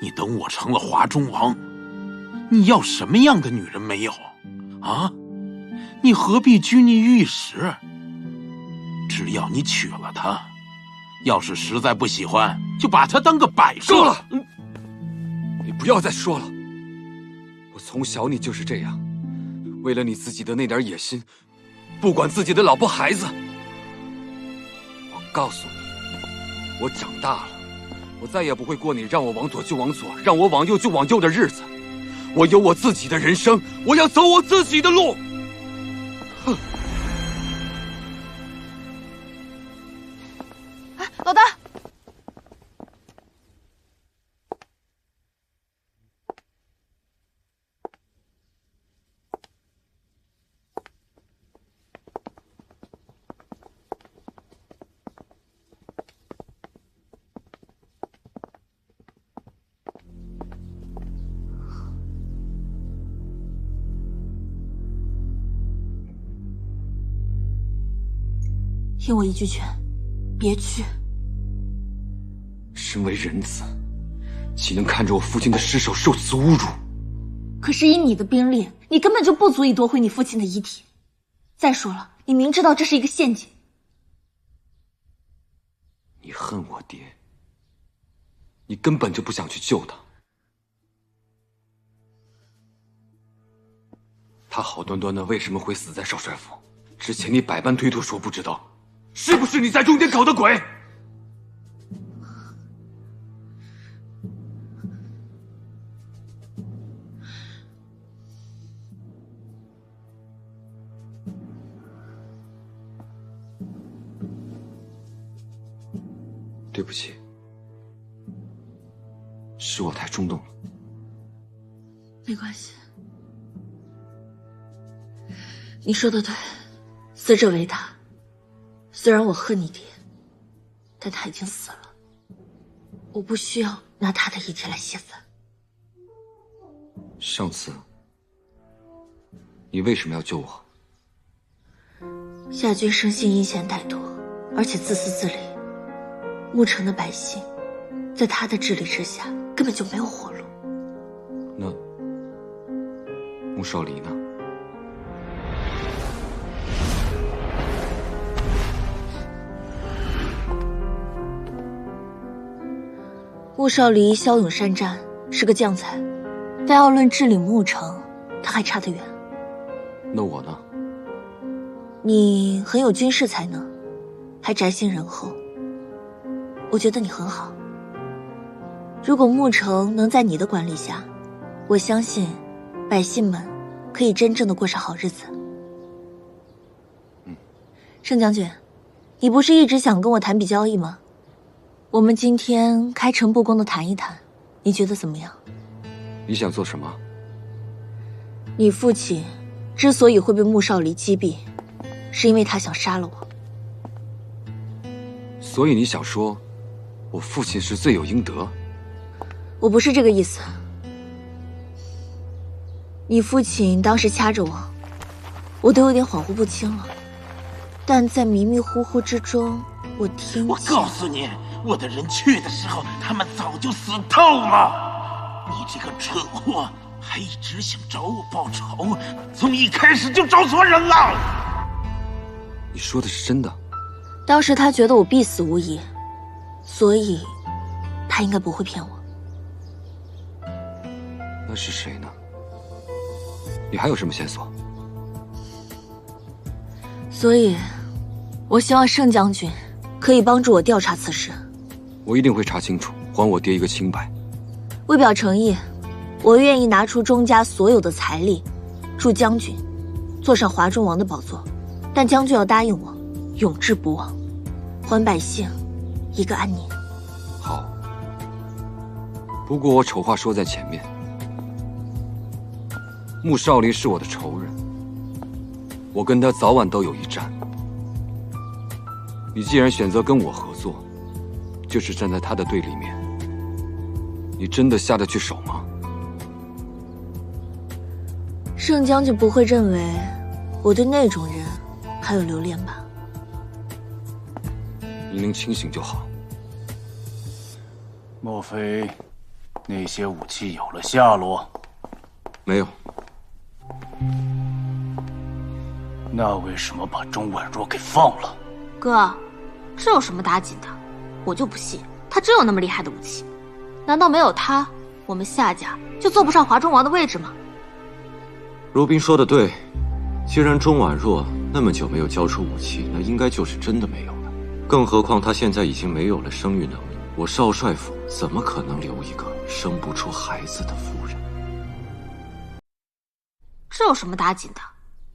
你等我成了华中王，你要什么样的女人没有？啊？你何必拘泥于一时？只要你娶了她，要是实在不喜欢，就把她当个摆设。够了！你不要再说了。我从小你就是这样，为了你自己的那点野心，不管自己的老婆孩子。我告诉你，我长大了，我再也不会过你让我往左就往左，让我往右就往右的日子。我有我自己的人生，我要走我自己的路。哼！哎，老大！听我一句劝，别去。身为人子，岂能看着我父亲的尸首受此侮辱？可是以你的兵力，你根本就不足以夺回你父亲的遗体。再说了，你明知道这是一个陷阱。你恨我爹，你根本就不想去救他。他好端端的为什么会死在少帅府？之前你百般推脱说不知道，是不是你在中间搞的鬼？对不起，是我太冲动了。没关系，你说的对，死者为他。虽然我恨你爹，但他已经死了，我不需要拿他的遗体来泄愤。上次你为什么要救我？夏军生性阴险歹毒，而且自私自利。牧城的百姓，在他的治理之下，根本就没有活路。那穆少离呢？穆少离骁勇善战，是个将才，但要论治理牧城，他还差得远。那我呢？你很有军事才能，还宅心仁厚。我觉得你很好。如果牧城能在你的管理下，我相信百姓们可以真正的过上好日子。盛将军，你不是一直想跟我谈笔交易吗？我们今天开诚布公的谈一谈，你觉得怎么样？你想做什么？你父亲之所以会被穆少离击毙，是因为他想杀了我。所以你想说，我父亲是罪有应得。我不是这个意思。你父亲当时掐着我，我都有点恍惚不清了。但在迷迷糊糊之中，我听见……我告诉你，我的人去的时候，他们早就死透了。你这个蠢货，还一直想找我报仇，从一开始就找错人了。你说的是真的？当时他觉得我必死无疑，所以他应该不会骗我。那是谁呢？你还有什么线索？所以，我希望盛将军可以帮助我调查此事。我一定会查清楚，还我爹一个清白。为表诚意，我愿意拿出钟家所有的财力，助将军坐上华中王的宝座。但将军要答应我，永志不忘，还百姓一个安宁。好，不过我丑话说在前面，穆少林是我的仇人，我跟他早晚都有一战。你既然选择跟我合作，就是站在他的对立面，你真的下得去手吗？盛将军不会认为我对那种人还有留恋吧？你能清醒就好。莫非那些武器有了下落？没有。那为什么把钟婉若给放了？哥，这有什么打紧的？我就不信他真有那么厉害的武器。难道没有他，我们夏家就坐不上华中王的位置吗？如冰说的对，既然钟婉若那么久没有交出武器，那应该就是真的没有了。更何况她现在已经没有了生育能力，我少帅府怎么可能留一个生不出孩子的夫人？这有什么打紧的？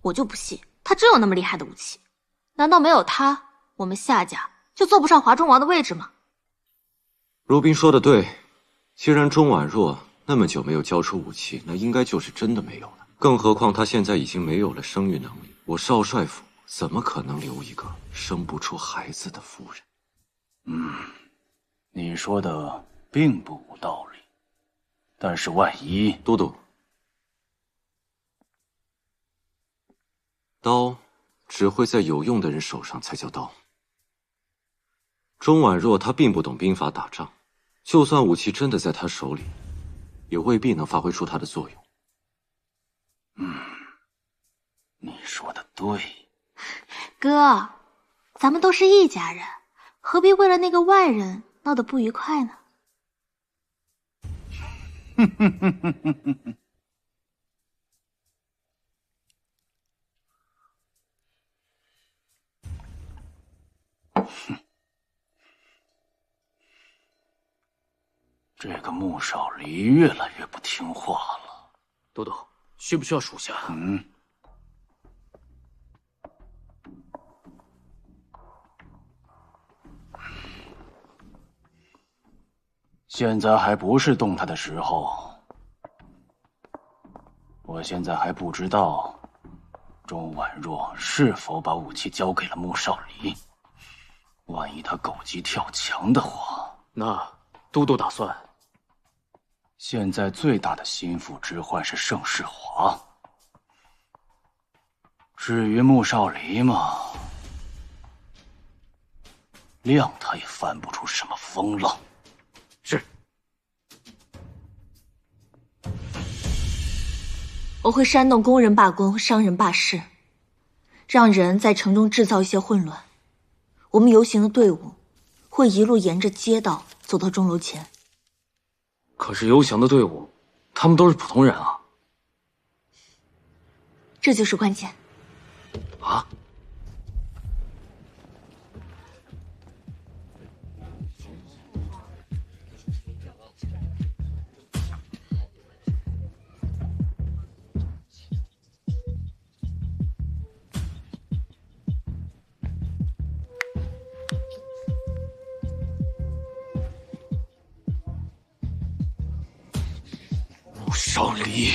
我就不信他真有那么厉害的武器。难道没有他，我们夏家就坐不上华中王的位置吗？如冰说的对，既然钟婉若那么久没有交出武器，那应该就是真的没有了。更何况她现在已经没有了生育能力，我少帅府怎么可能留一个生不出孩子的夫人？你说的并不无道理，但是万一……都督，刀只会在有用的人手上才叫刀。钟婉若她并不懂兵法打仗，就算武器真的在她手里，也未必能发挥出它的作用。你说的对。哥，咱们都是一家人，何必为了那个外人闹得不愉快呢？这个穆少离越来越不听话了。都督，需不需要属下？现在还不是动他的时候。我现在还不知道钟婉若是否把武器交给了穆少离。万一他狗急跳墙的话，那都督打算？现在最大的心腹之患是盛世华。至于穆少离嘛，谅他也翻不出什么风浪。是。我会煽动工人罢工、商人罢市，让人在城中制造一些混乱。我们游行的队伍会一路沿着街道走到钟楼前。可是游行的队伍，他们都是普通人啊。这就是关键。啊？穆少离，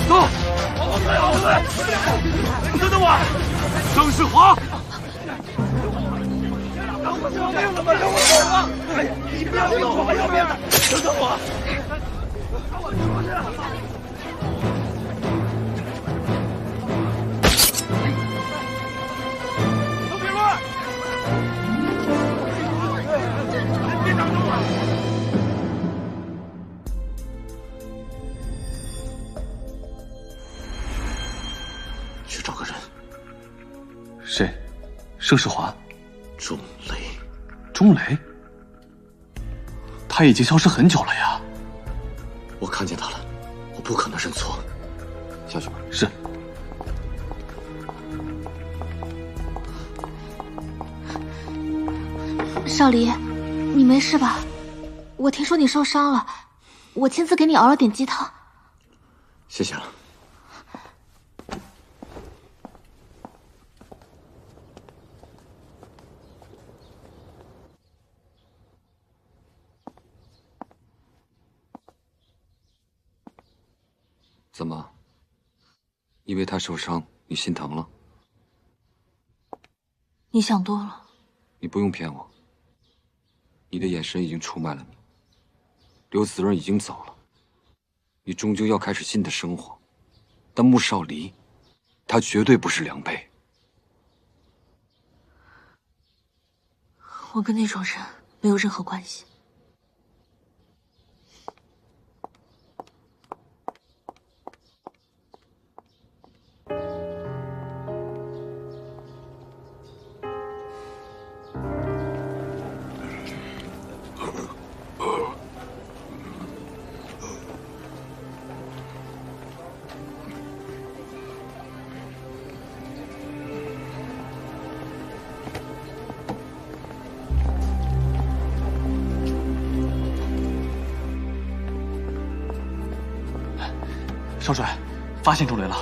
走，往后退，往后退！等等我，郑世华。我要命了吗？等我走吧！哎呀，你不要动我，我要命了！等等我！让我出去！都别乱！别挡住我！去找个人。谁？盛世华。钟雷。钟雷？他已经消失很久了呀。我看见他了，我不可能认错。下去吧。是。少离，你没事吧？我听说你受伤了，我亲自给你熬了点鸡汤。谢谢了。怎么？因为他受伤，你心疼了？你想多了。你不用骗我。你的眼神已经出卖了你。刘子润已经走了，你终究要开始新的生活。但穆少离，他绝对不是良配。我跟那种人没有任何关系。少帅，发现钟雷了。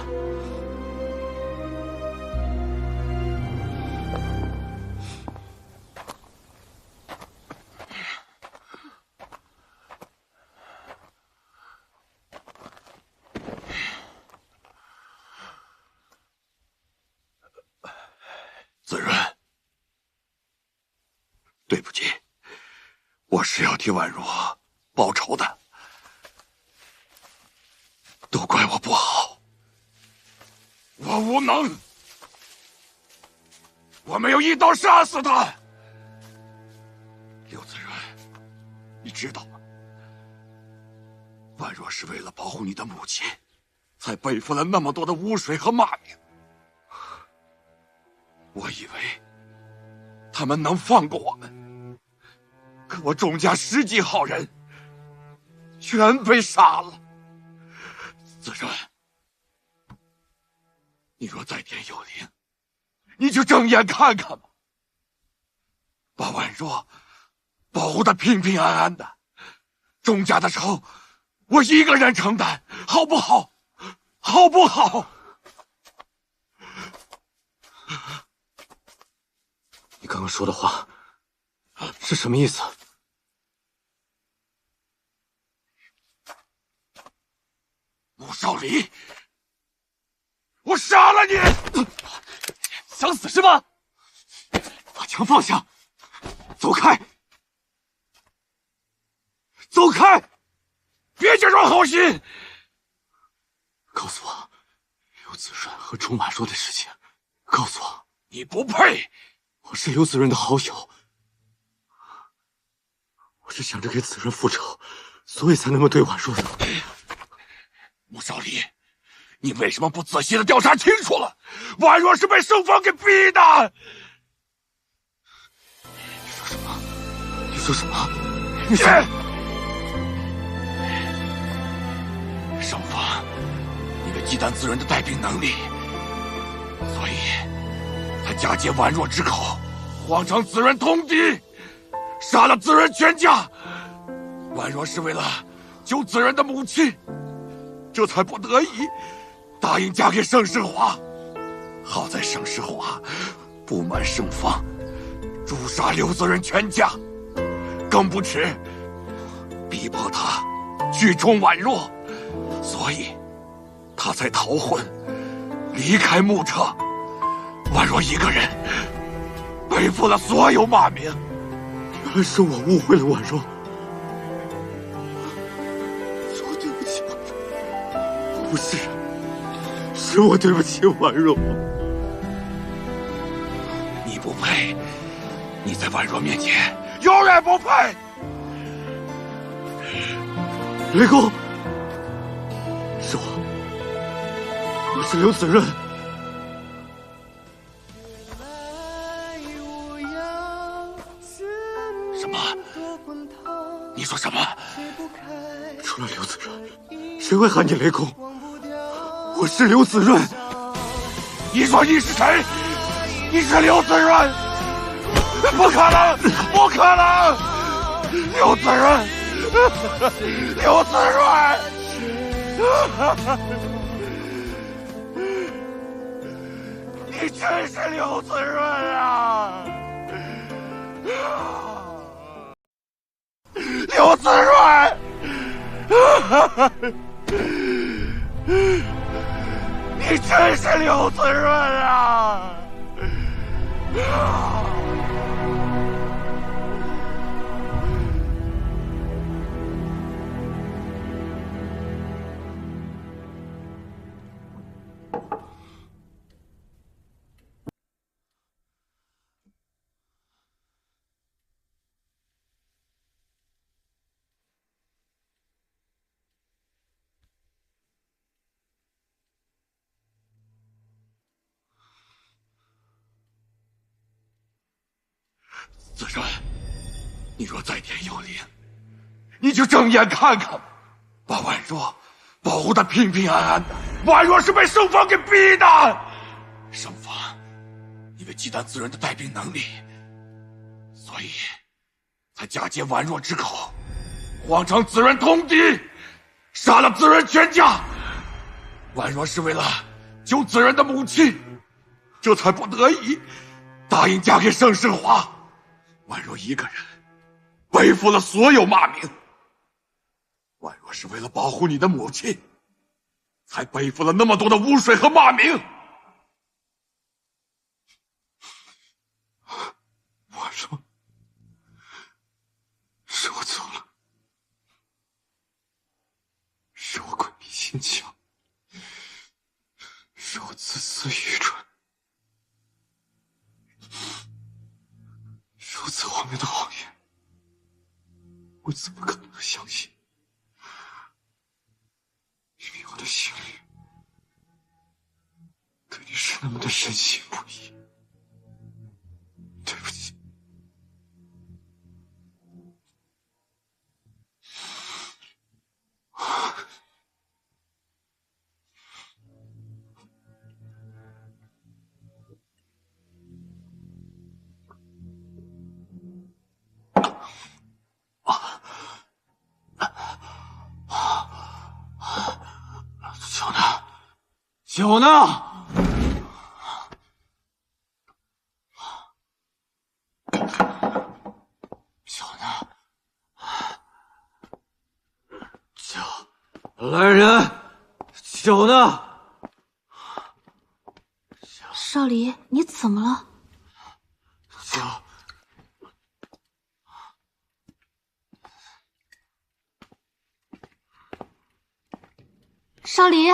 子润，对不起，我是要替婉若报仇的。都怪我不好，我无能，我没有一刀杀死他。刘子润，你知道吗？婉若是为了保护你的母亲，才背负了那么多的污水和骂名。我以为他们能放过我们，可我钟家10几号人全被杀了。子润，你若在天有灵，你就睁眼看看吧，把婉若保护得平平安安的。钟家的仇，我一个人承担，好不好？好不好？你刚刚说的话是什么意思？穆少离，我杀了你！想死是吧？把枪放下，走开！走开！别假装好心！告诉我，刘子润和钟婉若的事情。告诉我，你不配！我是刘子润的好友，我是想着给子润复仇，所以才那么对婉若的。穆少离，你为什么不仔细的调查清楚了？婉若是被圣方给逼的。你说什么？你说什么？你说。圣方因为忌惮子润的带兵能力，所以才假借婉若之口，谎称子润通敌，杀了子润全家。婉若是为了救子润的母亲，这才不得已答应嫁给盛世华。好在盛世华不满圣方，诛杀刘子润全家，更不迟逼迫他去冲婉若，所以他才逃婚，离开牧场，宛若一个人背负了所有骂名。原来是我误会了宛若，是我对不起宛若，不是，是我对不起宛若。你不配，你在宛若面前永远不配。雷公，是我是刘子润。什么？你说什么？除了刘子润，谁会喊你雷公？我是刘子润。你说你是谁？你是刘子润？不可能！不可能！刘子润，刘子润，你真是刘子润啊！刘子润，你真是刘子润啊！子润，你若在天有灵，你就睁眼看看，把宛若保护得平平安安的。宛若是被圣方给逼的，圣方因为忌惮子润的带兵能力，所以才假借宛若之口，谎称子润通敌，杀了子润全家。宛若是为了救子润的母亲，这才不得已答应嫁给盛世华。宛若一个人背负了所有骂名。宛若是为了保护你的母亲，才背负了那么多的污水和骂名。宛若，是我错了，是我鬼迷心窍，是我自私愚蠢。如此荒谬的谎言，我怎么可能相信？明明我的心里对你是那么的深信不疑。对不起。酒呢？酒呢？酒，来人，酒呢？少离，你怎么了？酒。少离。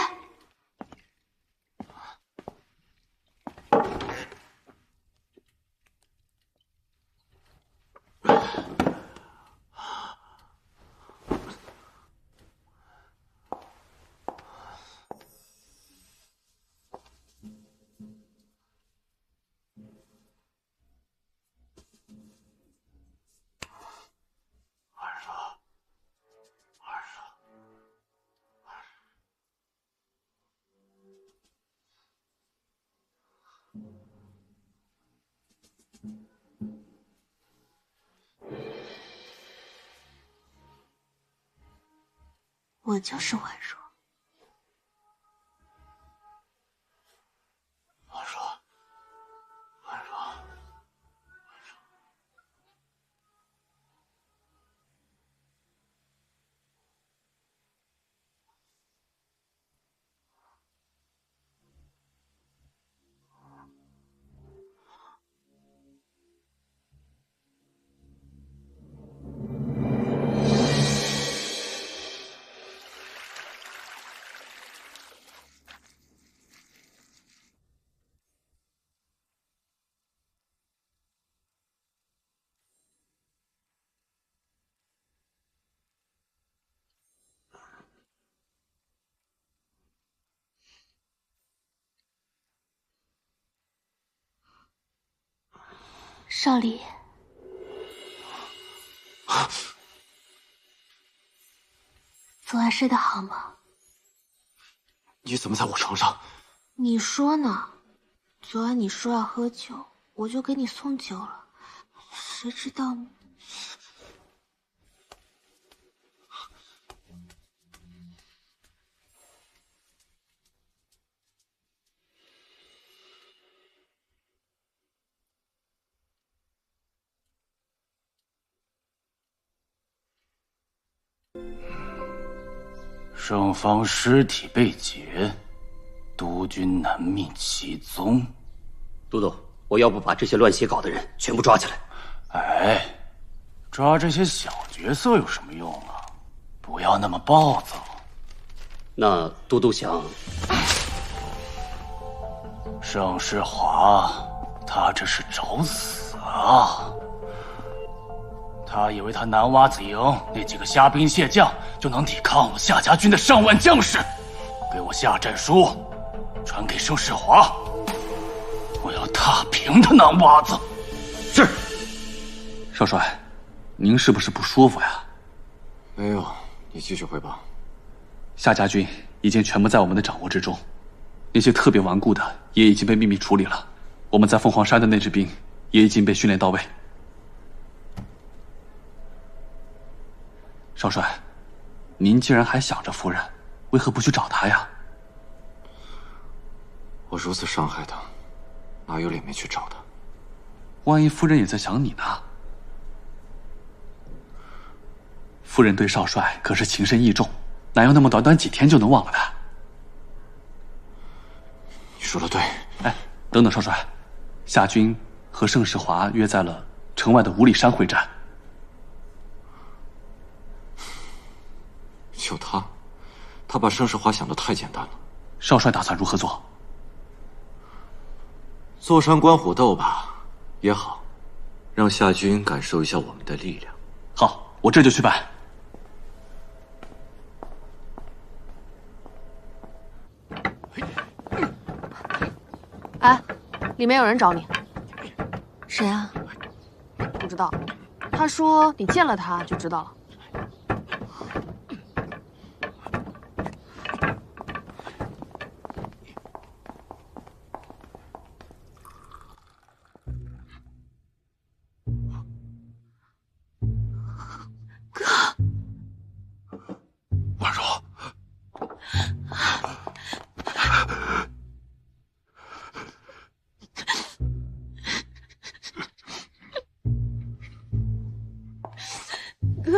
我就是宛若。宛若，宛若，少离，昨晚睡得好吗？你怎么在我床上？你说呢？昨晚你说要喝酒，我就给你送酒了，谁知道呢？圣方尸体被劫，督军难觅其踪。都督，我要不把这些乱写稿的人全部抓起来？哎，抓这些小角色有什么用啊？不要那么暴躁。那都督想，盛世华，他这是找死啊！他以为他南洼子营那几个虾兵蟹将就能抵抗我夏家军的上万将士，给我下战书，传给盛世华。我要踏平他南洼子。是。少帅，您是不是不舒服呀？没有，你继续汇报。夏家军已经全部在我们的掌握之中，那些特别顽固的也已经被秘密处理了。我们在凤凰山的那支兵也已经被训练到位。少帅，您既然还想着夫人，为何不去找她呀？我如此伤害她，哪有脸面去找她？万一夫人也在想你呢？夫人对少帅可是情深意重，哪有那么短短几天就能忘了他？你说的对。哎，等等，少帅，夏军和盛世华约在了城外的五里山会战。就他把盛世华想得太简单了。少帅打算如何做？坐山观虎斗吧，也好，让夏军感受一下我们的力量。好，我这就去办。哎，里面有人找你。谁啊？不知道。他说你见了他就知道了。婉柔，哥，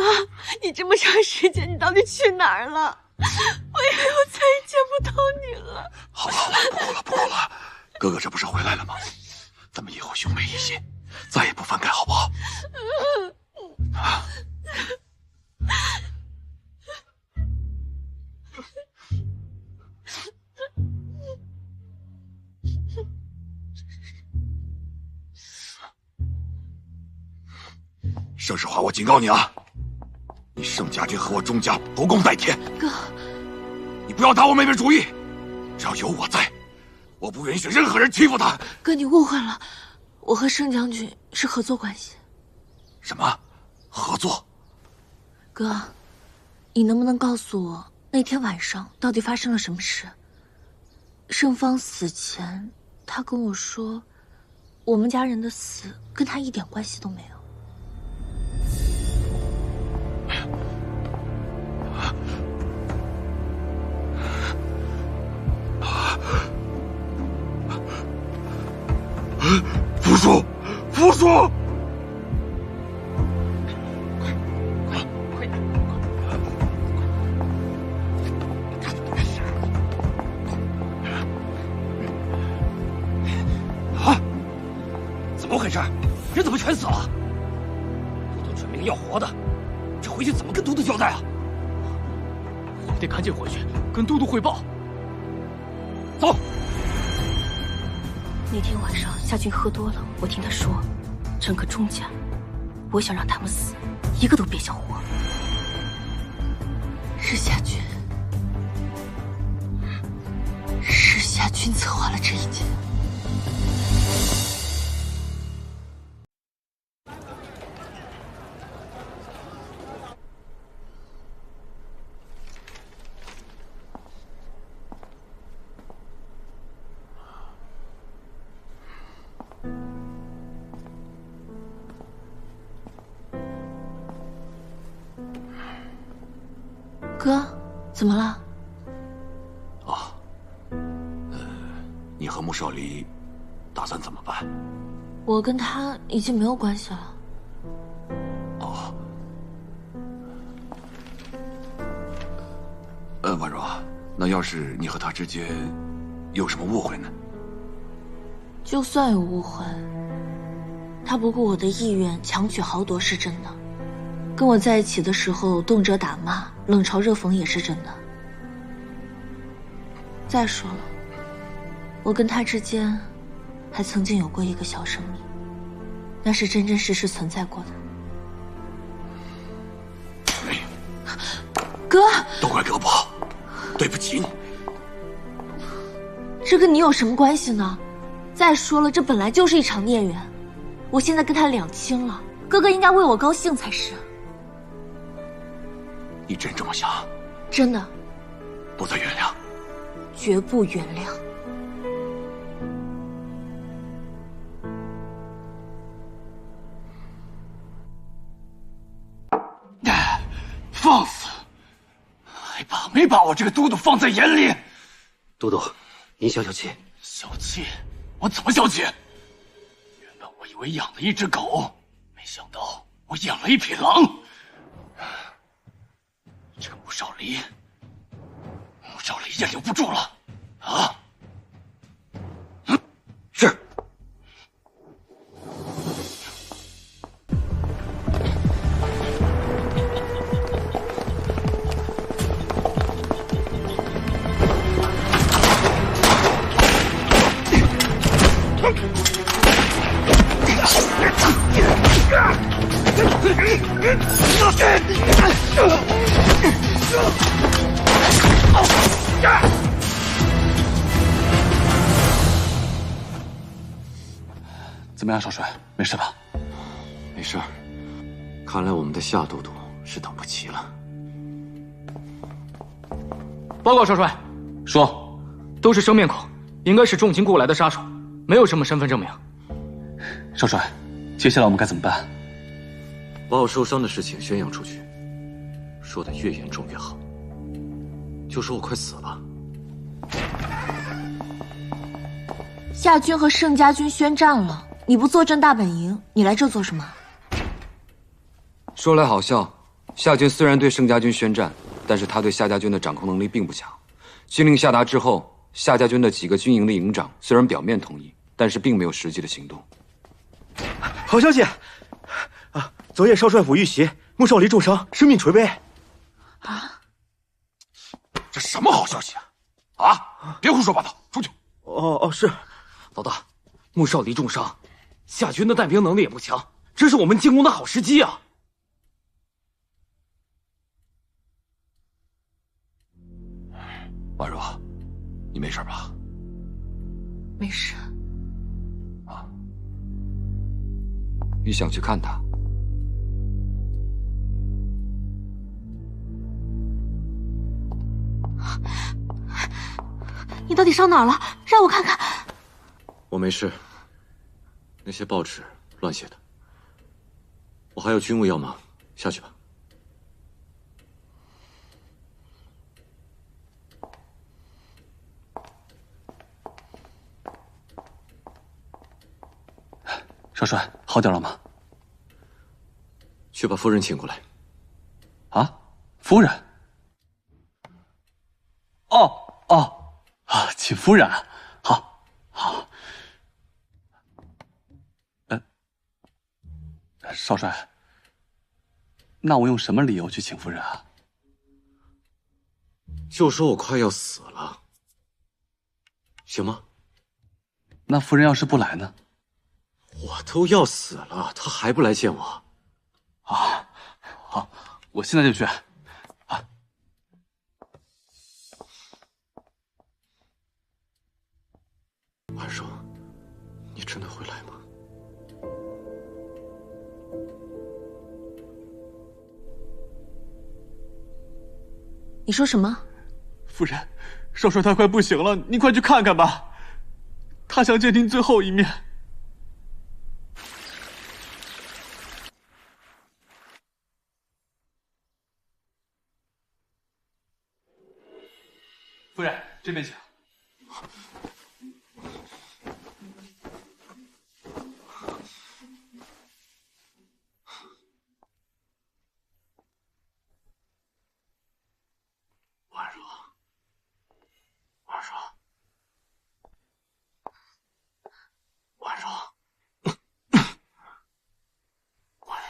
你这么长时间，你到底去哪儿了？我以为我再也见不到你了。好了好了，不哭了不哭了，哥哥这不是回来了吗？咱们以后兄妹一心，再也不分开，好不好？啊！盛世华，我警告你啊！你盛家军和我钟家不共戴天。哥，你不要打我妹妹主意，只要有我在，我不允许任何人欺负她。哥，你误会了，我和盛将军是合作关系。什么？合作？哥，你能不能告诉我那天晚上到底发生了什么事？盛芳死前，他跟我说，我们家人的死跟他一点关系都没有。福叔，福叔！啊！怎么回事？人怎么全死了？都督准命要活的，这回去怎么跟都督交代啊？我们得赶紧回去跟都督汇报。走。那天晚上夏军喝多了，我听他说，整个钟家，我想让他们死，一个都别想活。是夏军，是夏军策划了这一切。哥，怎么了？你和穆少离打算怎么办？我跟他已经没有关系了。婉若，那要是你和他之间有什么误会呢？就算有误会，他不顾我的意愿强取豪夺是真的，跟我在一起的时候动辄打骂、冷嘲热讽也是真的。再说了，我跟他之间还曾经有过一个小生命，那是真真实实存在过的。哥，都怪哥不好，对不起你。这跟你有什么关系呢？再说了，这本来就是一场孽缘，我现在跟他两清了，哥哥应该为我高兴才是。你真这么想？真的。不再原谅？绝不原谅。放肆！还把没把我这个都督放在眼里？都督，您消消气。小气？我怎么小气？原本我以为养了一只狗，没想到我养了一匹狼。这个穆少离也留不住了啊！是。怎么样，少帅，没事吧？没事儿。看来我们的夏都督是等不及了。报告少帅，说，都是生面孔，应该是重金雇来的杀手，没有什么身份证明。少帅，接下来我们该怎么办？把我受伤的事情宣扬出去，说的越严重越好。就说我快死了。夏军和盛家军宣战了，你不坐镇大本营，你来这做什么？说来好笑，夏军虽然对盛家军宣战，但是他对夏家军的掌控能力并不强。军令下达之后，夏家军的几个军营的营长虽然表面同意，但是并没有实际的行动。好消息！昨夜少帅府遇袭，穆少离重伤，生命垂危。这什么好消息啊！别胡说八道，出去！是。老大，穆少离重伤，夏军的带兵能力也不强，这是我们进攻的好时机啊！婉若，你没事吧？没事。你想去看他？你到底伤哪儿了？让我看看。我没事，那些报纸乱写的。我还有军务要忙，下去吧。少帅，好点了吗？去把夫人请过来。啊，夫人？请夫人啊，好。少帅，那我用什么理由去请夫人啊？就说我快要死了，行吗？那夫人要是不来呢？我都要死了，她还不来见我？好，我现在就去。婉若，你真的会来吗？你说什么？夫人，少帅他快不行了，您快去看看吧，他想见您最后一面。这边请。婉若，婉若，婉若，婉若，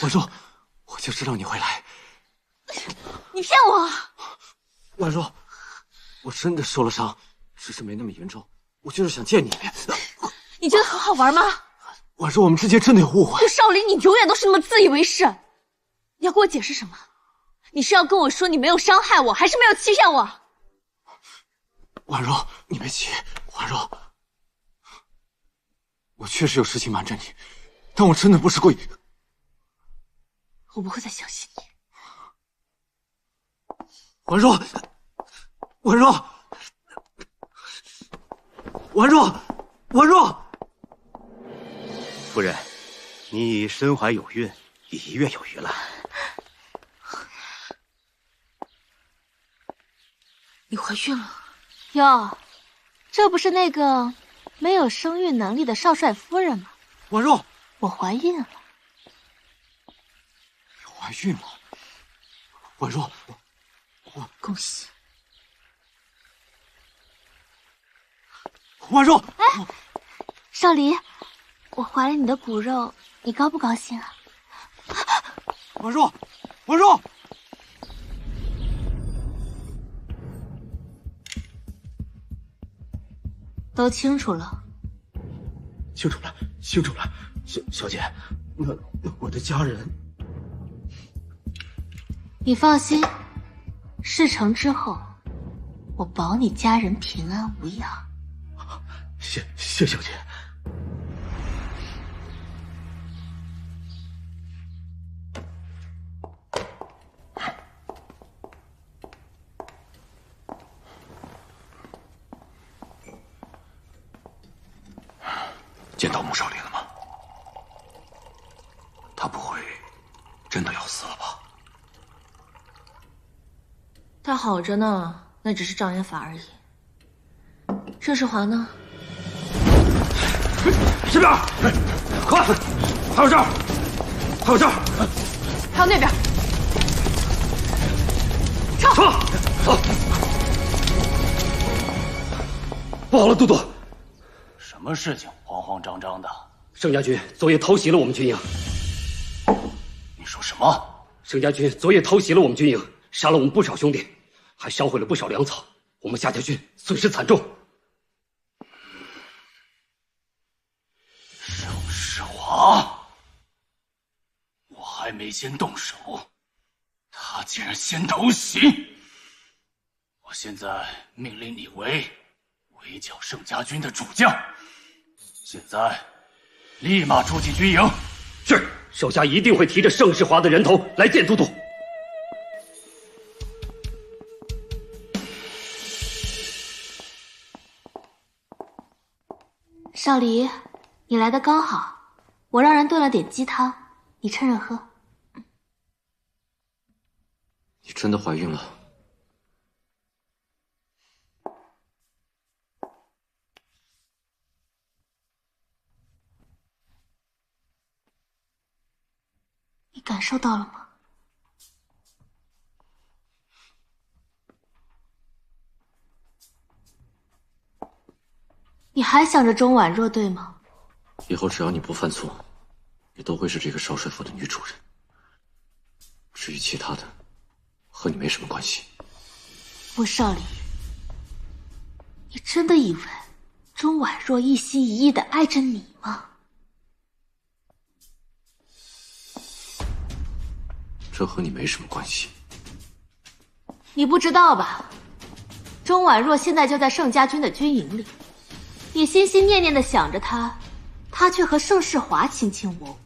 婉若，我就知道你会来。你骗我！婉若，我真的受了伤，只是没那么严重。我就是想见你一面。你觉得很好玩吗？婉若，我们之间真的有误会。顾少林，你永远都是那么自以为是。你要给我解释什么？你是要跟我说你没有伤害我，还是没有欺骗我？婉若，你别急。婉若，我确实有事情瞒着你，但我真的不是故意。我不会再相信你。婉若，婉若，婉若，婉若。夫人，你身怀有孕，1月有余了。你怀孕了？哟，这不是那个没有生育能力的少帅夫人吗？婉若，我怀孕了。你怀孕了？婉若，恭喜！婉若，哎，少离，我怀了你的骨肉，你高不高兴啊？婉若，婉若，都清楚了。清楚了，清楚了，小姐，那我的家人，你放心，事成之后，我保你家人平安无恙。谢小姐。见到穆少林了吗？他不会真的要死了吧？他好着呢，那只是障眼法而已。盛世华呢？这边，快！还有这儿，还有这儿，还有那边。撤！走！不好了，都督！什么事情慌慌张张的？盛家军昨夜偷袭了我们军营。你说什么？盛家军昨夜偷袭了我们军营，杀了我们不少兄弟，还烧毁了不少粮草，我们夏家军损失惨重。盛世华，我还没先动手，他竟然先偷袭！我现在命令你围剿盛家军的主将，现在立马出进军营。是，手下一定会提着盛世华的人头来见都督。少离，你来的刚好，我让人炖了点鸡汤，你趁热喝。你真的怀孕了？你感受到了吗？你还想着钟婉若对吗？以后只要你不犯错，你都会是这个少帅府的女主人。至于其他的，和你没什么关系。穆少林，你真的以为钟婉若一心一意的爱着你吗？这和你没什么关系。你不知道吧？钟婉若现在就在盛家军的军营里，你心心念念的想着她，她却和盛世华卿卿我我。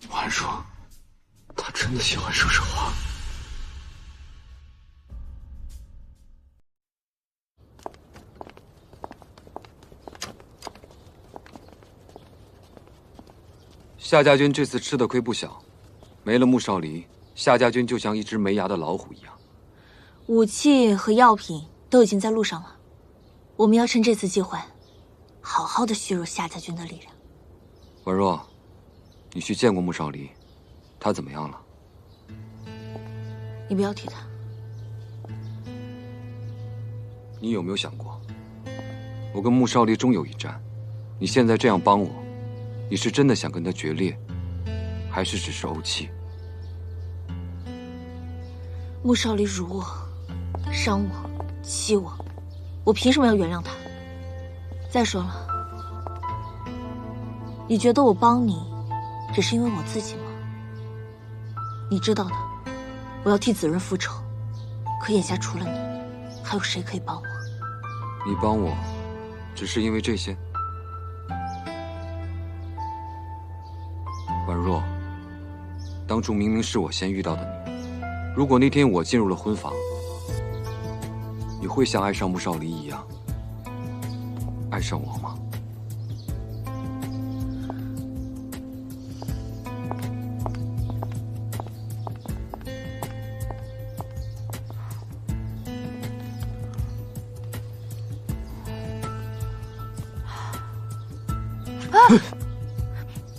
婉若，她真的喜欢盛世华？夏家军这次吃的亏不小，没了穆少离，夏家军就像一只没牙的老虎一样。武器和药品都已经在路上了，我们要趁这次机会，好好的削弱夏家军的力量。婉若，你去见过穆少离，他怎么样了？你不要提他。你有没有想过，我跟穆少离终有一战？你现在这样帮我，你是真的想跟他决裂，还是只是怄气？穆少离辱我、伤我、欺我，我凭什么要原谅他？再说了，你觉得我帮你，只是因为我自己吗？你知道的，我要替子润复仇，可眼下除了你，还有谁可以帮我？你帮我，只是因为这些？婉若，当初明明是我先遇到的你，如果那天我进入了婚房，你会像爱上穆少离一样爱上我吗？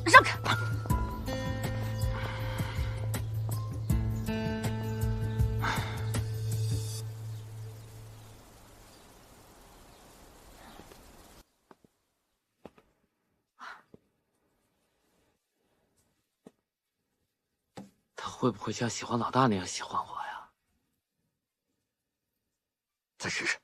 让开！他会不会像喜欢老大那样喜欢我呀？再试试。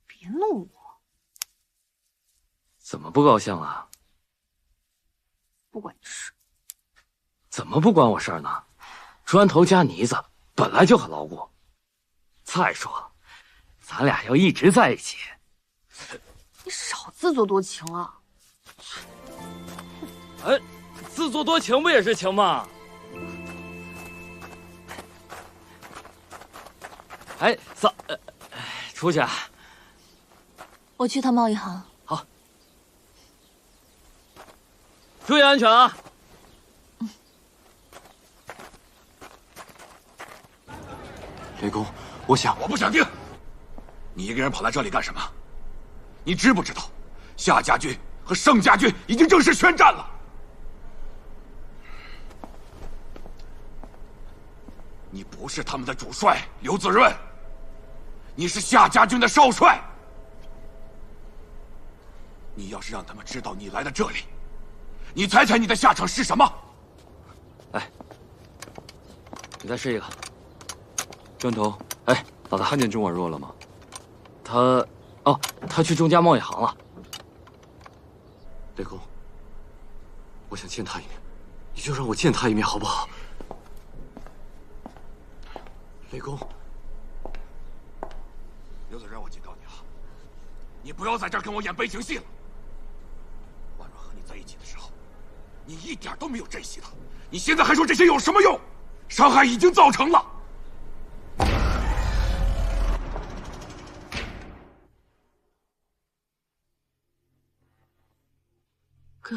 别弄我！怎么不高兴啊？不关你事。怎么不关我事儿呢？砖头加泥子本来就很牢固。再说，咱俩要一直在一起。你少自作多情了。哎，自作多情不也是情吗？哎，出去。我去趟贸易行。好，注意安全啊！雷公，我不想听。你一个人跑来这里干什么？你知不知道，夏家军和盛家军已经正式宣战了？你不是他们的主帅刘子润，你是夏家军的少帅。你要是让他们知道你来了这里，你猜猜你的下场是什么？哎，你再试一个。砖头，哎，老大，看见钟婉若了吗？他去钟家贸易行了。雷公，我想见他一面，你就让我见他一面好不好？雷公，刘子润，我警告你了，你不要在这儿跟我演悲情戏了。婉若和你在一起的时候，你一点都没有珍惜她，你现在还说这些有什么用？伤害已经造成了。哥，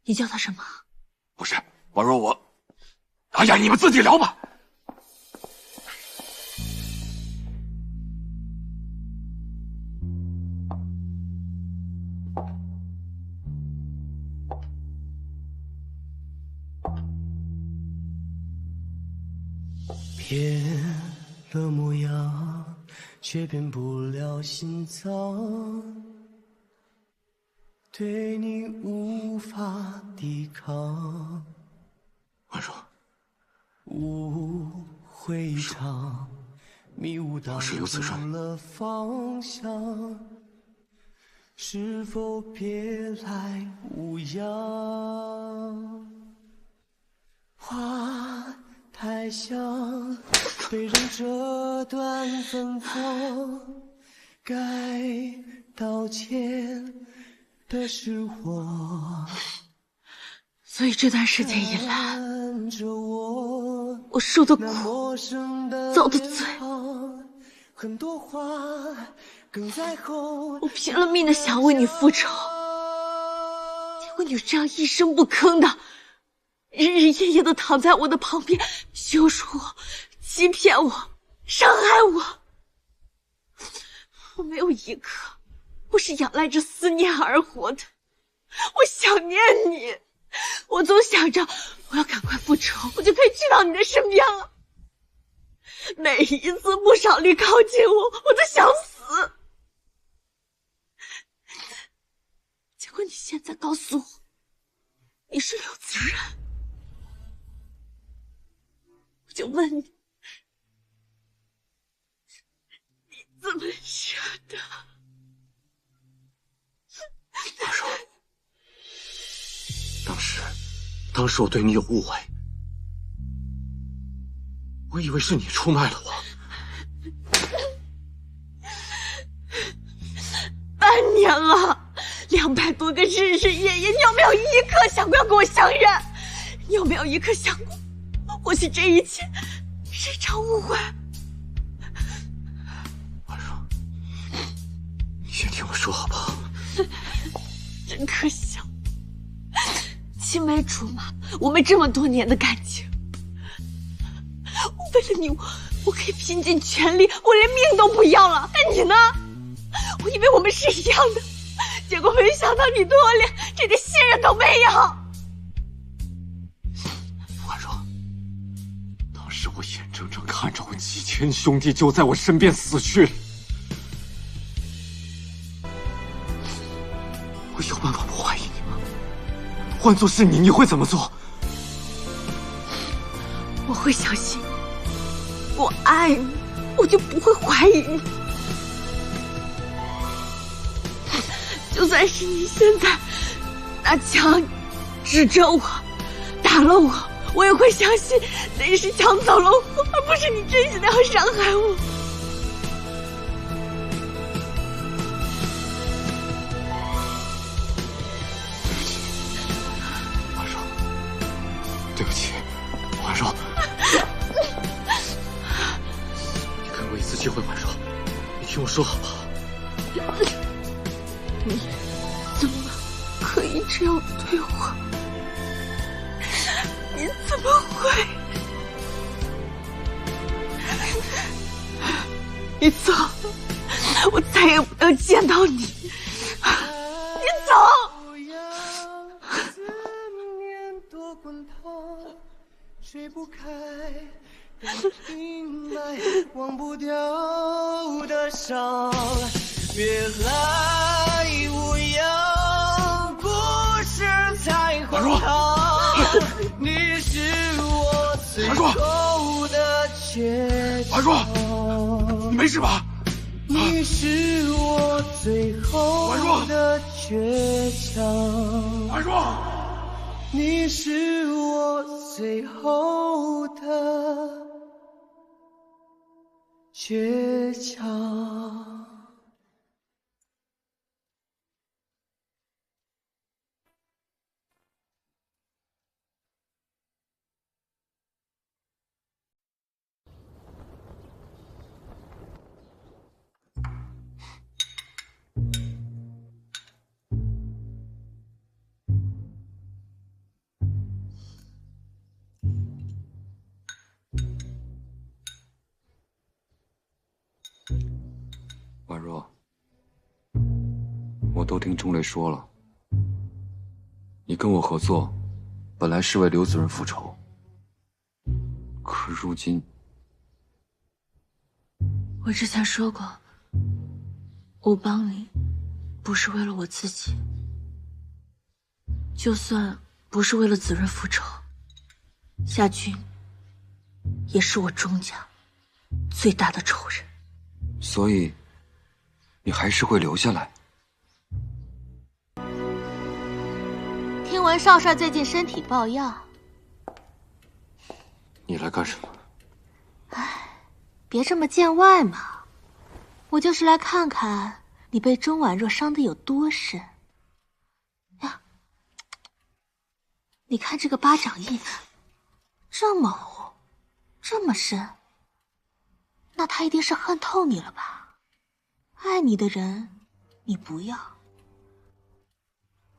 你叫他什么？不是，婉若，我……哎呀，你们自己聊吧。变了模样，却变不了心脏。对你无法抵抗。婉若，误会一场，迷雾挡住了方向。是否别来无恙？花太想被人这段芬芳，该道歉的是我。所以这段时间以来，我受的苦，遭的罪，我拼了命的想为你复仇，结果你这样一声不吭的，日日夜夜的躺在我的旁边，羞辱我，欺骗我，伤害我。我没有一刻不是仰赖着思念而活的，我想念你。我总想着我要赶快复仇，我就可以去到你的身边了。每一次穆少丽靠近我，我都想死。结果你现在告诉我，你是刘子仁，我就问你，你怎么舍得？阿若。当时我对你有误会，我以为是你出卖了我。半年了，200多个日日夜夜，你有没有一刻想过要跟我相认？你有没有一刻想过，或许这一切是一场误会？阿若，你先听我说好不好？真可笑。青梅竹马，我们这么多年的感情，为了你，我可以拼尽全力，我连命都不要了。但你呢？我以为我们是一样的，结果没想到你对我连这点信任都没有。婉若，当时我眼睁睁看着我几千兄弟就在我身边死去，我有办法不怀疑你吗？换作是你，你会怎么做？我会相信，我爱你，我就不会怀疑你。就算是你现在拿枪指着我，打了我，我也会相信那是枪走了我，而不是你真心的要伤害我。对不起，婉若，你给我一次机会，婉若，你听我说好不好？你怎么可以这样对我？你怎么会？你走，我再也不要见到你。你走。吹不开，阴霾忘不掉的伤，别来无恙，故事才荒唐。你是我最后的倔强。婉若，你没事吧？你是我最后的倔强。婉若。你是我最后的倔强。婉若，我都听钟雷说了，你跟我合作，本来是为刘子润复仇，可如今，我之前说过，我帮你不是为了我自己，就算不是为了子润复仇，夏君也是我钟家最大的仇人。所以，你还是会留下来。听闻少帅最近身体抱恙，你来干什么？别这么见外嘛，我就是来看看你被钟婉若伤得有多深。呀，你看这个巴掌印，这么红，这么深，那他一定是恨透你了吧？爱你的人，你不要；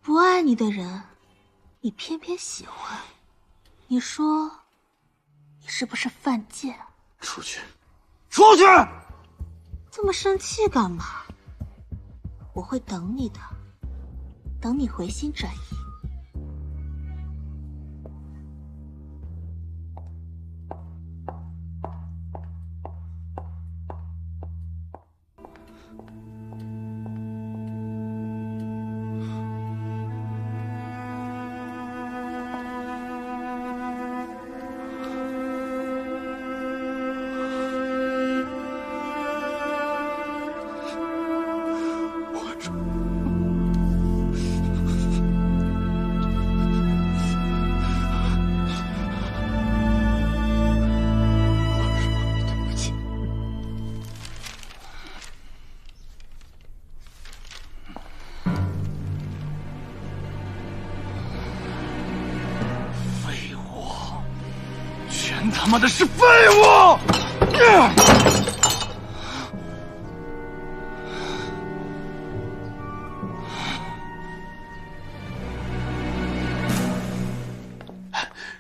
不爱你的人，你偏偏喜欢。你说，你是不是犯贱？出去！出去！这么生气干嘛？我会等你的，等你回心转意。他妈的是废物！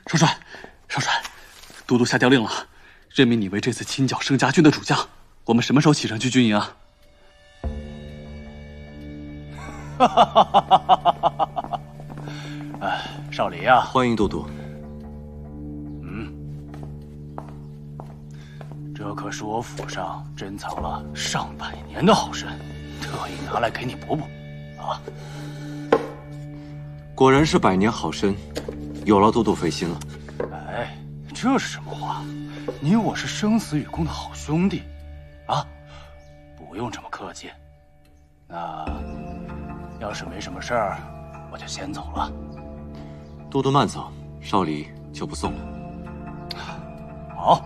少帅，少帅，都督下调令了，任命你为这次清剿盛家军的主将。我们什么时候启程去军营啊？哈哈哈哈哈哈！哎，少黎啊，欢迎都督。这可是我府上珍藏了上百年的好参，特意拿来给你补补，啊！果然是百年好参，有劳都督费心了。哎，这是什么话？你我是生死与共的好兄弟，啊，不用这么客气。那要是没什么事儿，我就先走了。都督慢走，少黎就不送了。好。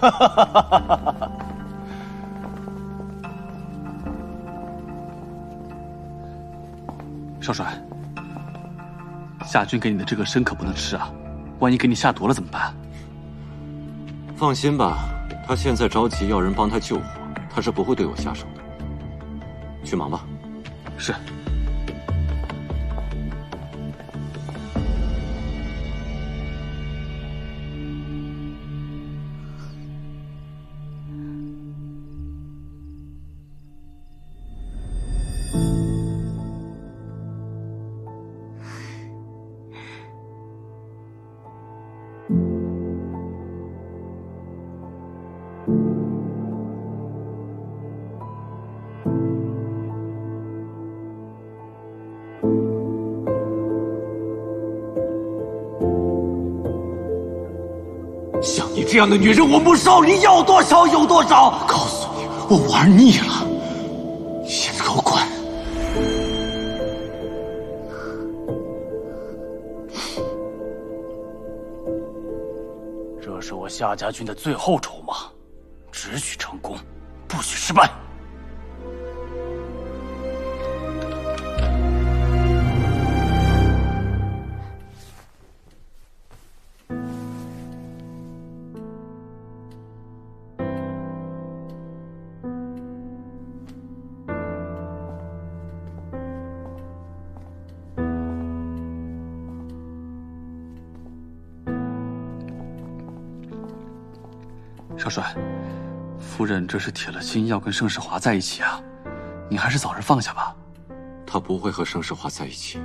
哈哈哈哈哈哈！少帅，夏军给你的这个参可不能吃啊，万一给你下毒了怎么办？放心吧，他现在着急要人帮他救火，他是不会对我下手的。去忙吧。是。像你这样的女人，我穆少黎要多少有多少。告诉你，我玩腻了，现在给我滚！这是我夏家军的最后筹码，只许成功，不许失败。少帅，夫人这是铁了心要跟盛世华在一起啊，你还是早日放下吧。他不会和盛世华在一起。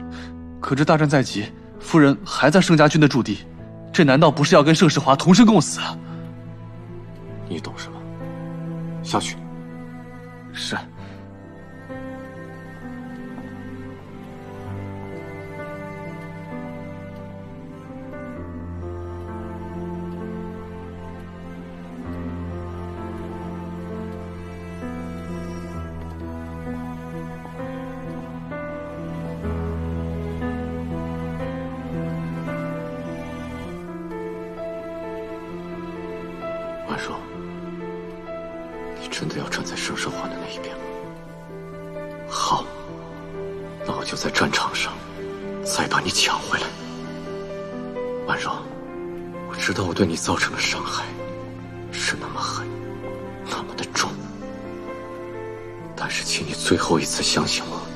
可这大战在即，夫人还在盛家军的驻地，这难道不是要跟盛世华同生共死？你懂什么？下去。是。真的要站在盛世华的那一边吗？好，那我就在战场上再把你抢回来。婉若，我知道我对你造成的伤害是那么狠，那么的重，但是请你最后一次相信我，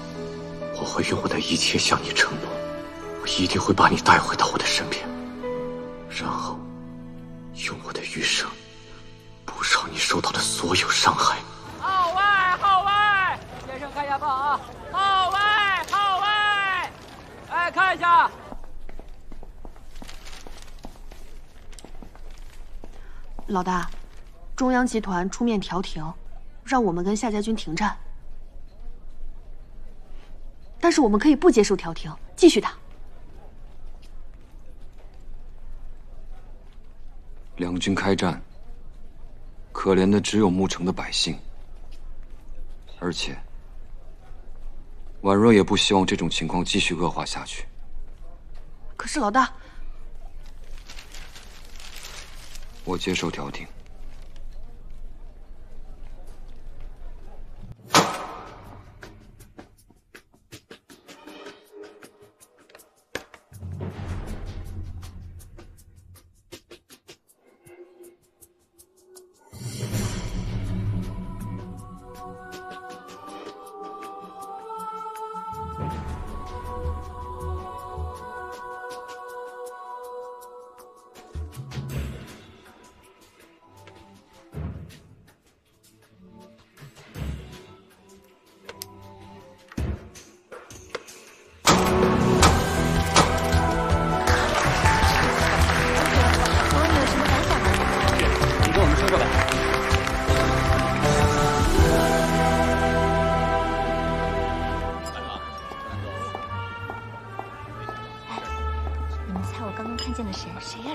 我会用我的一切向你承诺，我一定会把你带回到我的身边，然后用我的余生补偿你受到的所有伤害。号外，号外！先生看一下报啊！号外，号外！哎，看一下。老大，中央集团出面调停，让我们跟夏家军停战。但是我们可以不接受调停，继续打。两军开战，可怜的只有牧城的百姓，而且婉若也不希望这种情况继续恶化下去。可是老大，我接受调停。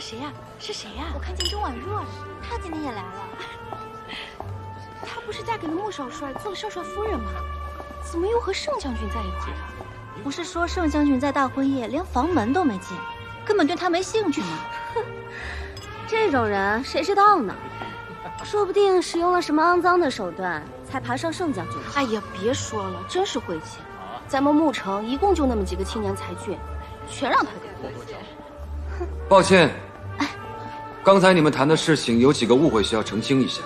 谁呀？是谁呀？我看见钟婉若了，她今天也来了。她不是嫁给了穆少帅，做了少帅夫人吗？怎么又和盛将军在一块了？不是说盛将军在大婚夜连房门都没进，根本对她没兴趣吗？哼，这种人谁知道呢？说不定使用了什么肮脏的手段，才爬上盛将军。哎呀，别说了，真是晦气！咱们牧城一共就那么几个青年才俊，全让他给霍霍着。抱歉，刚才你们谈的事情有几个误会需要澄清一下。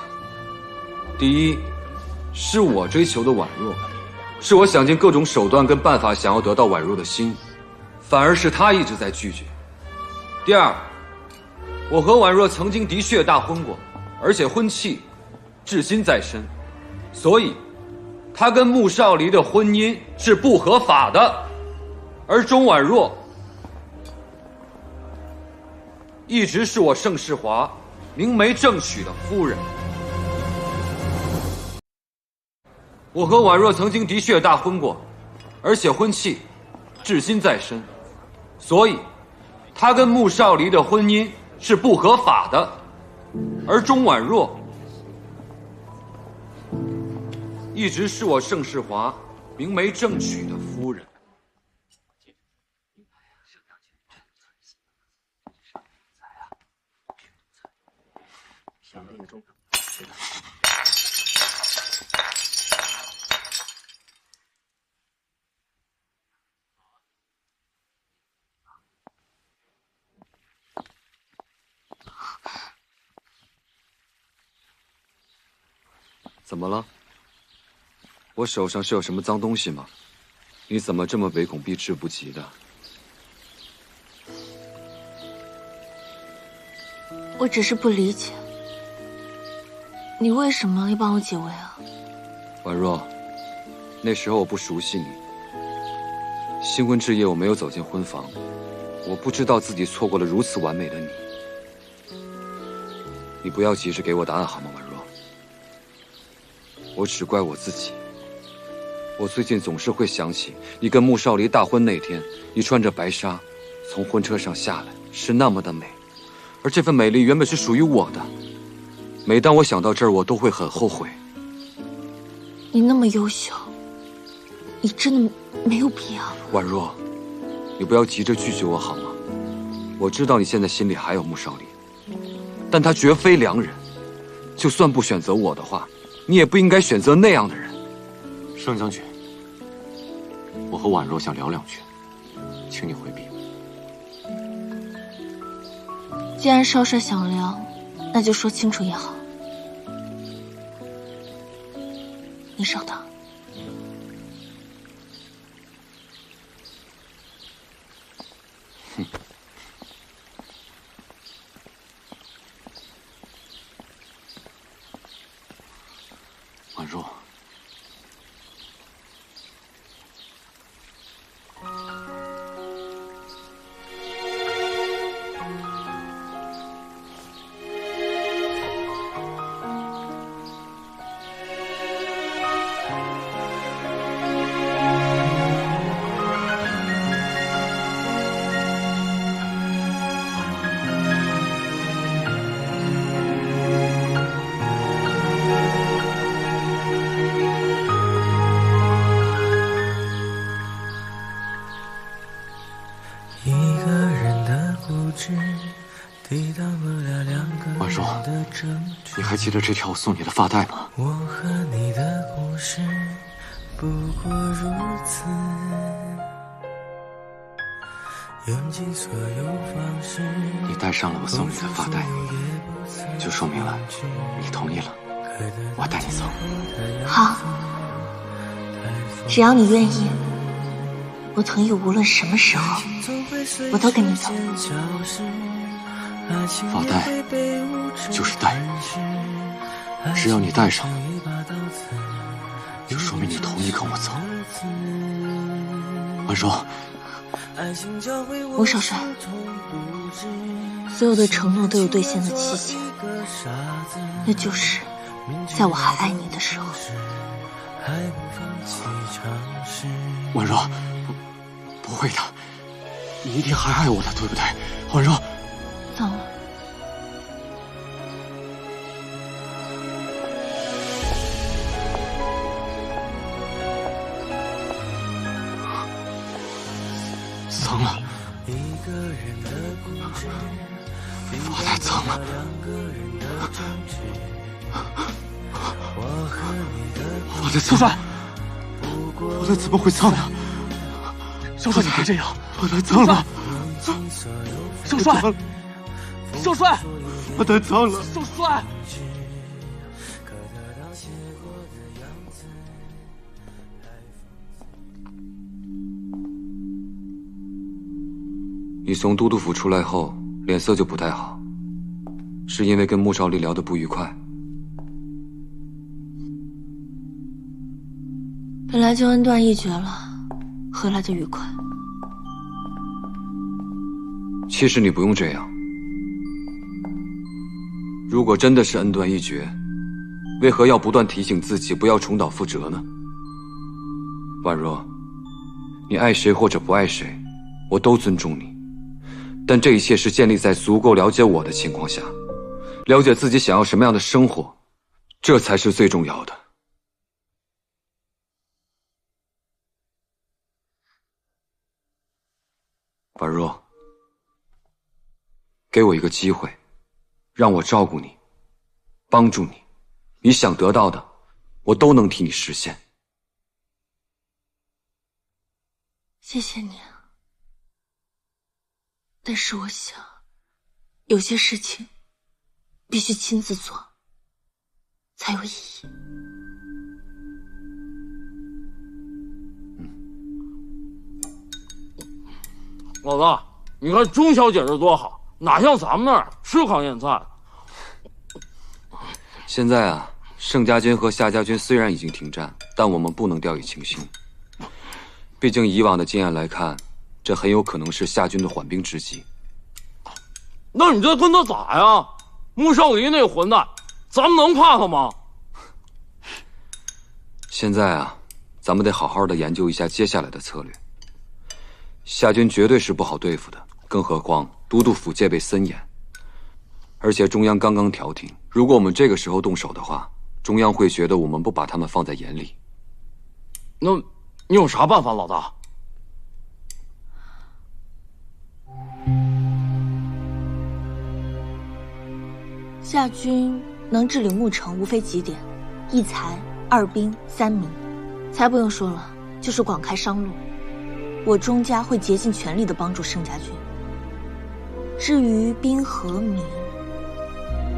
第一，是我追求的婉若，是我想尽各种手段跟办法想要得到婉若的心，反而是她一直在拒绝。第二，我和婉若曾经的确大婚过，而且婚契至今在身，所以她跟穆少离的婚姻是不合法的，而钟婉若一直是我盛世华明媒正娶的夫人。我和婉若曾经的确大婚过，而且婚契至今在身，所以她跟穆少离的婚姻是不合法的，而钟婉若一直是我盛世华明媒正娶的夫人。怎么了？我手上是有什么脏东西吗？你怎么这么唯恐避之不及的？我只是不理解，你为什么要帮我解围啊？婉若，那时候我不熟悉你，新婚之夜我没有走进婚房，我不知道自己错过了如此完美的你。你不要急着给我答案好吗，婉若？我只怪我自己。我最近总是会想起你跟穆少离大婚那天，你穿着白纱从婚车上下来，是那么的美，而这份美丽原本是属于我的。每当我想到这儿，我都会很后悔。你那么优秀，你真的没有必要。婉若，你不要急着拒绝我好吗？我知道你现在心里还有穆少离，但他绝非良人。就算不选择我的话，你也不应该选择那样的人。盛将军，我和婉若想聊两句，请你回避。既然少帅想聊，那就说清楚也好。你稍等。婉若，一个人的固执，抵挡不了两个婉若人的争执。你还记得这条我送你的发带吗？我和你的故事不过如此，用尽所有方式。你戴上了我送你的发带，就说明了你同意了，我带你走。好，只要你愿意，我同意无论什么时候，我都跟你走。发带就是带，只要你戴上了，就说明你同意跟我走。婉若，吴少帅，所有的承诺都有兑现的期限，那就是在我还爱你的时候。婉若，不会的，你一定还爱我的，对不对？婉若，算了。脏了，发带脏了。发带脏了，发带怎么会脏呢？少帅，你别这样！发带脏了，少帅，少帅，发带脏了，少帅。你从都督府出来后，脸色就不太好，是因为跟穆少离聊得不愉快？本来就恩断义绝了，何来的愉快？其实你不用这样。如果真的是恩断义绝，为何要不断提醒自己不要重蹈覆辙呢？婉若，你爱谁或者不爱谁，我都尊重你。但这一切是建立在足够了解我的情况下，了解自己想要什么样的生活，这才是最重要的。婉若，给我一个机会，让我照顾你，帮助你，你想得到的，我都能替你实现。谢谢你啊。但是我想，有些事情必须亲自做，才有意义。老大，你看钟小姐这多好，哪像咱们那儿吃糠咽菜。现在啊，盛家军和夏家军虽然已经停战，但我们不能掉以轻心。毕竟以往的经验来看，这很有可能是夏军的缓兵之计。那你这跟他咋呀？穆少离那混蛋，咱们能怕他吗？现在啊，咱们得好好的研究一下接下来的策略。夏军绝对是不好对付的，更何况都督府戒备森严，而且中央刚刚调停，如果我们这个时候动手的话，中央会觉得我们不把他们放在眼里。那你有啥办法，老大？夏军能治理牧城，无非几点：一才、二兵、三民。才不用说了，就是广开商路。我钟家会竭尽全力的帮助盛家军。至于兵和民，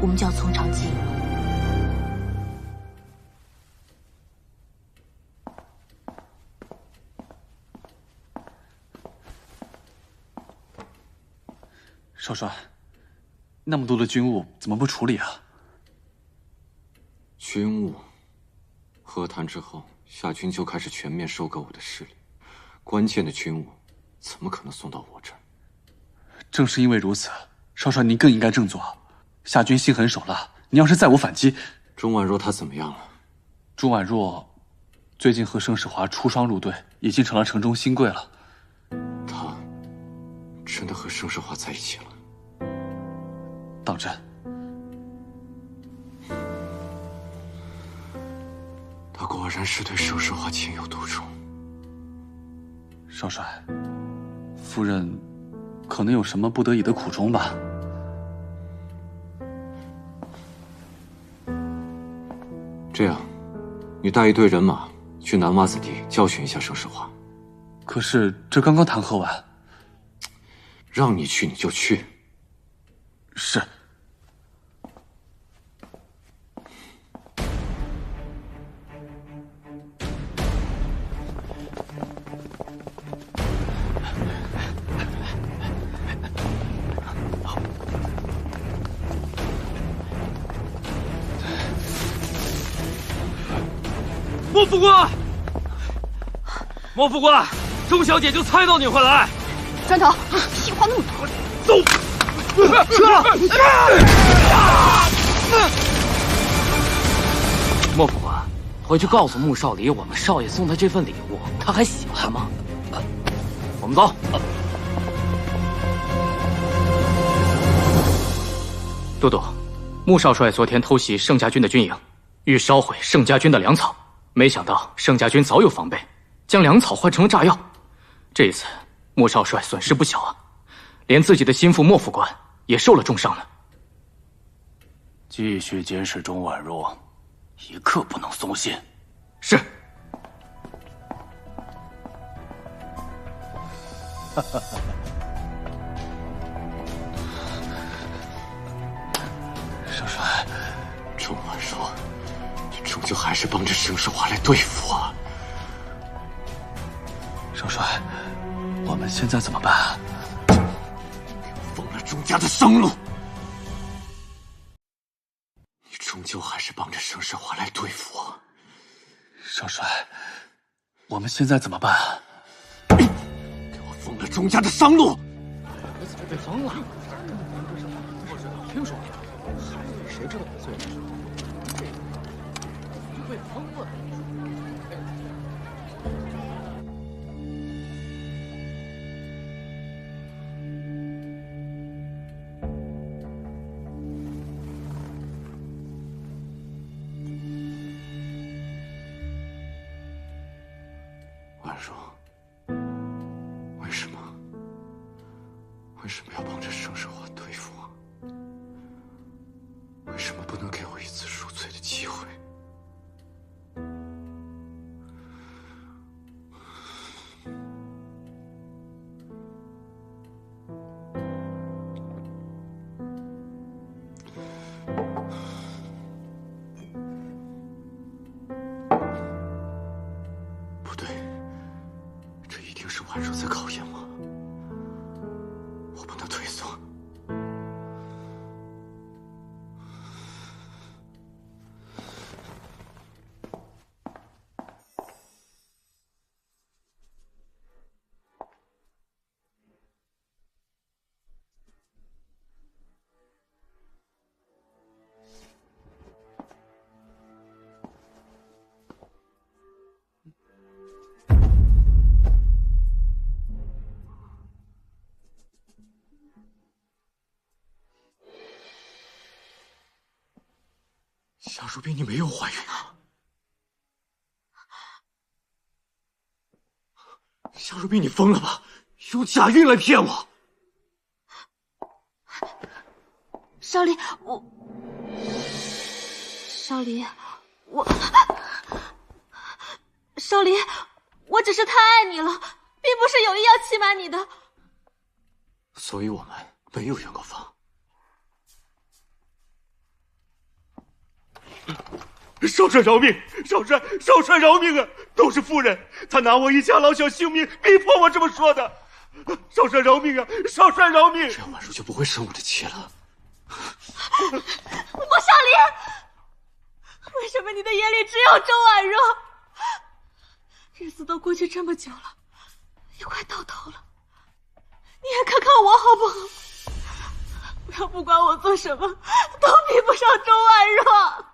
我们就要从长计议了。少帅，那么多的军务怎么不处理啊？军务，和谈之后，夏军就开始全面收割我的势力，关键的军务怎么可能送到我这儿？正是因为如此，少帅您更应该振作。夏军心狠手辣，你要是再无反击，钟婉若她怎么样了？钟婉若最近和盛世华出双入对，已经成了城中新贵了。他真的和盛世华在一起了？当真？他果然是对盛世华情有独钟。少帅，夫人可能有什么不得已的苦衷吧？这样，你带一队人马去南洼子地教训一下盛世华。可是这刚刚谈和完。让你去你就去。是。莫副官，莫副官，钟小姐就猜到你会来。砖头，屁话那么多，走！莫副官，回去告诉穆少离，我们少爷送他这份礼物，他还喜欢吗？我们走。都督，穆少帅昨天偷袭盛家军的军营，欲烧毁盛家军的粮草，没想到盛家军早有防备，将粮草换成了炸药。这一次，穆少帅损失不小啊，连自己的心腹莫副官也受了重伤呢。继续监视钟婉若，一刻不能松懈。是。少帅，钟婉若，你终究还是帮着盛世华来对付我。少帅，我们现在怎么办？封了钟家的生路，你终究还是帮着盛世华来对付我。少帅，我们现在怎么办？给我封了钟家的商路！你怎么被封了？不知道，听说谁知道我做的是？就被封了。婉若，为什么？为什么要帮着盛世华对付我？为什么不能给我一次赎罪的机会？不对，这一定是婉若在考验我，我不能退缩。夏如冰，你没有怀孕啊？夏如冰，你疯了吧？用假孕来骗我！少离，少离，少离，我只是太爱你了，并不是有意要欺瞒你的。所以我们没有原告方。少帅饶命！少帅饶命啊！都是夫人，他拿我一家老小性命逼迫我这么说的。少帅饶命啊！少帅饶命！这样婉如就不会生我的气了。莫少离，为什么你的眼里只有周婉若？日子都过去这么久了，也快到头了，你也看看我好不好？不然不管我做什么，都比不上周婉若。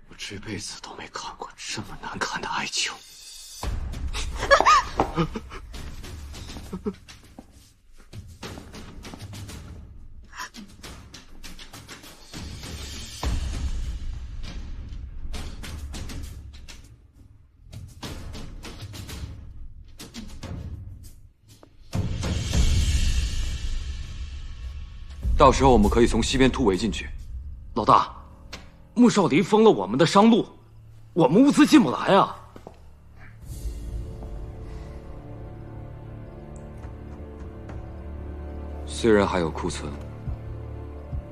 我这辈子都没看过这么难看的哀求。到时候我们可以从西边突围进去。老大，穆少离封了我们的商路，我们物资进不来啊。虽然还有库存，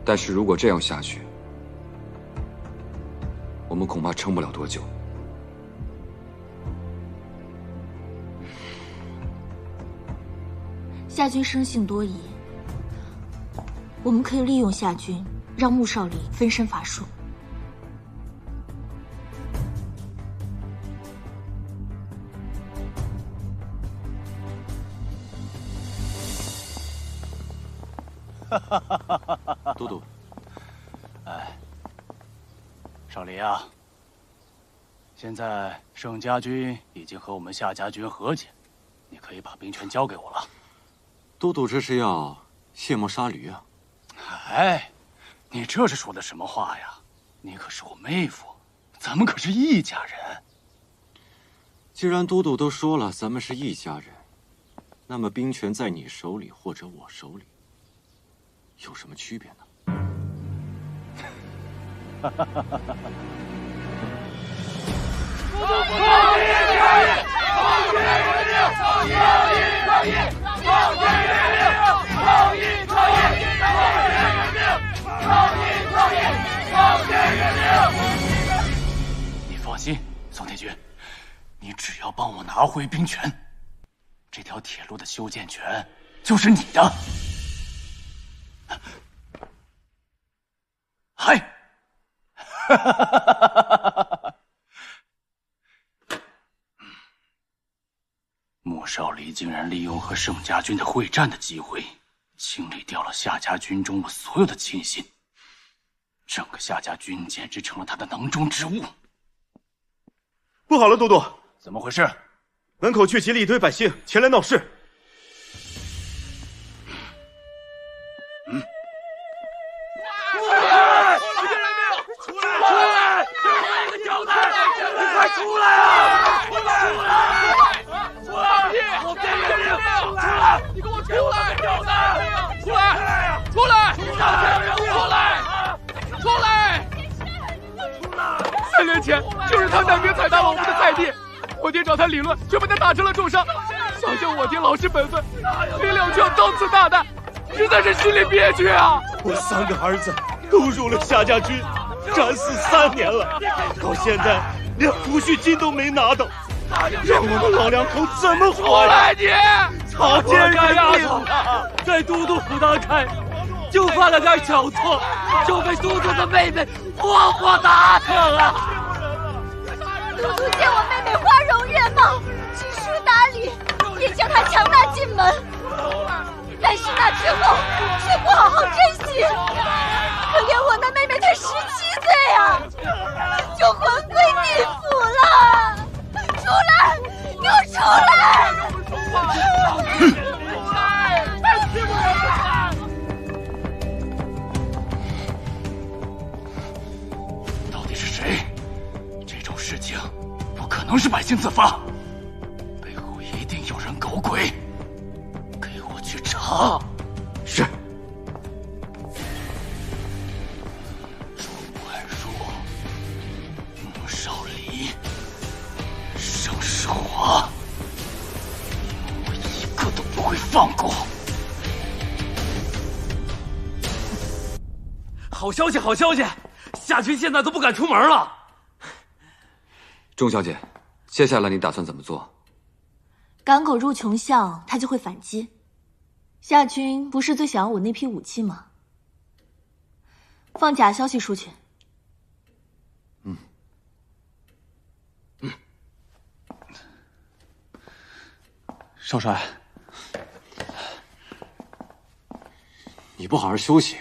但是如果这样下去，我们恐怕撑不了多久。夏军生性多疑，我们可以利用夏军，让穆少离分身乏术。都督，哎，少离啊，现在盛家军已经和我们夏家军和解，你可以把兵权交给我了。都督这是要卸磨杀驴啊！哎，你这是说的什么话呀？你可是我妹夫，咱们可是一家人。既然都督都说了咱们是一家人，那么兵权在你手里或者我手里，有什么区别呢？你放心，宋铁军，你只要帮我拿回兵权，这条铁路的修建权就是你的。嗨！穆少离竟然利用和盛家军的会战的机会，清理掉了夏家军中我所有的亲信，整个夏家军简直成了他的囊中之物。不好了，都督，怎么回事？门口聚集了一堆百姓前来闹事。出来啊！出来！出来！我给你个命！出来！你给我出来！出来！出来！出来！出来！3年前，就是他带兵踩踏了我们的菜地，我爹找他理论，却被他打成了重伤。想想我爹老实本分，没料就要当此大难，实在是心里憋屈啊！我3个儿子都入了夏家军，战死3年了，到现在连抚恤金都没拿到，让我们老两口怎么活呀？你草菅人命啊！在都督府当差，就犯了点小错，就被都督的妹妹活活打死了。都督见我妹妹花容月貌，知书达理，便将她强纳进门。但是那之后却不好好珍惜，可怜我那妹妹才17岁啊，就魂归地府了。出来，给我出来！到底是谁？这种事情不可能是百姓自发，背后一定有人搞鬼，给我去查。是。周婉若，放过。好消息，好消息！夏军现在都不敢出门了。钟小姐，接下来你打算怎么做？港口入穷巷，他就会反击。夏军不是最想要我那批武器吗？放假消息出去。少帅，你不好好休息，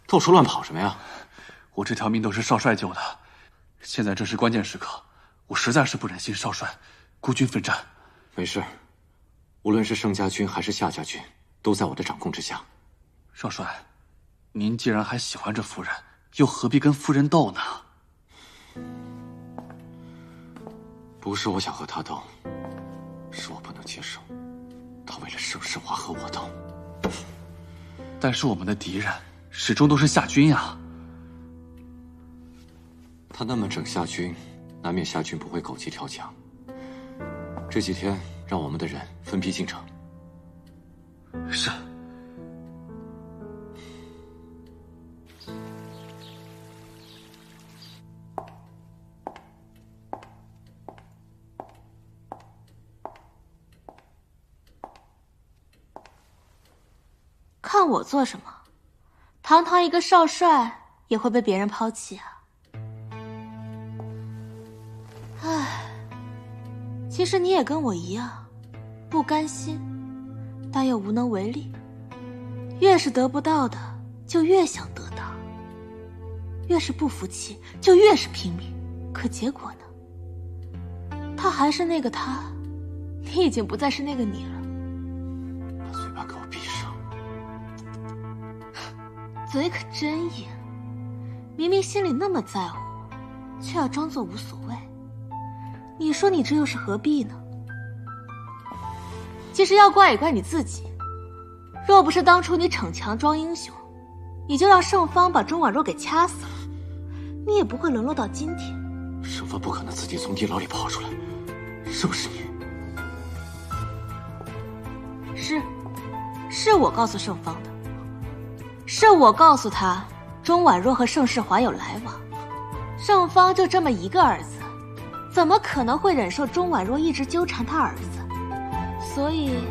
到处乱跑什么呀？我这条命都是少帅救的，现在正是关键时刻，我实在是不忍心少帅孤军奋战。没事，无论是盛家军还是夏家军，都在我的掌控之下。少帅，您既然还喜欢这夫人，又何必跟夫人斗呢？不是我想和他斗，是我不能接受他为了盛世华和我斗。但是我们的敌人始终都是夏军呀。他那么整夏军，难免夏军不会狗急跳墙。这几天让我们的人分批进城。是。看我做什么？堂堂一个少帅也会被别人抛弃啊！唉，其实你也跟我一样，不甘心，但又无能为力。越是得不到的，就越想得到；越是不服气，就越是拼命。可结果呢？他还是那个他，你已经不再是那个你了。把嘴巴给我闭上！嘴可真硬，明明心里那么在乎，却要装作无所谓。你说你这又是何必呢？其实要怪也怪你自己。若不是当初你逞强装英雄，你就让盛芳把钟婉若给掐死了，你也不会沦落到今天。盛芳不可能自己从地牢里跑出来，是不是你？是我告诉盛芳的。是我告诉他，钟婉若和盛世华有来往。盛芳就这么一个儿子，怎么可能会忍受钟婉若一直纠缠他儿子？所以，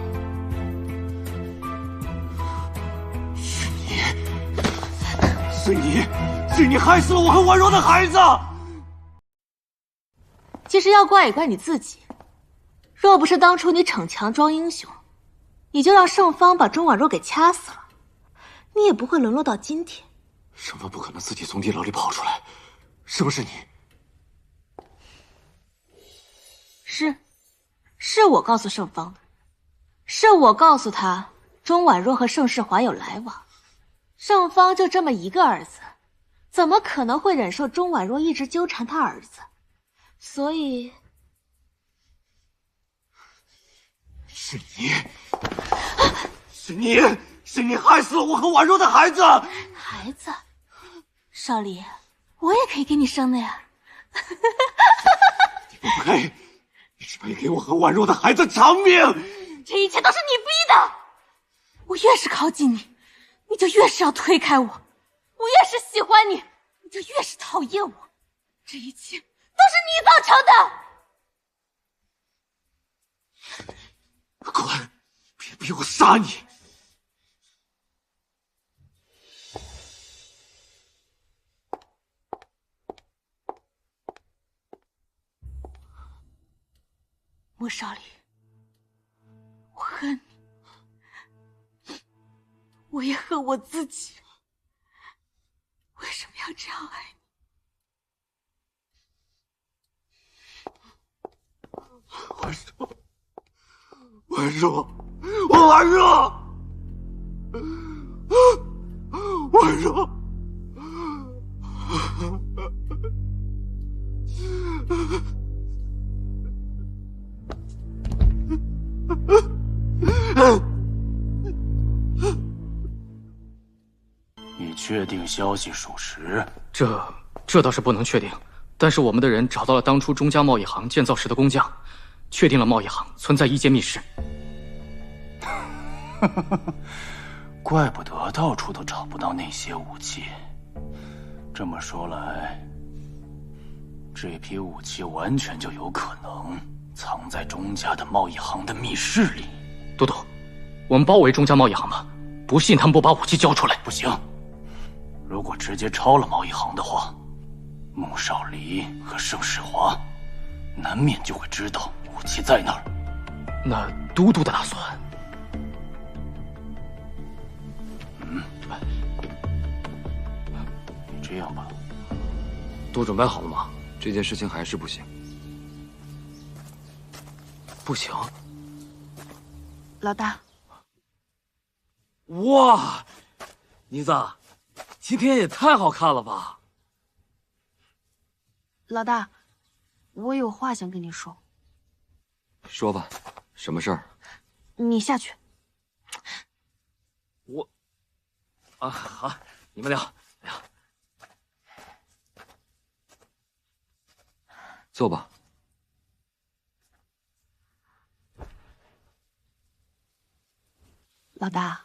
是你害死了我和婉若的孩子。其实要怪也怪你自己。若不是当初你逞强装英雄，你就让盛芳把钟婉若给掐死了，你也不会沦落到今天。盛芳不可能自己从地牢里跑出来，是不是你？是我告诉盛芳的。是我告诉他，钟婉若和盛世华有来往。盛芳就这么一个儿子，怎么可能会忍受钟婉若一直纠缠他儿子？所以，是你害死了我和婉若的孩子。孩子，少离，我也可以给你生的呀。你不配，你只配给我和婉若的孩子偿命。这一切都是你逼的。我越是靠近你，你就越是要推开我；我越是喜欢你，你就越是讨厌我。这一切都是你造成的。滚！别逼我杀你！莫少离，我恨你，我也恨我自己。为什么要这样爱你？婉若，你确定消息属实？这倒是不能确定，但是我们的人找到了当初钟家贸易行建造时的工匠，确定了贸易行存在一间密室。怪不得到处都找不到那些武器。这么说来，这批武器完全就有可能藏在钟家的贸易行的密室里。都督，我们包围钟家贸易行吧，不信他们不把武器交出来。不行，如果直接抄了贸易行的话，穆少离和盛世华难免就会知道武器在那儿。那都督的打算？这样吧，都准备好了吗？这件事情还是不行。不行。老大。哇，妮子，今天也太好看了吧！老大，我有话想跟你说。说吧，什么事儿？你下去。好，你们聊。坐吧。老大，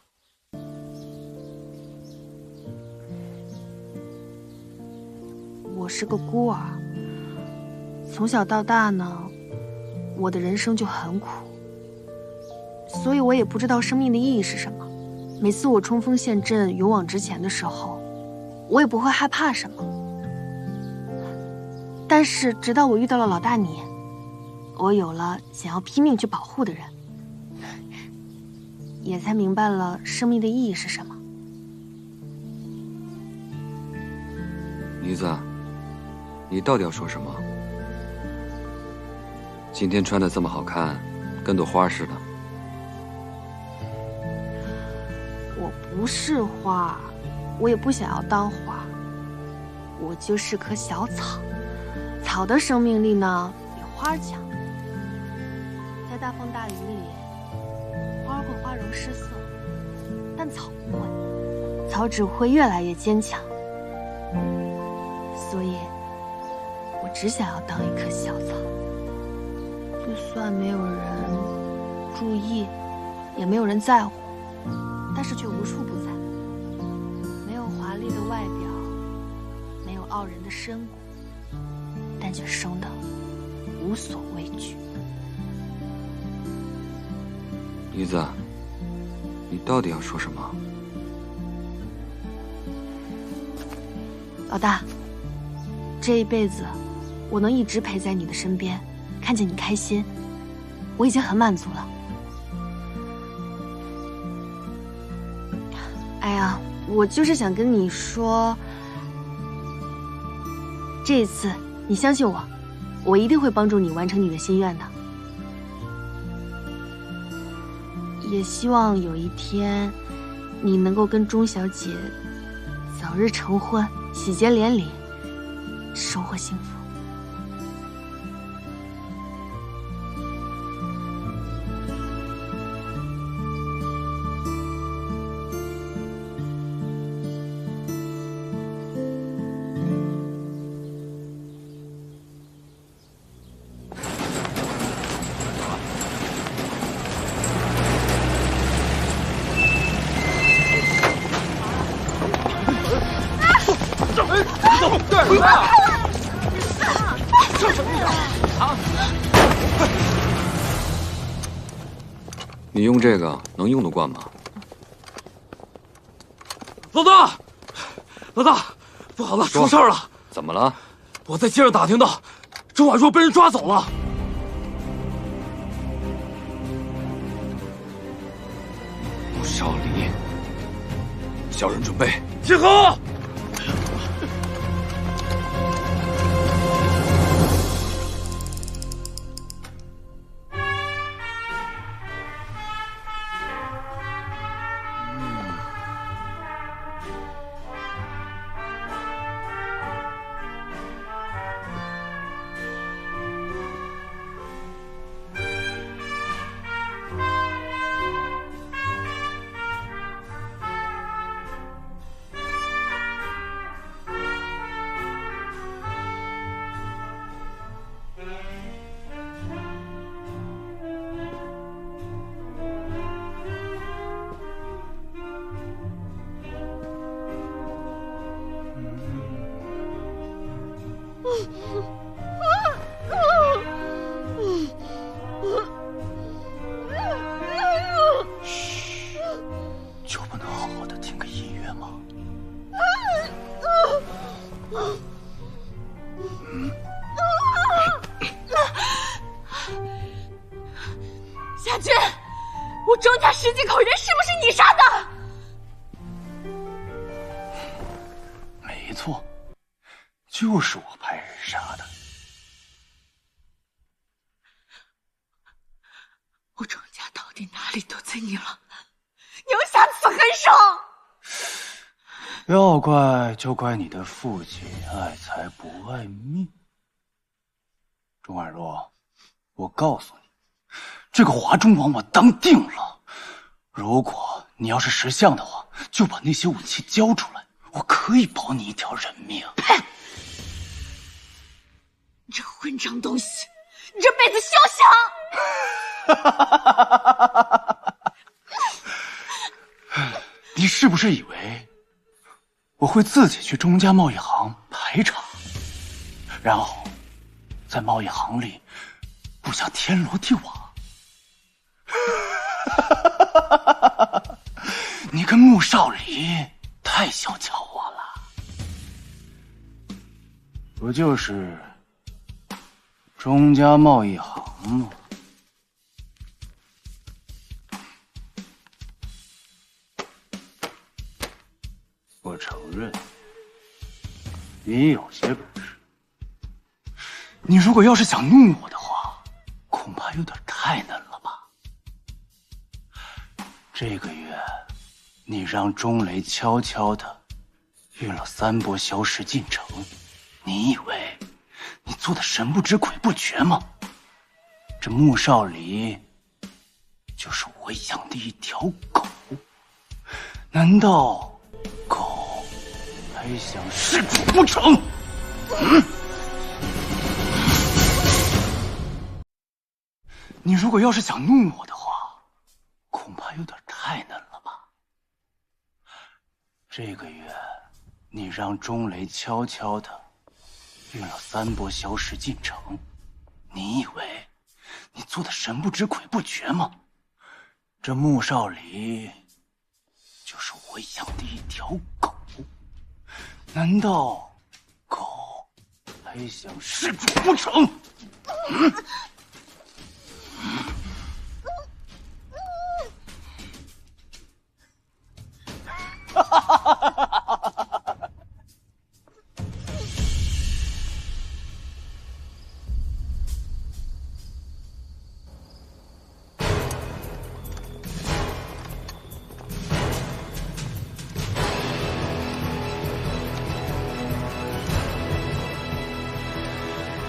我是个孤儿，从小到大呢，我的人生就很苦，所以我也不知道生命的意义是什么。每次我冲锋陷阵、勇往直前的时候，我也不会害怕什么。但是直到我遇到了老大你，我有了想要拼命去保护的人，也才明白了生命的意义是什么。妮子，你到底要说什么？今天穿的这么好看，跟朵花似的。我不是花，我也不想要当花，我就是棵小草。草的生命力呢，比花强。在大风大雨里，花会花容失色，但草不会，草只会越来越坚强。所以，我只想要当一棵小草，就算没有人注意，也没有人在乎，但是却无处不在。没有华丽的外表，没有傲人的身骨，但却生得无所畏惧。妮子，你到底要说什么？老大，这一辈子我能一直陪在你的身边，看见你开心，我已经很满足了。哎呀，我就是想跟你说，这一次你相信我，我一定会帮助你完成你的心愿的。也希望有一天，你能够跟钟小姐早日成婚，喜结连理，收获幸福。你用这个能用得惯吗？老大，老大，不好了，出事儿了！怎么了？我在街上打听到，周婉若被人抓走了。穆少离，小人准备集合！夏君，我钟家10几口人是不是你杀的？没错，就是我派人杀的。我庄家到底哪里得罪你了？你要下此狠手！要怪就怪你的父亲爱财不爱命。钟婉若，我告诉你，这个华中王我当定了。如果你要是识相的话，就把那些武器交出来，我可以保你一条人命。呸！你这混账东西，你这辈子休想！你是不是以为我会自己去钟家贸易行排查，然后在贸易行里布下天罗地网？你跟穆少离太小瞧我了，不就是钟家贸易行吗？我承认，你有些本事。你如果要是想弄我的话，恐怕有点太嫩了吧？这个月，你让钟雷悄悄的运了3波消石进城，你以为你做的神不知鬼不觉吗？这穆少离就是我养的一条狗，难道狗还想弑主不成？你如果要是想弄我的话，恐怕有点太嫩了吧？这个月，你让钟雷悄悄的运了3波消石进城，你以为你做的神不知鬼不觉吗？这穆少离就是我养的一条狗，难道狗还想弑主不成？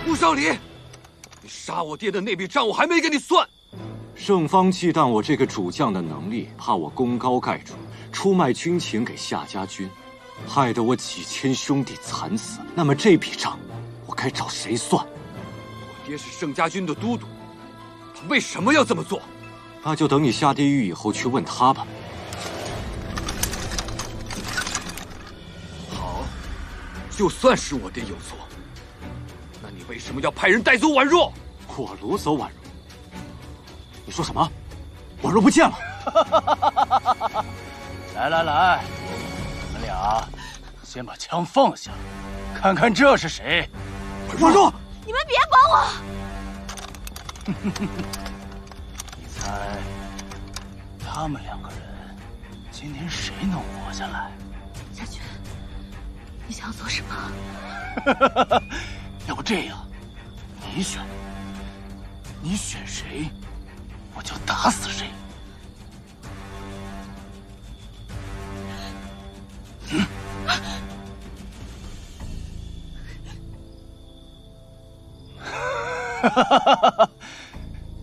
穆少离，你杀我爹的那笔账我还没给你算。圣方忌惮我这个主将的能力，怕我功高盖主，出卖军情给夏家军，害得我几千兄弟惨死。那么这笔账，我该找谁算？我爹是盛家军的都督，他为什么要这么做？那就等你下地狱以后去问他吧。好，就算是我爹有错，那你为什么要派人带走婉若？我掳走婉若？你说什么？婉若不见了！来来来，你们俩先把枪放下，看看这是谁。婉若，你们别管我！你猜，他们2个人今天谁能活下来？夏君，你想要做什么？要不这样，你选谁，我就打死谁。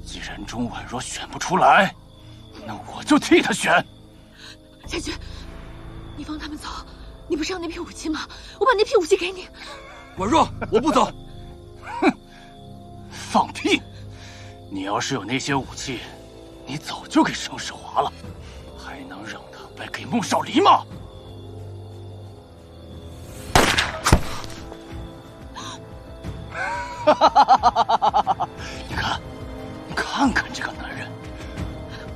既然钟婉若选不出来，那我就替他选。夏君，你放他们走，你不是要那批武器吗？我把那批武器给你。婉若，我不走。哼，放屁！你要是有那些武器，你早就给盛世华了，还能让他败给穆少离吗？你看看这个男人，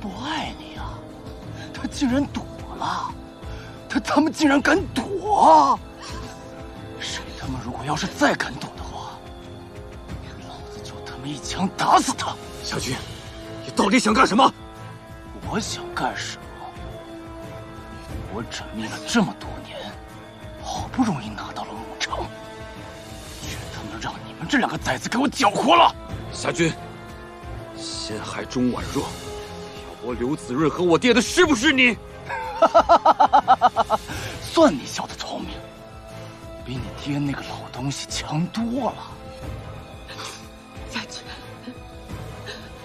不爱你啊！他竟然躲了，他们竟然敢躲！谁他妈如果要是再敢躲的话，老子就他妈一枪打死他！小军，也到底想干什么？我想干什么？我缜密了这么多年，好不容易拿到了牧城，却他妈让你们这两个崽子给我搅和了！夏军，陷害钟婉若，要我刘子润和我爹的是不是你？算你小子聪明，比你爹那个老东西强多了。夏军，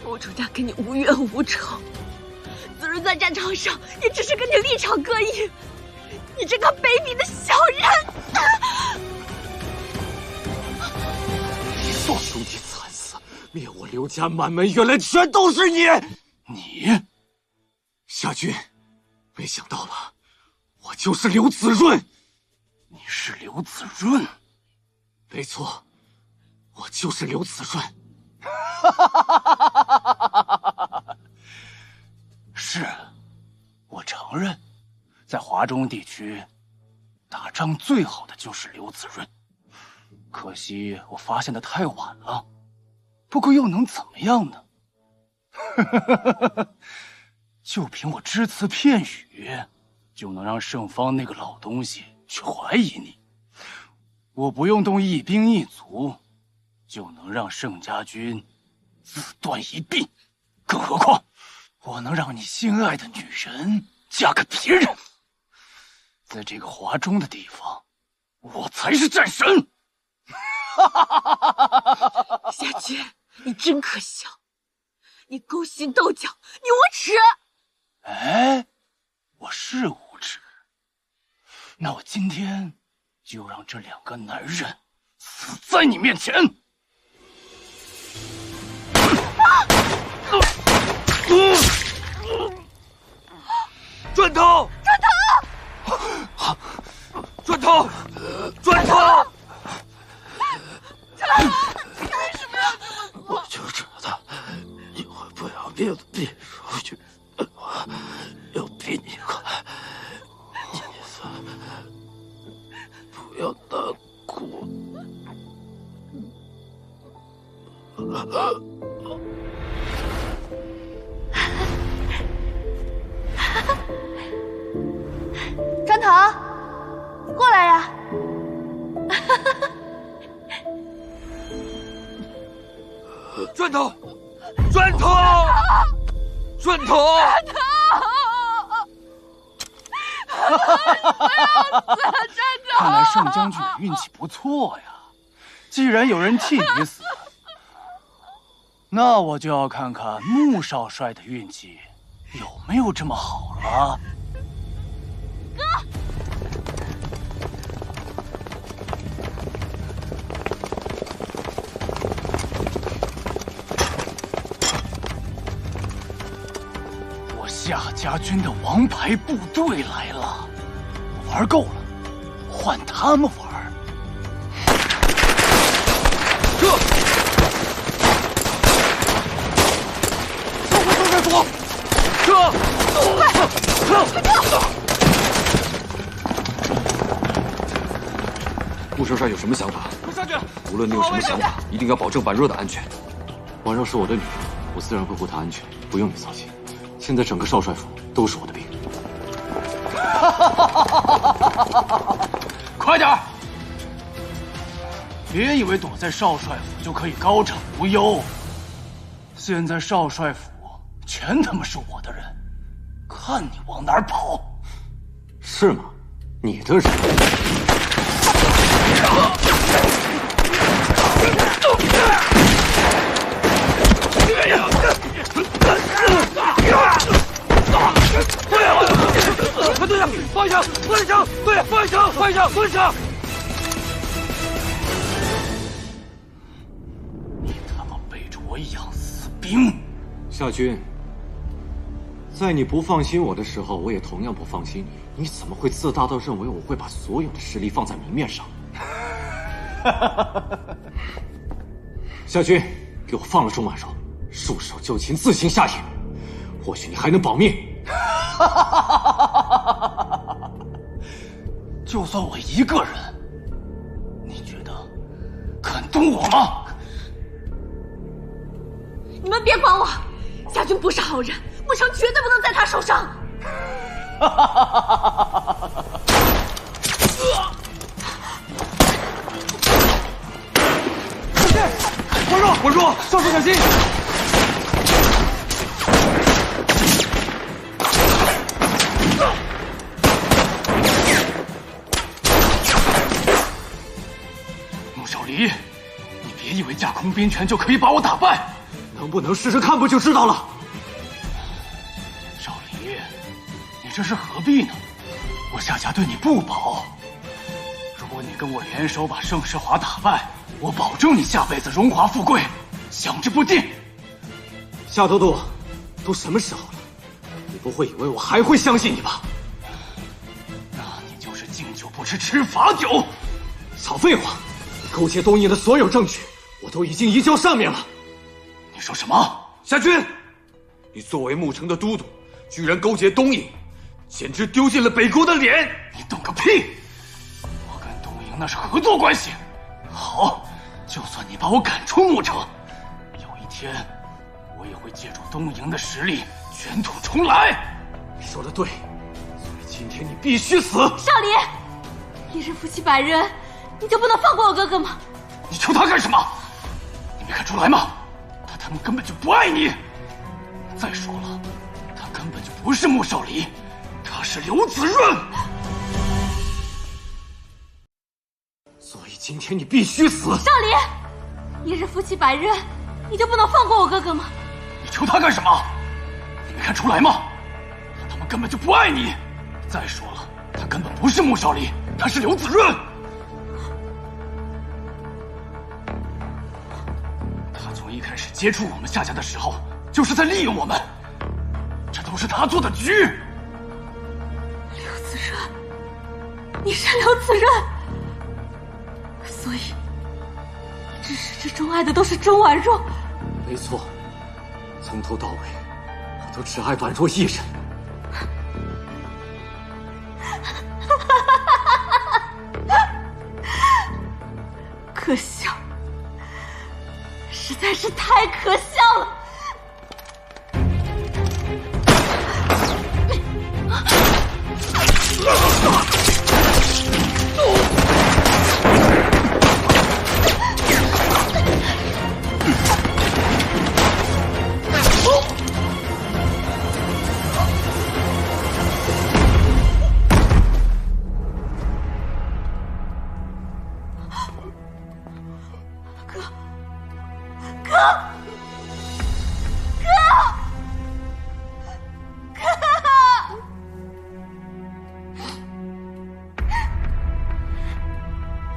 穆主家跟你无冤无仇，子润在战场上也只是跟你立场各异，你这个卑鄙的小人！你说兄弟惨死，灭我刘家满门，原来全都是你！你，夏军，没想到吧？我就是刘子润。你是刘子润？没错，我就是刘子润。是，我承认，在华中地区，打仗最好的就是刘子润。可惜我发现的太晚了，不过又能怎么样呢？就凭我只词片语，就能让盛方那个老东西去怀疑你。我不用动一兵一卒，就能让盛家军自断一臂。更何况，我能让你心爱的女人嫁给别人。在这个华中的地方，我才是战神。夏军，你真可笑！你勾心斗角，你无耻！哎，我是无耻。那我今天就让这两个男人死在你面前！转头！转头！转头！为什么要这么做？我就知道你会不要命的逼出去，我要逼你快，你不要难过。砖头，过来呀！砖头，砖头，砖头！看来盛将军运气不错呀，既然有人替你死，那我就要看看穆少帅的运气有没有这么好了。夏家军的王牌部队来了，玩够了，换他们玩。撤！撤！穆少帅有什么想法？快上去！无论你有什么想法，一定要保证婉若的安全。婉若是我的女人，我自然会护她安全，不用你操心。现在整个少帅府都是我的兵。快点！别以为躲在少帅府就可以高枕无忧。现在少帅府全他妈是我的人，看你往哪儿跑！是吗？你的人？队长，放下，放下枪！对，放下枪，放下枪，放下枪！你他妈背着我养死兵！夏军，在你不放心我的时候，我也同样不放心你。你怎么会自大到认为我会把所有的实力放在明面上？夏军，给我放了钟婉若，束手就擒，自行下野，或许你还能保命。就算我一个人，你觉得敢动我吗？你们别管我，夏军不是好人，慕城绝对不能在他手上。我弱，少主小心！穆少离，你别以为架空兵权就可以把我打败，能不能试试看不就知道了？少离，你这是何必呢？我夏家对你不薄，如果你跟我联手把盛世华打败，我保证你下辈子荣华富贵，享之不尽。夏都督，都什么时候了，你不会以为我还会相信你吧？那你就是敬酒不吃吃罚酒。少废话！你勾结东瀛的所有证据，我都已经移交上面了。你说什么？夏军，你作为牧城的都督，居然勾结东瀛，简直丢尽了北国的脸！你懂个屁！我跟东瀛那是合作关系。好，就算你把我赶出牧城，有一天我也会借助东瀛的实力卷土重来。说得对，所以今天你必须死。少离，一日夫妻百日恩，你就不能放过我哥哥吗？你求他干什么？你没看出来吗？他们根本就不爱你。再说了，他根本就不是穆少离，他是刘子润。所以今天你必须死。少离，一日夫妻百日恩，你就不能放过我哥哥吗？你求他干什么？你没看出来吗？他们根本就不爱你。再说了，他根本不是穆少离，他是刘子润。他从一开始接触我们夏家的时候，就是在利用我们，这都是他做的局。刘子润，你是刘子润，所以你至始至终爱的都是钟婉若。没错，从头到尾，我都只爱婉若一人。可笑，实在是太可笑了。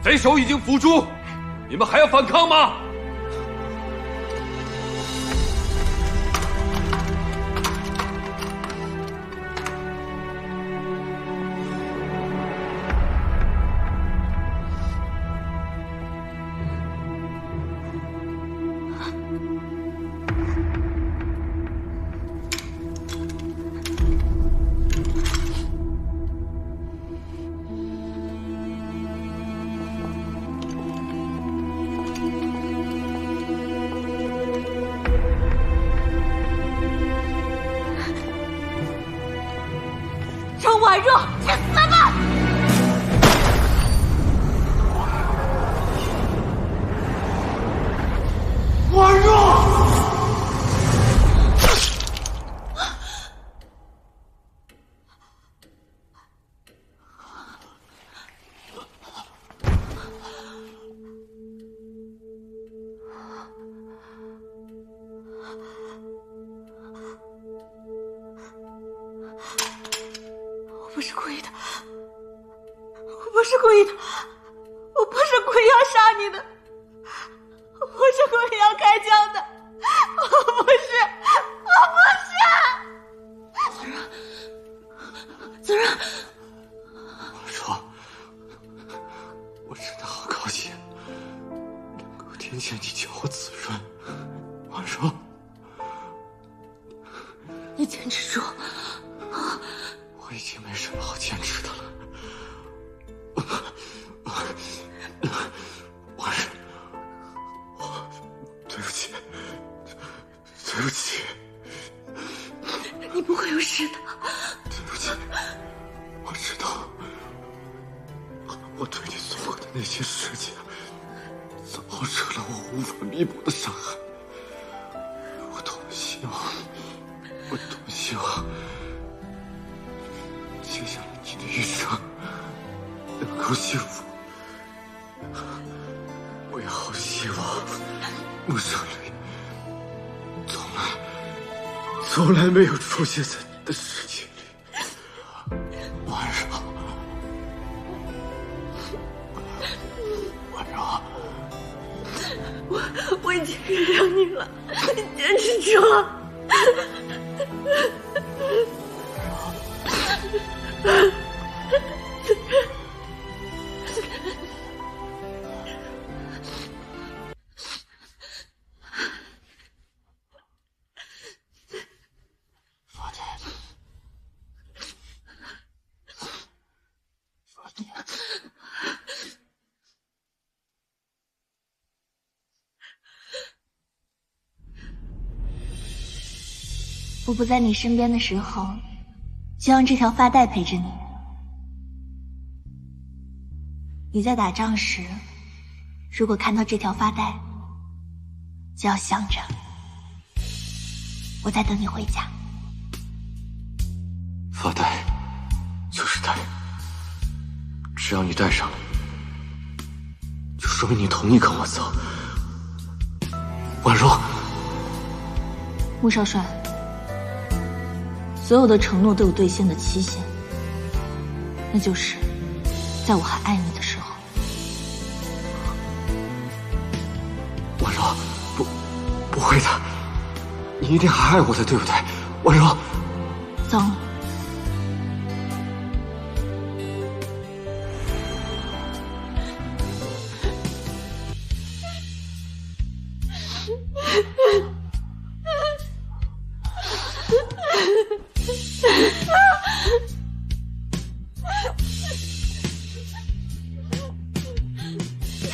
贼首已经伏诛，你们还要反抗吗？钟婉若，去死吧！婉若，我不是故意的，我不是故意的，我不是故意要杀你的，我不是故意要开枪的，我不是，我不是。子润，婉若，我真的好高兴，能够听见你叫我子润。婉若，你坚持住。我已经没什么好坚持的了。对不起，对不起。你不会有事的。对不起，我知道，我对你做过的那些事情，造成了我无法弥补的伤害。我多希望接下来你的余生能够幸福。我也好希望穆少里从来没有出现在你的世界里。婉柔，婉柔，我已经原谅你了，你坚持住。我不在你身边的时候，就让这条发带陪着你。你在打仗时，如果看到这条发带，就要想着我在等你回家。发带就是带，只要你带上了，就说明你同意跟我走。婉若，穆少帅，所有的承诺都有兑现的期限，那就是在我还爱你的时候。婉若，不会的，你一定还爱我的，对不对？婉若，糟了，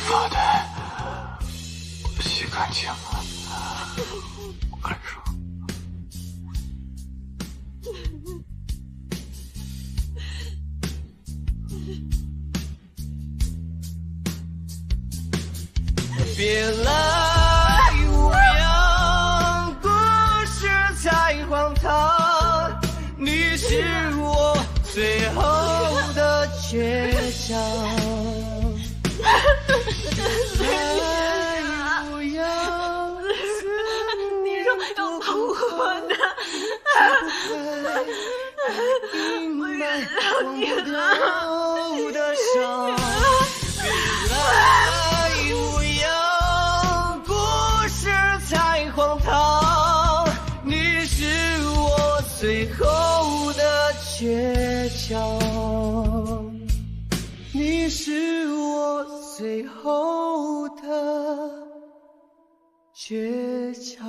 发带，我洗干净了。婉若，别来无恙，故事太荒唐，你是我最后的倔强。你说要保护我的，我原谅你了。的伤，别来无恙，故事太荒唐，你是我最后的倔强，你是我最后的倔强。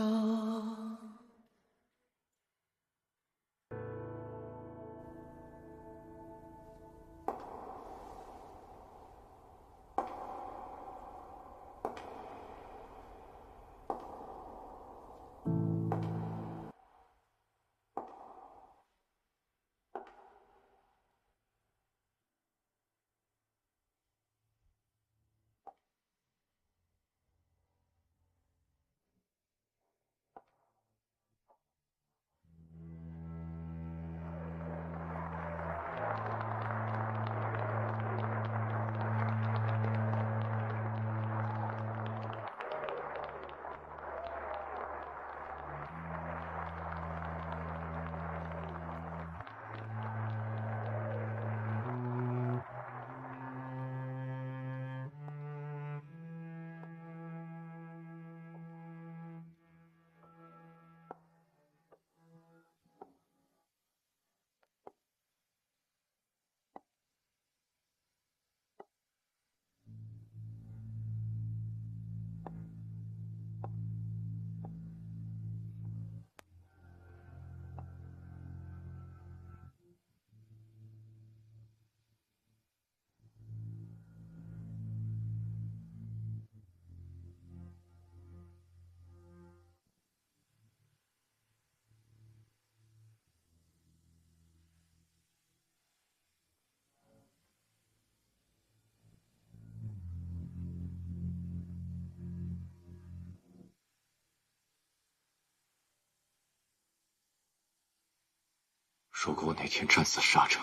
如果我那天战死沙城，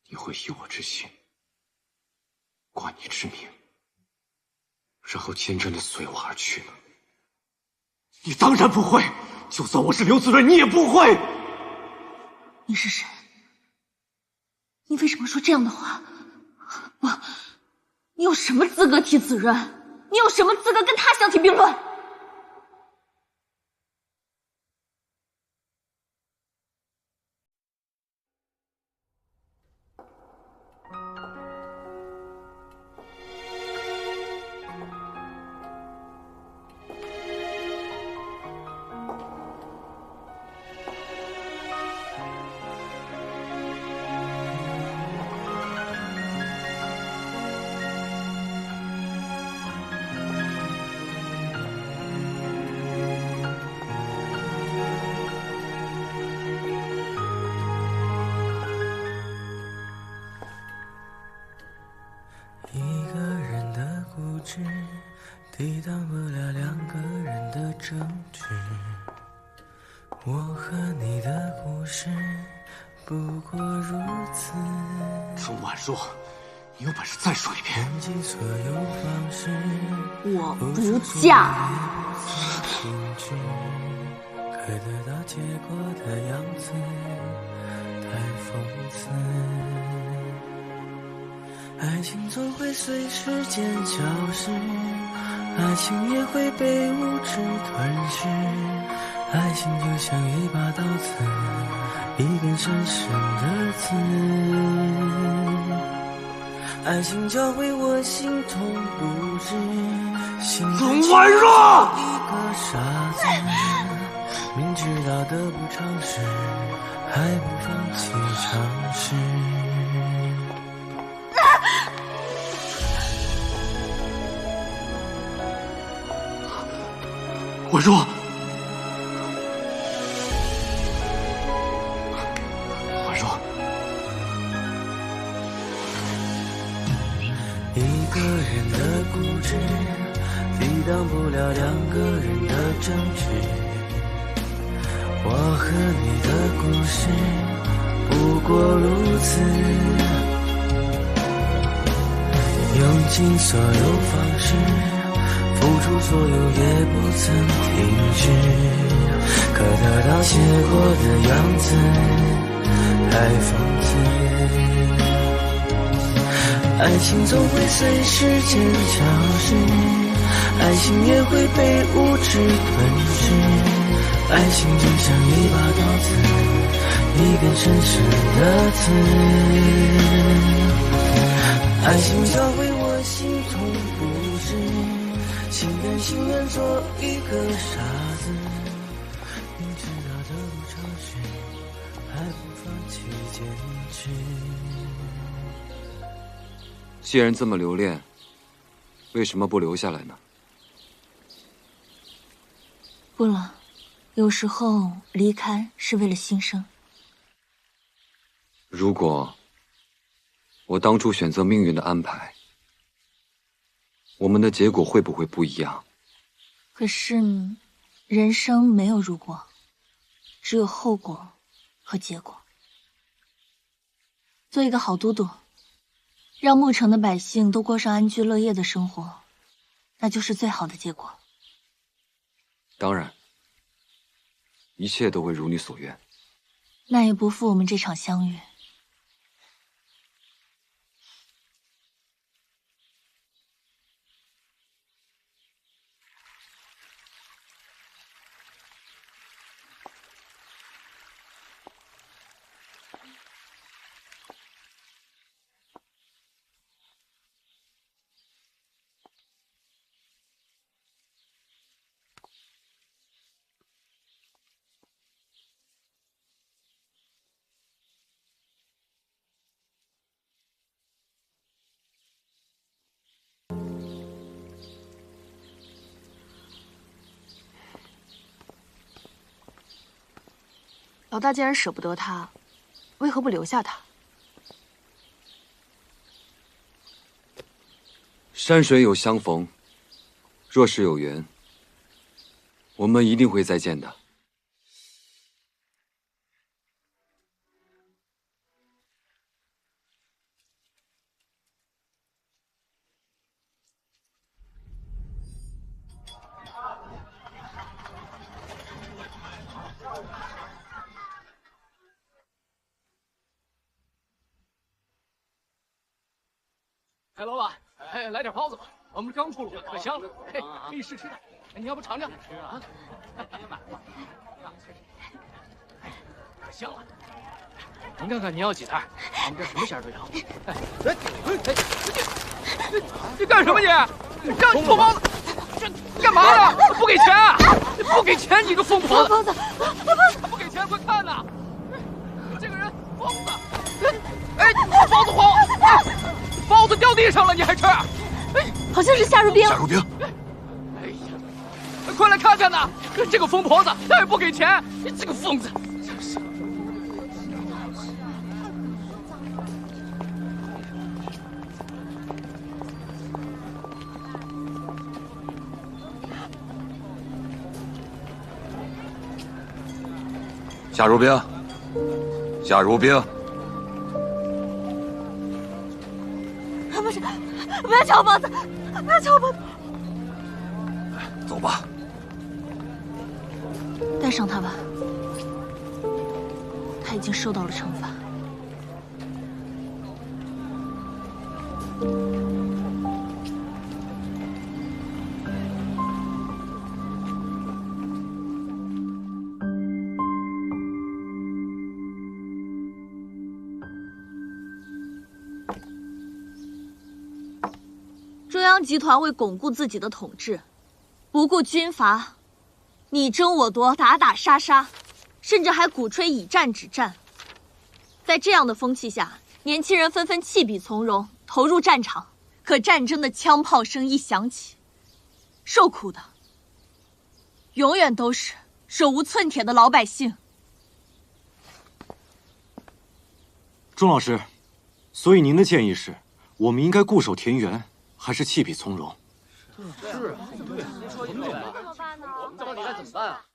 你会以我之心挂你之名，然后坚贞的随我而去吗？你当然不会，就算我是刘子睿，你也不会。你是谁？你为什么说这样的话？你有什么资格提子睿？你有什么资格跟他相提并论？抵挡不了两个人的争执。我和你的故事不过如此。钟婉若，你有本事再说一遍。用尽所有方式，我不嫁。可得到结果的样子太讽刺。爱情总会随时间消失，爱情也会被物质吞噬。爱情就像一把刀子，一根深深的刺。爱情教会我心痛不止，心钟婉若，一个傻子，明知道得不偿失，还不放弃尝试。婉若，婉若，一个人的固执，抵挡不了两个人的争执。我和你的故事不过如此，用尽所有方式，付出所有也不曾停止，可得到结果的样子太讽刺。爱情总会随时间消失，爱情也会被物质吞噬。爱情就像一把刀子，一根深深的刺。爱情教会我心痛不止，心甘情愿做一个傻子，明知道得不偿失，还不放弃坚持。既然这么留恋，为什么不留下来呢？不了，有时候离开是为了新生。如果我当初选择命运的安排，我们的结果会不会不一样？可是，人生没有如果，只有后果和结果。做一个好都督，让牧城的百姓都过上安居乐业的生活，那就是最好的结果。当然，一切都会如你所愿。那也不负我们这场相遇。老大既然舍不得他，为何不留下他？山水有相逢，若是有缘，我们一定会再见的。哎，老板，哎，来点包子吧，我们刚出炉，可香了，嘿，可以试吃的。哎，你要不尝尝？吃啊！别买了，可香了。您看看，您要几袋？我们这什么馅都有。你干什么你？让你脱包子，这干嘛呢？不给钱？不给钱，你个疯婆子！包子，不给钱，快看呐！你这个人疯子！哎，包子黄，包子掉地上了，你还吃？哎，好像是夏如冰。夏如冰，哎呀，快来看看呐！这个疯婆子，她也不给钱，这个疯子！真是。夏如冰，夏如冰，不是，不要抢我包子，不要抢我包子。走吧。带上他吧，他已经受到了惩罚。中央集团为巩固自己的统治，不顾军阀，你争我夺，打打杀杀，甚至还鼓吹以战止战。在这样的风气下，年轻人纷纷弃笔从戎，投入战场。可战争的枪炮声一响起，受苦的永远都是手无寸铁的老百姓。钟老师，所以您的建议是，我们应该固守田园，还是弃笔从戎？是啊，对，您说一对吧？怎么办呢？我们到底该怎么办啊？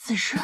此时